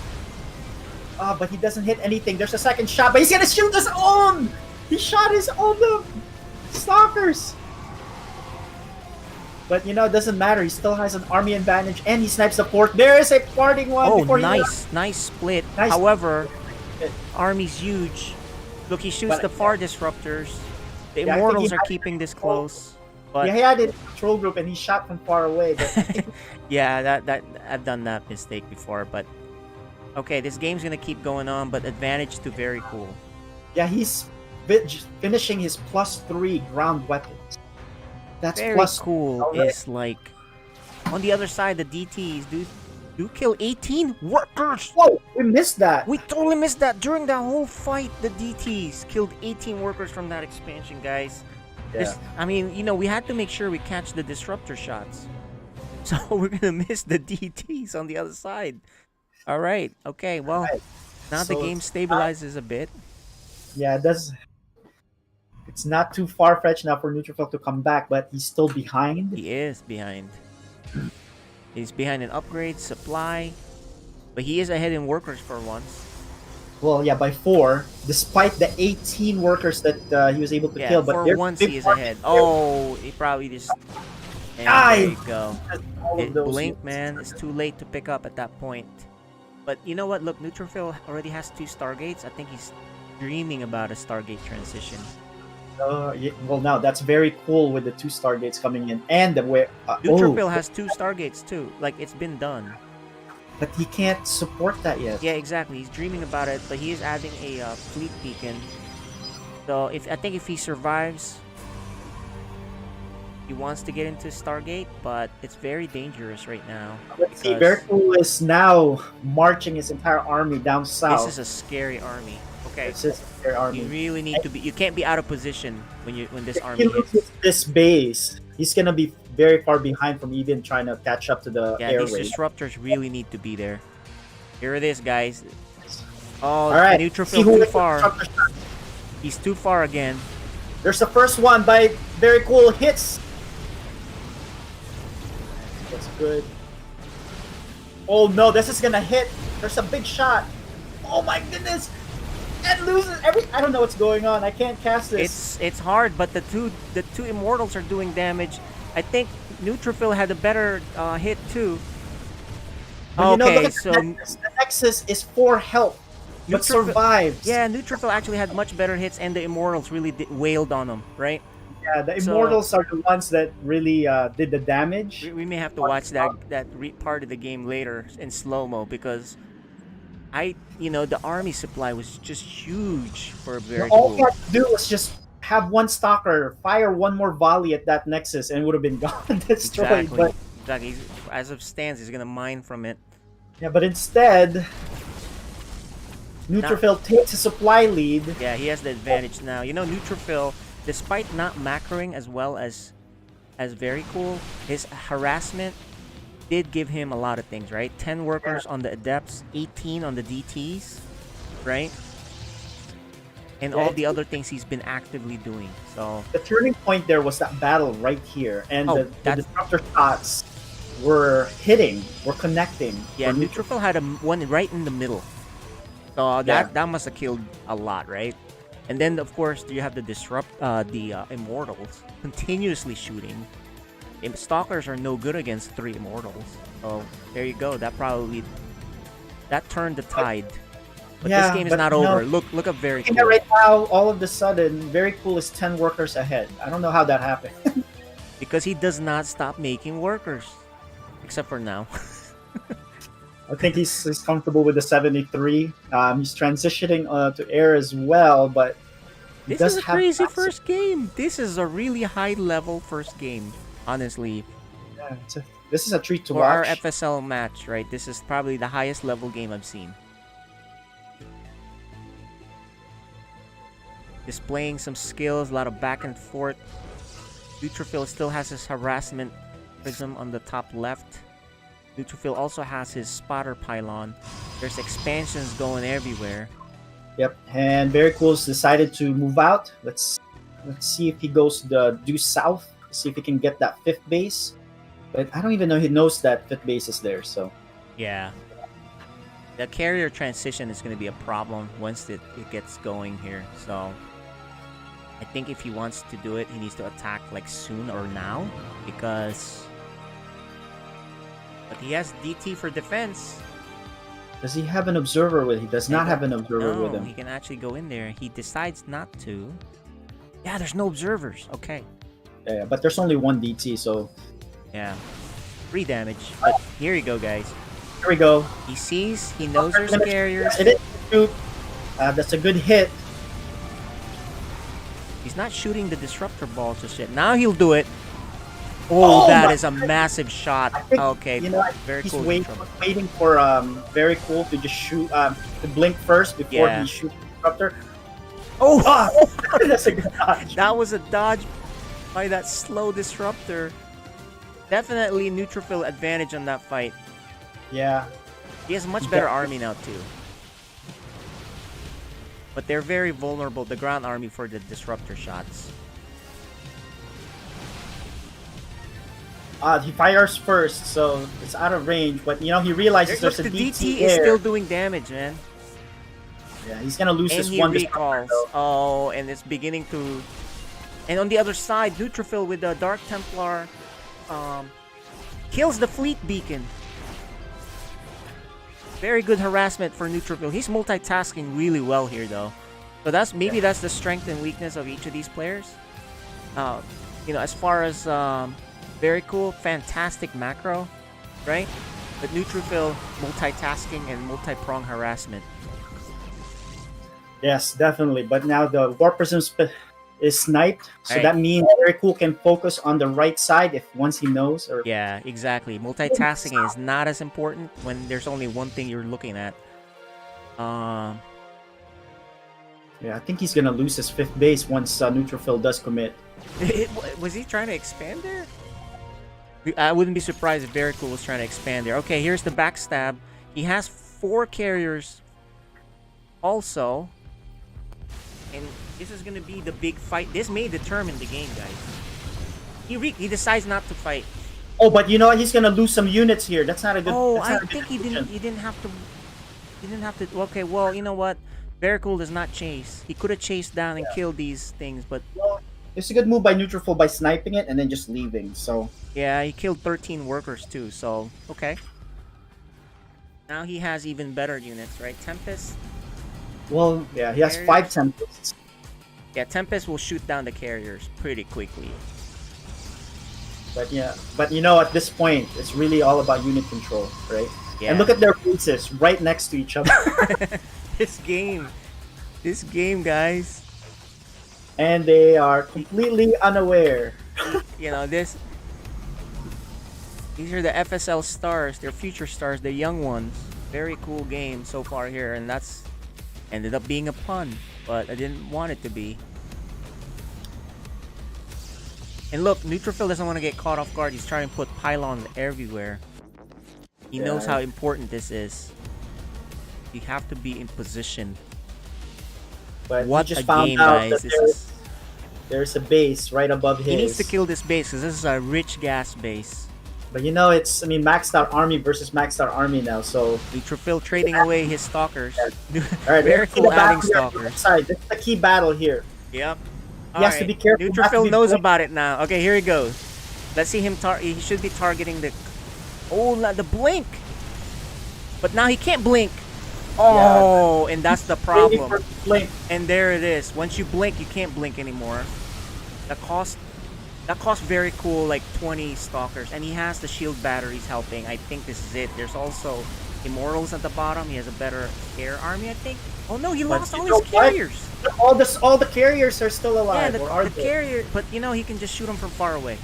But he doesn't hit anything. There's a second shot, but he's gonna shoot his own. He shot his own stalkers. But it doesn't matter. He still has an army advantage, and he snipes the fourth. There is a parting one. Oh, before nice split. Nice. However, army's huge. Look, he shoots the far disruptors. The Yeah, I think immortals he are had keeping this close. But Yeah, he had a control group, and he shot from far away. But yeah, that I've done that mistake before. But okay, this game's gonna keep going on. But advantage to very cool. yeah, he's finishing his +3 ground weapons. That's Very plus cool. already. Is like on the other side, the DTs do kill 18 workers. Whoa, we missed that. We totally missed that during that whole fight. The DTs killed 18 workers from that expansion, guys. Yeah. I mean, we had to make sure we catch the disruptor shots. So we're gonna miss the DTs on the other side. All right. Okay. Well, now the So game it's stabilizes a bit. Yeah, it's not too far-fetched now for Neutrophil to come back, but he's still behind. He is behind. He's behind in upgrades, supply, but he is ahead in workers for once. Well, yeah, by 4, despite the 18 workers that he was able to kill. But for there's once big he is market ahead. there. Oh, he probably just... And there you go. All of It those blinked, units. man. It's too late to pick up at that point. But you know what? Look, Neutrophil already has 2 Stargates. I think he's dreaming about a Stargate transition. Yeah, well, now that's very cool with the 2 Stargates coming in, and the way. Neutrophil has 2 Stargates too. Like, it's been done. But he can't support that yet. Yeah, exactly. He's dreaming about it, but he is adding a fleet beacon. So I think if he survives, he wants to get into Stargate, but it's very dangerous right now. Let's see, very cool is now marching his entire army down south. This is a scary army. Okay. This is a scary army. You really need to be. You can't be out of position when this If army he hits. loses this base, he's gonna be very far behind from even trying to catch up to the Yeah, air these raid. disruptors really need to be there. Here it is, guys. Oh, All right, see Neutrophil who too wins the far. disruptor shot. He's too far again. There's the first one by very cool hits. That's good. Oh no, this is gonna hit. There's a big shot. Oh my goodness! And loses I don't know what's going on. I can't cast this. It's hard, but the two immortals are doing damage. I think Neutrophil had a better hit too. But look Okay, at so the Nexus. The Nexus is 4 health, but survives. Yeah, Neutrophil actually had much better hits, and the immortals really wailed on him, right? Yeah, the So- Immortals are the ones that really did the damage. We may have to watch that part of the game later in slow mo because the army supply was just huge for a very All cool. he had to do was just have one stalker fire one more volley at that Nexus, and it would have been gone, destroyed. Exactly. But Exactly. As it stands, he's gonna mine from it. yeah, but instead, Neutrophil takes a supply lead. Yeah, he has the advantage now. Neutrophil, despite not macroing as well as very cool, his harassment did give him a lot of things, right? 10 workers on the Adepts, 18 on the DTs, right? And all the other things he's been actively doing. So The turning point there was that battle right here, and the disruptor shots were connecting. yeah, for Neutrophil had one right in the middle. So that must have killed a lot, right? And then of course you have the Immortals continuously shooting. Stalkers are no good against 3 Immortals. So there you go. That turned the tide. But Yeah, this game is but not no. over. Look up very Looking cool. at right now, all of the sudden, very cool is 10 workers ahead. I don't know how that happened. Because he does not stop making workers, except for now. I think he's comfortable with the 73. He's transitioning to air as well, but he This does is a have crazy lots of- first game. This is a really high level first game, honestly. Yeah, this is a treat to For our watch. FSL match, right? This is probably the highest level game I've seen. Displaying some skills, a lot of back and forth. Neutrophil still has his harassment prism on the top left. Neutrophil also has his spotter pylon. There's expansions going everywhere. Yep, and very cool's decided to move out. Let's see if he goes due south. See if he can get that 5th base. But I don't even know he knows that 5th base is there. So Yeah. The carrier transition is going to be a problem once it gets going here. So I think if he wants to do it, he needs to attack like soon or now because. But he has DT for defense. Does he have an observer with him? He does not have an observer with No, him. he can actually go in there. He decides not to. Yeah, there's no observers. Okay. Yeah, but there's only one DT, so. Yeah. 3 damage. But here you go, guys. Here we go. He sees. He knows there's carriers. It is shoot. That's a good hit. He's not shooting the disruptor ball just yet. Now he'll do it. Oh, that is a massive shot. Okay, You know, very he's cool. waiting for very cool to just shoot to blink first before he shoots the disruptor. Oh, that's a good dodge. That was a dodge by that slow disruptor. Definitely neutrophil advantage on that fight. Yeah. He has a much better army now too. But they're very vulnerable, the ground army, for the disruptor shots. He fires first, so it's out of range. But you know, he realizes there's a the DT DT is there. still doing damage, man. Yeah, he's gonna lose And this he one. recalls. Oh, and it's beginning to. And on the other side, Neutrophil with the Dark Templar kills the fleet beacon. Very good harassment for Neutrophil. He's multitasking really well here, though. So that's that's the strength and weakness of each of these players. You know, as far as very cool, fantastic macro, right? But Neutrophil multitasking and multi-prong harassment. Yes, definitely. But now the Warp Prism is sniped, so Right. that means very cool can focus on the right side if once he knows. Or Yeah, exactly. Multitasking is not as important when there's only one thing you're looking at. yeah, I think he's gonna lose his 5th base once Neutrophil does commit. Was he trying to expand there? I wouldn't be surprised if Very Cool was trying to expand there. Okay, here's the backstab. He has 4 carriers also. And this is going to be the big fight. This may determine the game, guys. He decides not to fight. Oh, but you know what? He's gonna lose some units here. That's not a good. Oh, that's not I a good think he decision. didn't have to. He didn't have to. Okay, well, you know what? Very Cool does not chase. He could have chased down and killed these things, but Well, it's a good move by Neutrophil by sniping it and then just leaving. So yeah, he killed 13 workers too. So okay. Now he has even better units, right? Tempest. well, yeah, he has Carriers. 5 Tempests. Yeah, Tempest will shoot down the carriers pretty quickly. But yeah, but you know, at this point, it's really all about unit control, right? Yeah. And look at their faces right next to each other. This game, guys. And they are completely unaware. You know this. These are the FSL stars. They're future stars. The young ones. Very cool game so far here, and that's ended up being a pun, but I didn't want it to be. And look, Neutrophil doesn't want to get caught off guard. He's trying to put pylons everywhere. He knows how important this is. You have to be in position. But What he just a found game, out guys. that This there's a base right above his. He needs to kill this base because this is a rich gas base. But you know, it's maxed out army versus maxed out army now. So Neutrophil trading away his stalkers. all right, Very let's see cool the battle adding here on the stalkers. side. This is the key battle here. Yep. He has to be careful not to Neutrophil be knows blinked. about it now. Okay, here he goes. Let's see him. He should be targeting the. Oh, the blink. But now he can't blink. Oh, and that's the Waiting problem. for the blink. And there it is. Once you blink, you can't blink anymore. That cost very cool, like 20 stalkers, and he has the shield batteries helping. I think this is it. There's also immortals at the bottom. He has a better air army, I think. Oh no, he But lost you all know his what? carriers. All the carriers are still Yeah, alive. or are the they? carrier, but you know he can just shoot them from far away.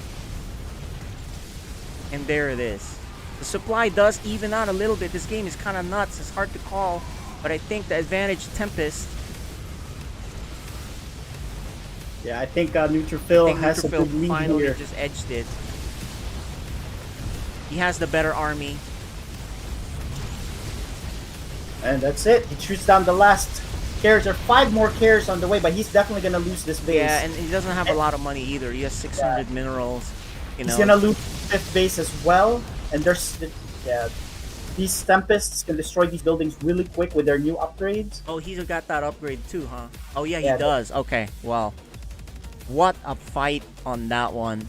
And there it is. The supply does even out a little bit. This game is kind of nuts. It's hard to call, but I think the advantage Tempest. Yeah, I think Neutrophil has a Neutrophil good lead finally here. just edged it. He has the better army. And that's it. He shoots down the last carriers. There are 5 more carriers on the way, but he's definitely gonna lose this base. Yeah, and he doesn't have a lot of money either. He has 600 minerals. You know, He's gonna lose 5th base as well. And there's these Tempests can destroy these buildings really quick with their new upgrades. Oh, he's got that upgrade too, huh? Oh yeah, he Yeah, does. Okay, well, What a fight on that one.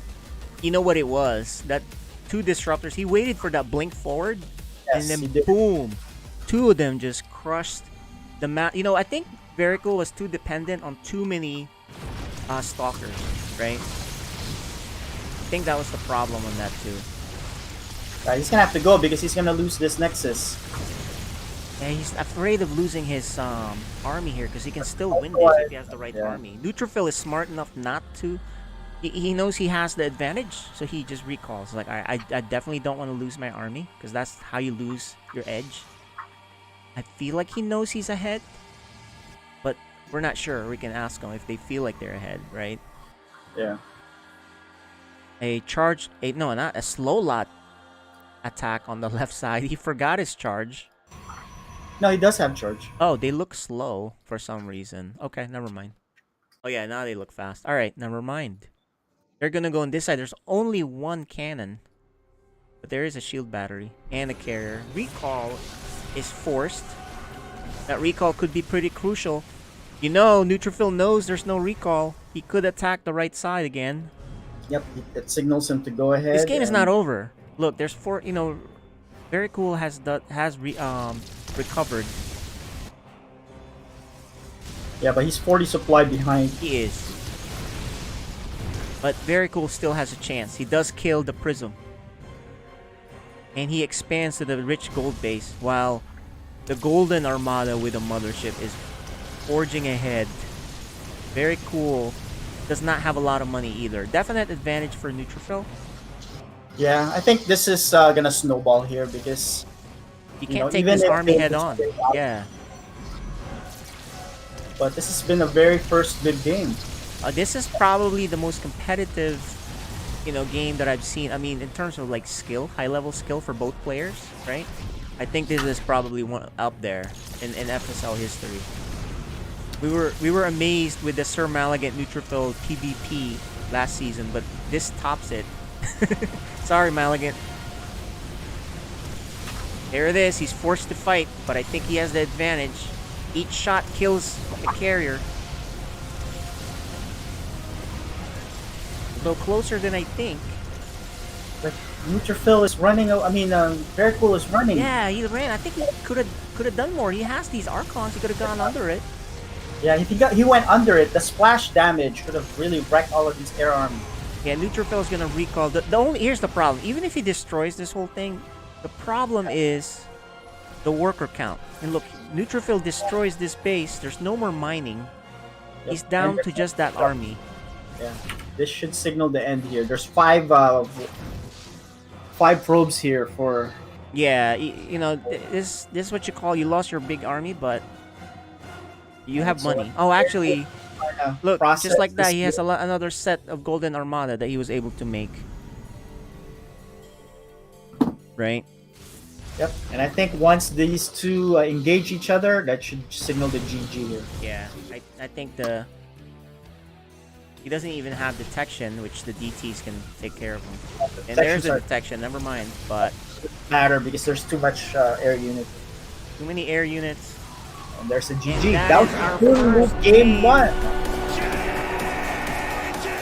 You know what it was? That 2 disruptors, he waited for that blink forward, Yes, and he then did. boom, 2 of them just crushed the map. You know, I think Very Cool was too dependent on too many stalkers, right? I think that was the problem on that too. He's gonna have to go because he's gonna lose this Nexus. Yeah, he's afraid of losing his army here because he can still win this if he has the right army. Neutrophil is smart enough not to. He knows he has the advantage, so he just recalls. Like, I definitely don't want to lose my army because that's how you lose your edge. I feel like he knows he's ahead, but we're not sure. We can ask them if they feel like they're ahead, right? Yeah. Not a slow lot attack on the left side. He forgot his charge. No, he does have charge. Oh, they look slow for some reason. Okay, never mind. Oh yeah, now they look fast. All right, never mind. They're gonna go on this side. There's only 1 cannon, but there is a shield battery and a carrier. Recall is forced. That recall could be pretty crucial. You know, Neutrophil knows there's no recall. He could attack the right side again. Yep, it signals him to go ahead. This game is not over. Look, there's 4. You know, Very Cool has recovered. Yeah, but he's 40 supply behind. He is. But Very Cool still has a chance. He does kill the Prism. And he expands to the rich gold base while the Golden Armada with a mothership is forging ahead. Very Cool. Does not have a lot of money either. Definite advantage for Neutrophil. Yeah, I think this is gonna snowball here because he can't take this army head on. Yeah. But this has been a very first good game. This is probably the most competitive, game that I've seen. I mean, in terms of like skill, high level skill for both players, right? I think this is probably one up there in FSL history. We were amazed with the Sir Malagant Neutrophil PvP last season, but this tops it. Sorry, Malagant. There it is. He's forced to fight, but I think he has the advantage. Each shot kills the carrier. A little closer than I think. But Neutrophil is running. I mean, Very Cool is running. Yeah, he ran. I think he could have done more. He has these Archons. He could have gone under it. Yeah, if he went under it, the splash damage could have really wrecked all of these air army. Yeah, Neutrophil is gonna recall. Here's the problem. Even if he destroys this whole thing, the problem is the worker count. And look, Neutrophil destroys this base. There's no more mining. Yep. He's down to just that army. Yeah, this should signal the end here. There's 5 probes here for. Yeah, this is what you call you lost your big army, but you have money. Oh, actually. Look, just like that, he has another set of Golden Armada that he was able to make. Right? Yep, and I think once these two engage each other, that should signal the GG here. Yeah, I think he doesn't even have detection, which the DTs can take care of him. And there's a detection, never mind, but... It doesn't matter because there's too much air unit. Too many air units. And there's a GG. That was our first game 1.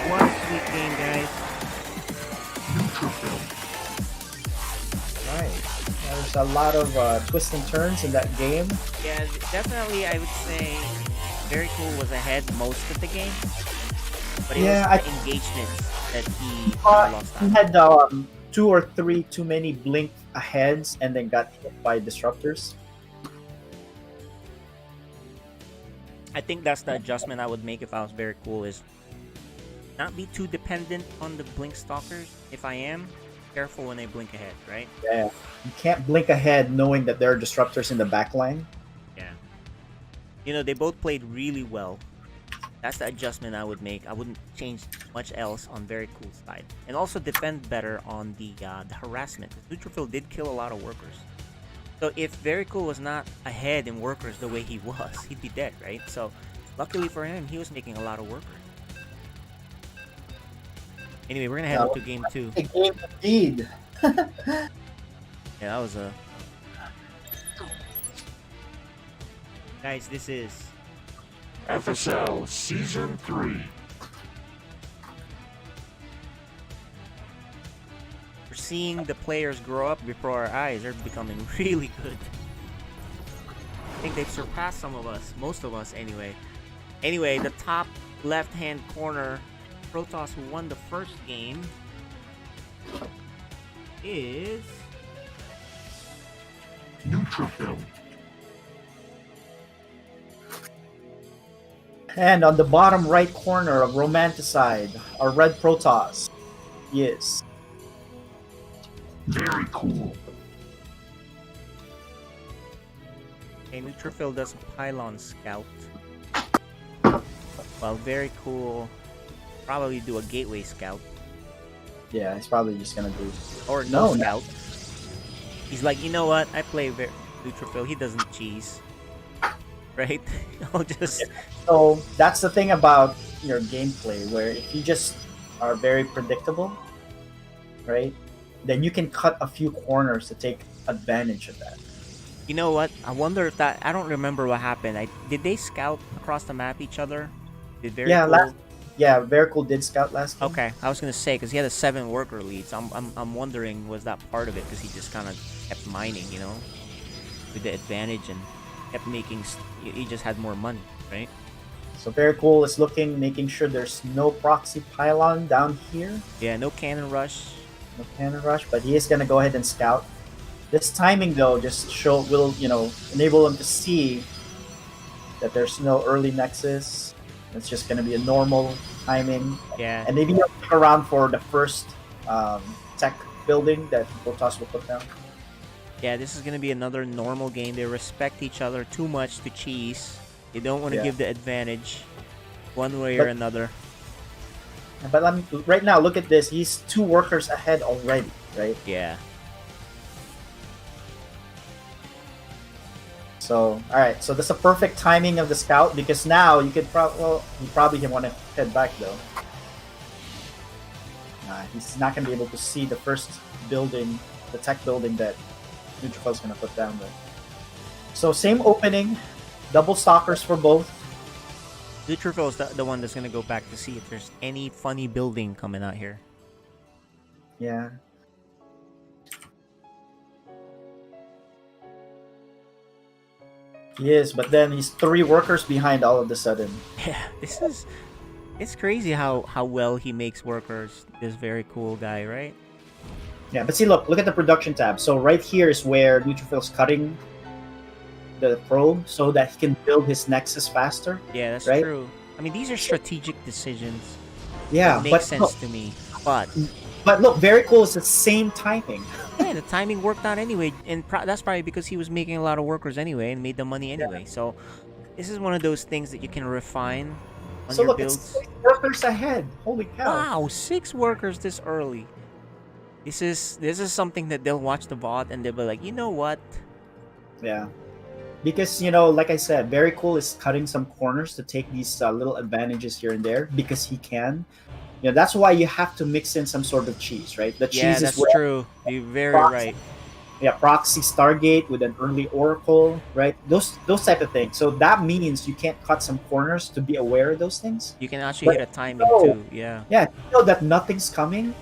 What a sweet game, guys. Right. There's a lot of twists and turns in that game. Yeah, definitely I would say Very Cool was ahead most of the game. But it was the engagement that he lost out. He had 2 or 3 too many blink aheads and then got hit by disruptors. I think that's the adjustment I would make if I was Very Cool, is not be too dependent on the blink stalkers. If I am, careful when I blink ahead, right? Yeah, you can't blink ahead knowing that there are disruptors in the back line. Yeah. They both played really well. That's the adjustment I would make. I wouldn't change much else on Very Cool's side. And also defend better on the harassment. Neutrophil did kill a lot of workers. So if Very Cool was not ahead in workers the way he was, he'd be dead, right? So luckily for him, he was making a lot of workers. Anyway, we're gonna head up to game 2. A game indeed. Yeah, that was a... Guys, this is... FSL Season 3. We're seeing the players grow up before our eyes. They're becoming really good. I think they've surpassed some of us, most of us anyway. Anyway, the top left-hand corner, Protoss, who won the first game, is Neutrophil. And on the bottom right corner of Romanticide, our red Protoss. Yes. Very cool. a Neutrophil does Pylon Scout. Well, very cool. Probably do a Gateway Scout. Yeah, he's probably just gonna do. Or no Scout. He's like, you know what? I play Neutrophil. He doesn't cheese. Right? I'll just. So that's the thing about your gameplay, where if you just are very predictable, right, then you can cut a few corners to take advantage of that. You know what? I wonder if that. I don't remember what happened. Did they scout across the map each other? Did Very Cool? Very Cool did scout last game. Okay, I was gonna say because he had a 7 worker lead. So I'm wondering, was that part of it? Because he just kind of kept mining, you know, with the advantage and kept making. He just had more money, right? So Very Cool is making sure there's no proxy pylon down here. Yeah, no cannon rush. No cannon rush, but he is gonna go ahead and scout. This timing though just will enable him to see that there's no early nexus. It's just gonna be a normal timing. Yeah. And maybe he'll stick around for the first tech building that Protoss will put down. Yeah, this is gonna be another normal game. They respect each other too much to cheese. They don't want to give the advantage one way or another. But right now, look at this. He's 2 workers ahead already, right? Yeah. So, alright. So, that's a perfect timing of the scout because now you could you probably want to head back though. He's not going to be able to see the first building, the tech building that Neutrophil's going to put down though. So, same opening. Double stalkers for both. Neutrophil is the one that's going to go back to see if there's any funny building coming out here. Yeah. He is, but then he's 3 workers behind all of a sudden. Yeah, it's crazy how well he makes workers. This Very Cool guy, right? Yeah, but see, look at the production tab. So right here is where Neutrophil's cutting the probe so that he can build his nexus faster. Yeah, that's right? true. I mean, these are strategic decisions. Yeah, that make sense to me. But look, Very Cool is the same timing. Yeah, the timing worked out anyway, and that's probably because he was making a lot of workers anyway and made the money anyway. Yeah. So this is one of those things that you can refine on your builds. It's 6 workers ahead. Holy cow! Wow, 6 workers this early. This is something that they'll watch the VOD and they'll be like, you know what? Yeah. Because, like I said, Very Cool is cutting some corners to take these little advantages here and there because he can. That's why you have to mix in some sort of cheese, right? The cheese that's is true. You're very right. Yeah, proxy Stargate with an early Oracle, right? Those type of things. So that means you can't cut some corners to be aware of those things. You can actually hit a timing too. Yeah. Yeah, you know that nothing's coming.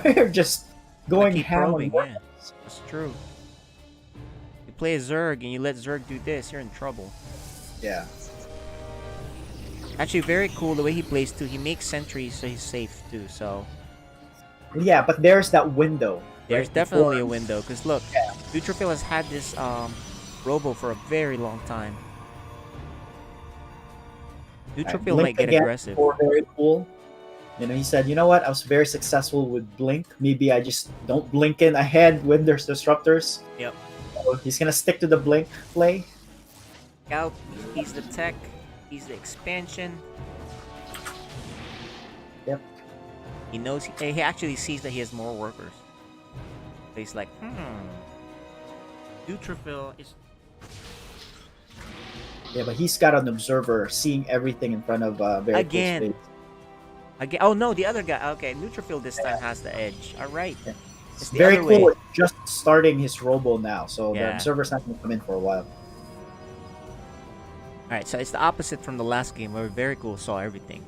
You're just going ham on yeah, that's true. You play a Zerg and you let Zerg do this, you're in trouble. Yeah. Actually, Very Cool the way he plays too. He makes sentries so he's safe too. So. Yeah, but there's that window. There's definitely a window because look, Neutrophil has had this Robo for a very long time. Neutrophil might get aggressive. Very Cool. He said, you know what? I was very successful with Blink. Maybe I just don't blink in ahead when there's disruptors. Yep. So he's gonna stick to the Blink play. Scout, he's the tech. He's the expansion. Yep. He knows. He actually sees that he has more workers. So he's like, Neutrophil is. Yeah, but he's got an observer seeing everything in front of Very Cool's face. Oh no, the other guy. Okay, Neutrophil this time has the edge. All right. Yeah. Very Cool is just starting his Robo now, so the observer's not going to come in for a while. Alright, so it's the opposite from the last game where Very Cool saw everything.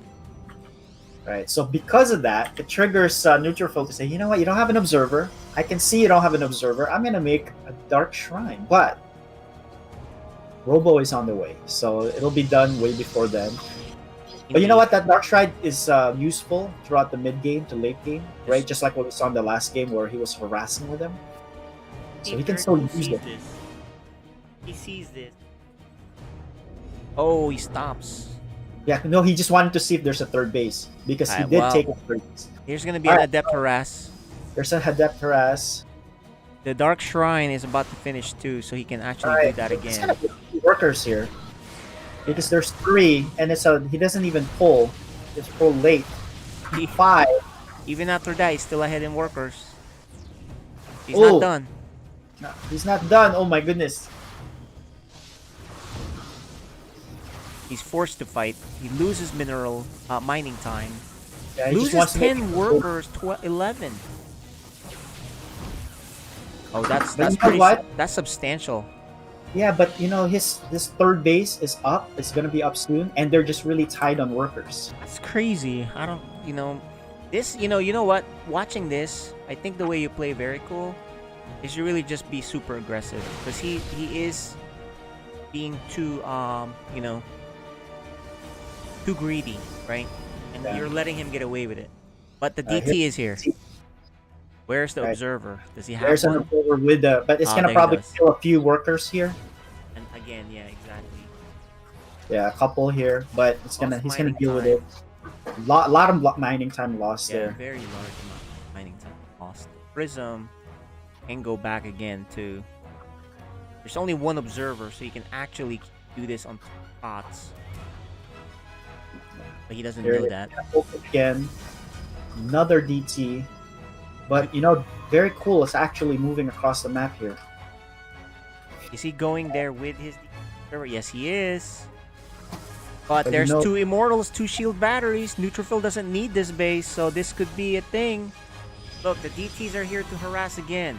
Right. So because of that, it triggers Neutrophil to say, you know what? You don't have an observer. I can see you don't have an observer. I'm gonna make a dark shrine, but Robo is on the way, so it'll be done way before then. But you know what? That Dark Shrine is useful throughout the mid game to late game, right? Just like what we saw in the last game where he was harassing with him. So he can still use it. He sees this. Oh, he stops. Yeah, no, he just wanted to see if there's a third base because he did take a third base. Here's gonna be an Adept Harass. There's an Adept Harass. The Dark Shrine is about to finish too, so he can actually do that again. Kind of workers here because there's 3, and he doesn't even pull. It's pull late. 5. Even after that, he's still ahead in workers. He's not done. No, he's not done. Oh my goodness. He's forced to fight. He loses mineral mining time. Yeah, he just loses wants to 10 workers, 11. Oh, that's pretty. That's substantial. Yeah, but you know this third base is up. It's gonna be up soon, and they're just really tight on workers. That's crazy. I don't. This. You know what? Watching this, I think the way you play very cool is you really just be super aggressive because he is being too too greedy, right? And you're letting him get away with it. But the DT is here. Where's the observer? Does he have There's one? an observer with but it's gonna probably kill a few workers here. And again, yeah, exactly. Yeah, a couple here, but he's gonna deal with it. Lot of mining time lost there. Very large amount of mining time lost. Prism can go back again too. There's only one observer, so you can actually do this on spots. But he doesn't know that. Again, another DT. But very cool. It's actually moving across the map here. Is he going there with his server? Yes, he is. But there's 2 immortals, 2 shield batteries. Neutrophil doesn't need this base, so this could be a thing. Look, the DTs are here to harass again.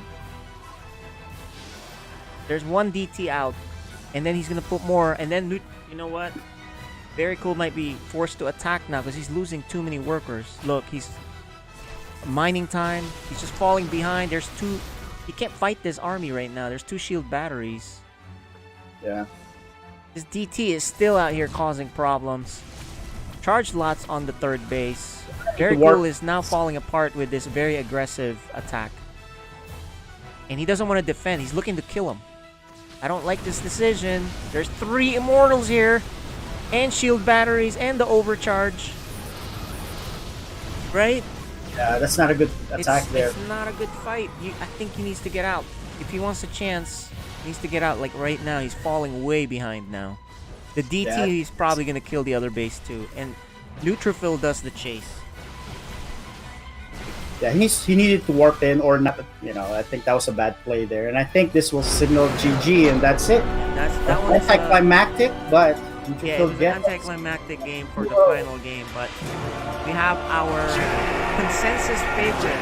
There's 1 DT out, and then he's gonna put more. And then you know what? Very cool might be forced to attack now because he's losing too many workers. Look, he's mining time. He's just falling behind. There's 2. He can't fight this army right now. There's 2 shield batteries. Yeah. This DT is still out here causing problems. Charge lots on the third base. Very cool is now falling apart with this very aggressive attack. And he doesn't want to defend. He's looking to kill him. I don't like this decision. There's 3 immortals here. And shield batteries and the overcharge. Right? Yeah, that's not a good attack there. It's not a good fight. I think he needs to get out. If he wants a chance, he needs to get out like right now. He's falling way behind now. The DT is probably going to kill the other base too. And Neutrophil does the chase. Yeah, he needed to warp in or not. I think that was a bad play there. And I think this will signal GG, and that's it. That was anticlimactic, but yeah, it was an anticlimactic game for the final game. But we have our consensus favorite.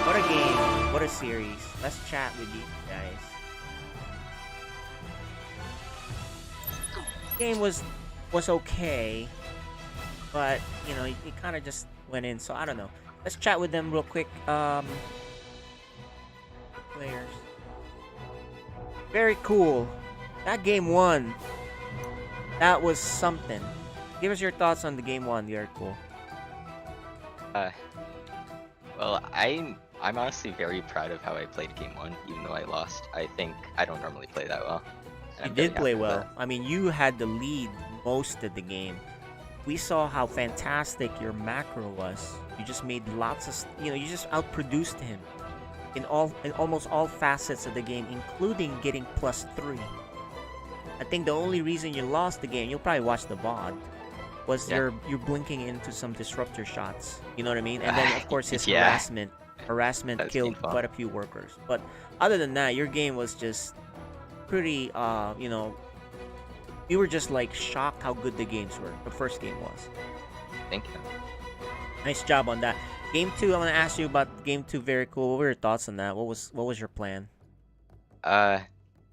What a game. What a series. Let's chat with you guys. Game was okay, but he kind of just went in, so I don't know. Let's chat with them real quick. Players. Very cool. That game 1. That was something. Give us your thoughts on the game 1, very cool. Well, I'm honestly very proud of how I played game 1, even though I lost. I think I don't normally play that well. You did play well. I mean, you had the lead most of the game. We saw how fantastic your macro was. You just made lots of, you just outproduced him in almost all facets of the game, including getting +3. I think the only reason you lost the game, you'll probably watch the VOD, was you're blinking into some disruptor shots. You know what I mean? And then of course his harassment killed quite a few workers. But other than that, your game was just pretty. We were just like shocked how good the games were. The first game was. Thank you. Nice job on that. Game 2, I want to ask you about game 2. Very cool. What were your thoughts on that? What was your plan?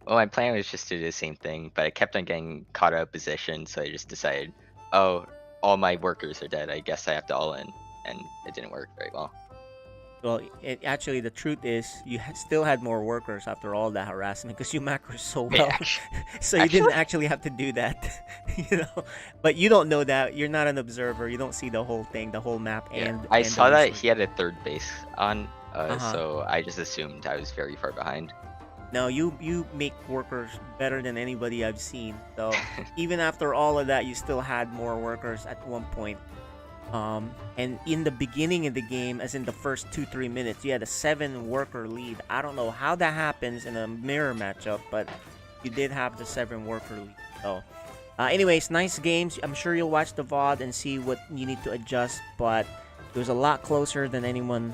Well, my plan was just to do the same thing, but I kept on getting caught out of position, so I just decided, oh, all my workers are dead. I guess I have to all in, and it didn't work very well. Well, actually, the truth is, you still had more workers after all that harassment because you macro so Wait, well. So you didn't actually have to do that, But you don't know that. You're not an observer. You don't see the whole thing, the whole map. Yeah, And I and saw the that resort. he had a third base on, Uh-huh. so I just assumed I was very far behind. No, you make workers better than anybody I've seen. So even after all of that, you still had more workers at one point. And in the beginning of the game, as in the first 2-3 minutes, you had a 7-worker lead. I don't know how that happens in a mirror matchup, but you did have the 7-worker lead. So, anyways, nice games. I'm sure you'll watch the VOD and see what you need to adjust, but it was a lot closer than anyone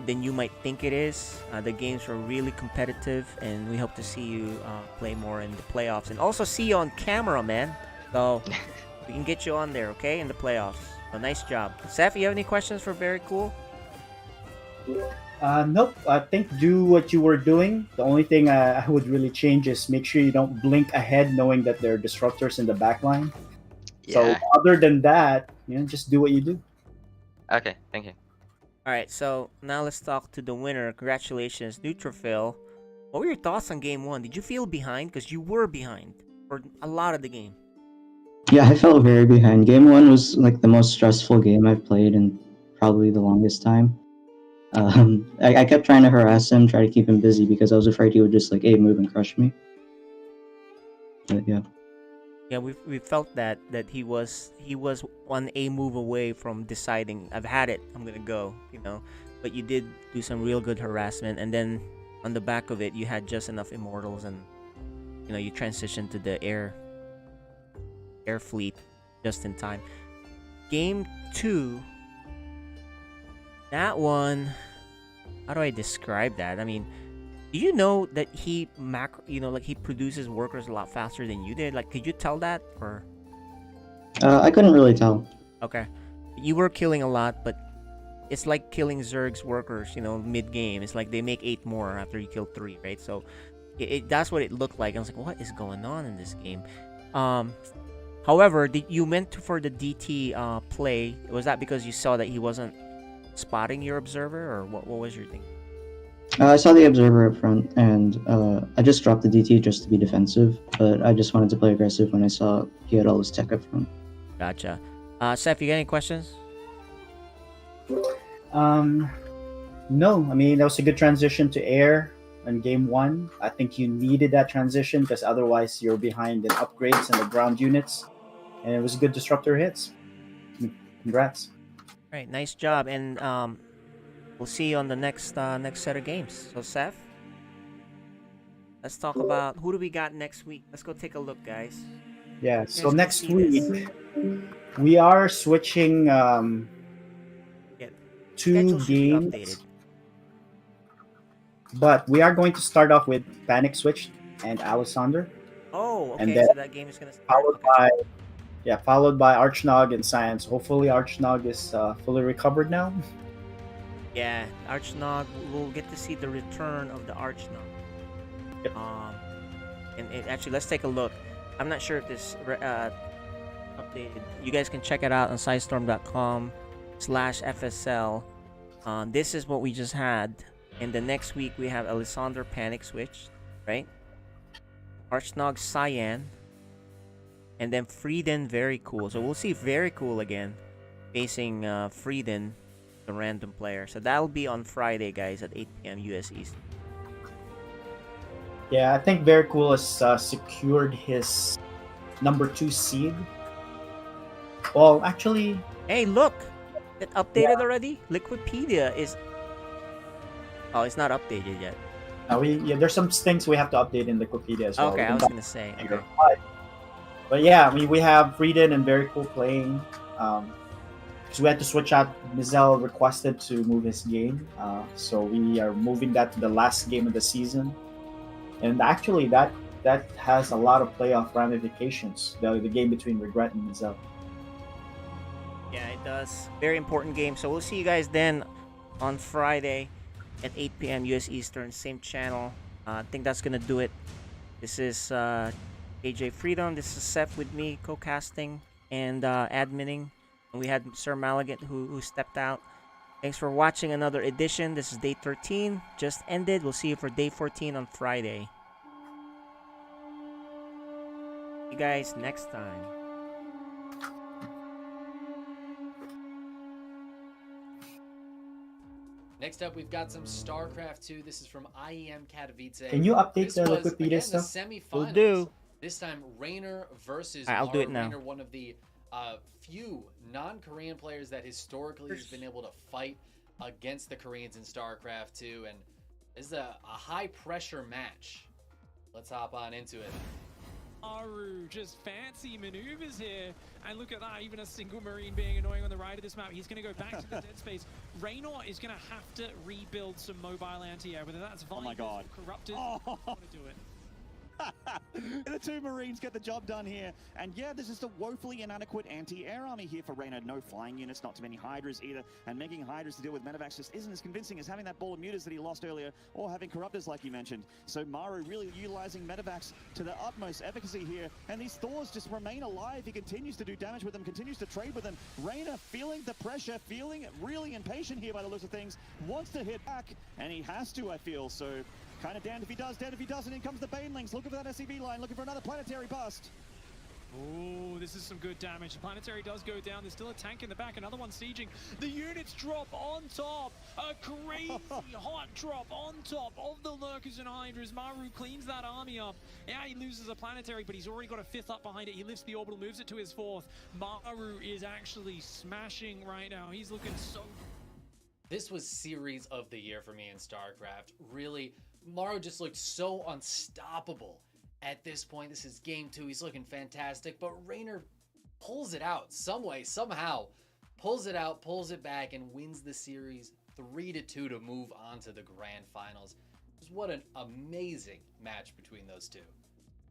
than you might think it is. The games were really competitive, and we hope to see you play more in the playoffs, and also see you on camera, man. So we can get you on there, okay, in the playoffs. So nice job, Seth. You have any questions for Very Cool? Nope. I think do what you were doing. The only thing I would really change is make sure you don't blink ahead, knowing that there are disruptors in the back line. So Yeah. other than that, just do what you do. Okay, thank you. All right, so now let's talk to the winner. Congratulations, Neutrophil. What were your thoughts on Game 1? Did you feel behind? Because you were behind for a lot of the game. Yeah, I felt very behind. Game 1 was like the most stressful game I've played in probably the longest time. I kept trying to harass him, try to keep him busy because I was afraid he would just like move and crush me. But yeah. Yeah, we felt that he was one A move away from deciding, I've had it, I'm gonna go, But you did do some real good harassment, and then on the back of it, you had just enough immortals, and you transitioned to the air fleet just in time. Game 2, that one, how do I describe that? I mean, do you know that he he produces workers a lot faster than you did? Like, could you tell that, or? I couldn't really tell. Okay, you were killing a lot, but it's like killing Zerg's workers, mid game. It's like they make 8 more after you kill 3, right? So, that's what it looked like. I was like, what is going on in this game? However, you went for the DT play. Was that because you saw that he wasn't spotting your observer, or what was your thing? I saw the observer up front, and I just dropped the DT just to be defensive, but I just wanted to play aggressive when I saw he had all his tech up front. Gotcha. Seth, you got any questions? No. I mean, that was a good transition to air in Game 1. I think you needed that transition because otherwise you're behind in upgrades and the ground units. And it was good disruptor hits. Congrats. All right, nice job. And we'll see you on the next set of games. So, Seth, let's talk about who do we got next week. Let's go take a look, guys. Yeah, so next week, we are switching 2 games. But we are going to start off with Panic Switch and Alessander. Oh, okay, and then so that game is going to start. Followed by Archnog and Science. Hopefully Archnog is fully recovered now. Yeah, Archnog, we'll get to see the return of the Archnog. Yep. And actually, let's take a look. I'm not sure if this updated. You guys can check it out on sidestorm.com/FSL. This is what we just had. And the next week, we have Alessander Panic Switch, right? Archnog Cyan. And then Frieden Very Cool. So we'll see Very Cool again facing Frieden, the random player. So that'll be on Friday, guys, at 8 p.m. US East. Yeah, I think Very Cool has secured his number 2 seed. Well, actually... Hey, look! It updated already? Liquipedia is... Oh, it's not updated yet. There's some things we have to update in Liquipedia as well. Okay, I was going to say. Okay. But yeah, I mean, we have Frieden and Very Cool playing. Because we had to switch out. Mizel requested to move his game. So we are moving that to the last game of the season. And actually, that has a lot of playoff ramifications. The game between Regret and Mizel. Yeah, it does. Very important game. So we'll see you guys then on Friday at 8 p.m. US Eastern, same channel. I think that's gonna do it. This is AJ Freedom. This is Seth with me, co-casting and adminning. And we had Sir Malagat who stepped out. Thanks for watching another edition. This is day 13. Just ended. We'll see you for day 14 on Friday. See you guys next time. Next up, we've got some StarCraft 2. This is from IEM Katowice. Can you update this the was, Liquipedia again, stuff? The semifinals. Will do. This time, Rainer versus I'll do it Maru. now. Rainer, one of the few non-Korean players that historically has been able to fight against the Koreans in StarCraft 2, and this is a high-pressure match. Let's hop on into it. Maru just fancy maneuvers here, and look at that, even a single Marine being annoying on the right of this map. He's going to go back to the dead space. Raynor is going to have to rebuild some mobile anti-air, whether that's Vipers Oh my God. or Corrupted. Oh. Want to do it. The two Marines get the job done here. And yeah, this is the woefully inadequate anti-air army here for Raynor. No flying units, not too many Hydras either. And making Hydras to deal with Medivacs just isn't as convincing as having that ball of mutas that he lost earlier, or having Corruptors like you mentioned. So Maru really utilizing Medivacs to the utmost efficacy here. And these Thors just remain alive. He continues to do damage with them, continues to trade with them. Raynor feeling the pressure, feeling really impatient here by the looks of things. Wants to hit back, and he has to, I feel. So kind of damned if he does, damned if he doesn't. In comes the Banelings, looking for that SCV line, looking for another planetary bust. Oh, this is some good damage. The planetary does go down. There's still a tank in the back. Another one sieging. The units drop on top. A crazy hot drop on top of the Lurkers and Hydras. Maru cleans that army up. Yeah, he loses a planetary, but he's already got a 5th up behind it. He lifts the orbital, moves it to his 4th. Maru is actually smashing right now. He's looking so... This was series of the year for me in StarCraft. Really, Maru just looked so unstoppable at this point. This is game 2. He's looking fantastic, but Raynor pulls it out some way, somehow. Pulls it out, pulls it back, and wins the series 3-2 to move on to the grand finals. Just what an amazing match between those two.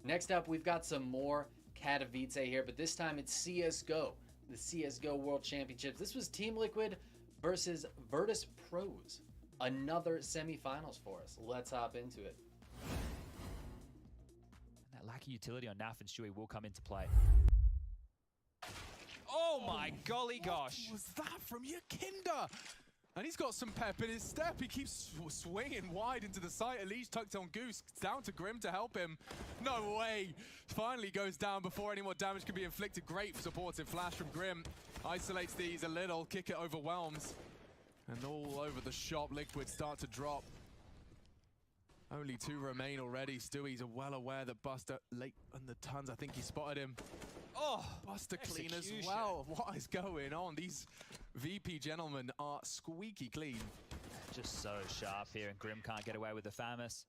Next up, we've got some more Katowice here, but this time it's CSGO, the CSGO World Championships. This was Team Liquid versus Virtus Pros. Another semifinals for us. Let's hop into it. That lack of utility on Naf and Stewie will come into play. Oh my golly gosh. What was that from your Kinder? And he's got some pep in his step. He keeps swinging wide into the site. Elise tucked on Goose. Down to Grim to help him. No way. Finally goes down before any more damage can be inflicted. Great supportive flash from Grim. Isolates these a little. Kick it overwhelms. And all over the shop, Liquid start to drop. Only 2 remain already. Stewie's well aware that Buster late on the tons. I think he spotted him. Oh, Buster clean as well. What is going on? These VP gentlemen are squeaky clean. Just so sharp here, and Grim can't get away with the Famous.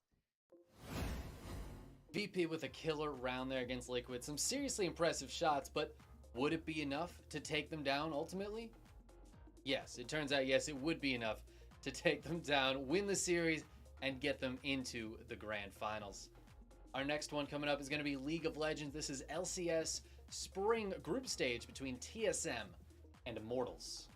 VP with a killer round there against Liquid. Some seriously impressive shots, but would it be enough to take them down ultimately? Yes, it turns out, yes, it would be enough to take them down, win the series, and get them into the grand finals. Our next one coming up is going to be League of Legends. This is LCS Spring Group Stage between TSM and Immortals.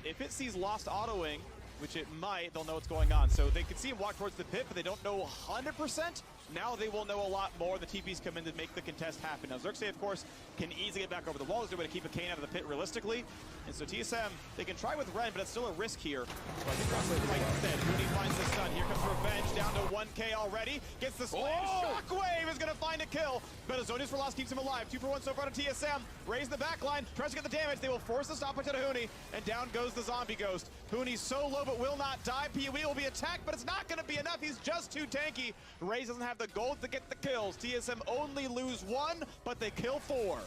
If it sees Lost autoing, which it might, they'll know what's going on. So they can see him walk towards the pit, but they don't know 100%. Now they will know a lot more. The TPs come in to make the contest happen. Now Xerxes, of course, can easily get back over the wall. There's no way to keep a Kane out of the pit realistically. And so TSM, they can try with Ren, but it's still a risk here. So I think that's what Mike said. Mooney finds the stun. Here comes Revenge, down to 1K already. Gets the slam. Shockwave is going to find a kill. But Azonius for loss keeps him alive. 2 for 1 so far to TSM. Raise the back line. Tries to get the damage. They will force the stoppage out of Hooney. And down goes the zombie ghost. Hooney's so low but will not die. PoE will be attacked, but it's not going to be enough. He's just too tanky. Raze doesn't have the gold to get the kills. TSM only lose 1, but they kill 4.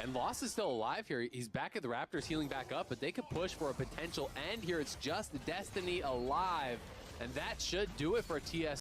And Lost is still alive here. He's back at the Raptors, healing back up, but they could push for a potential end here. It's just Destiny alive, and that should do it for TSM.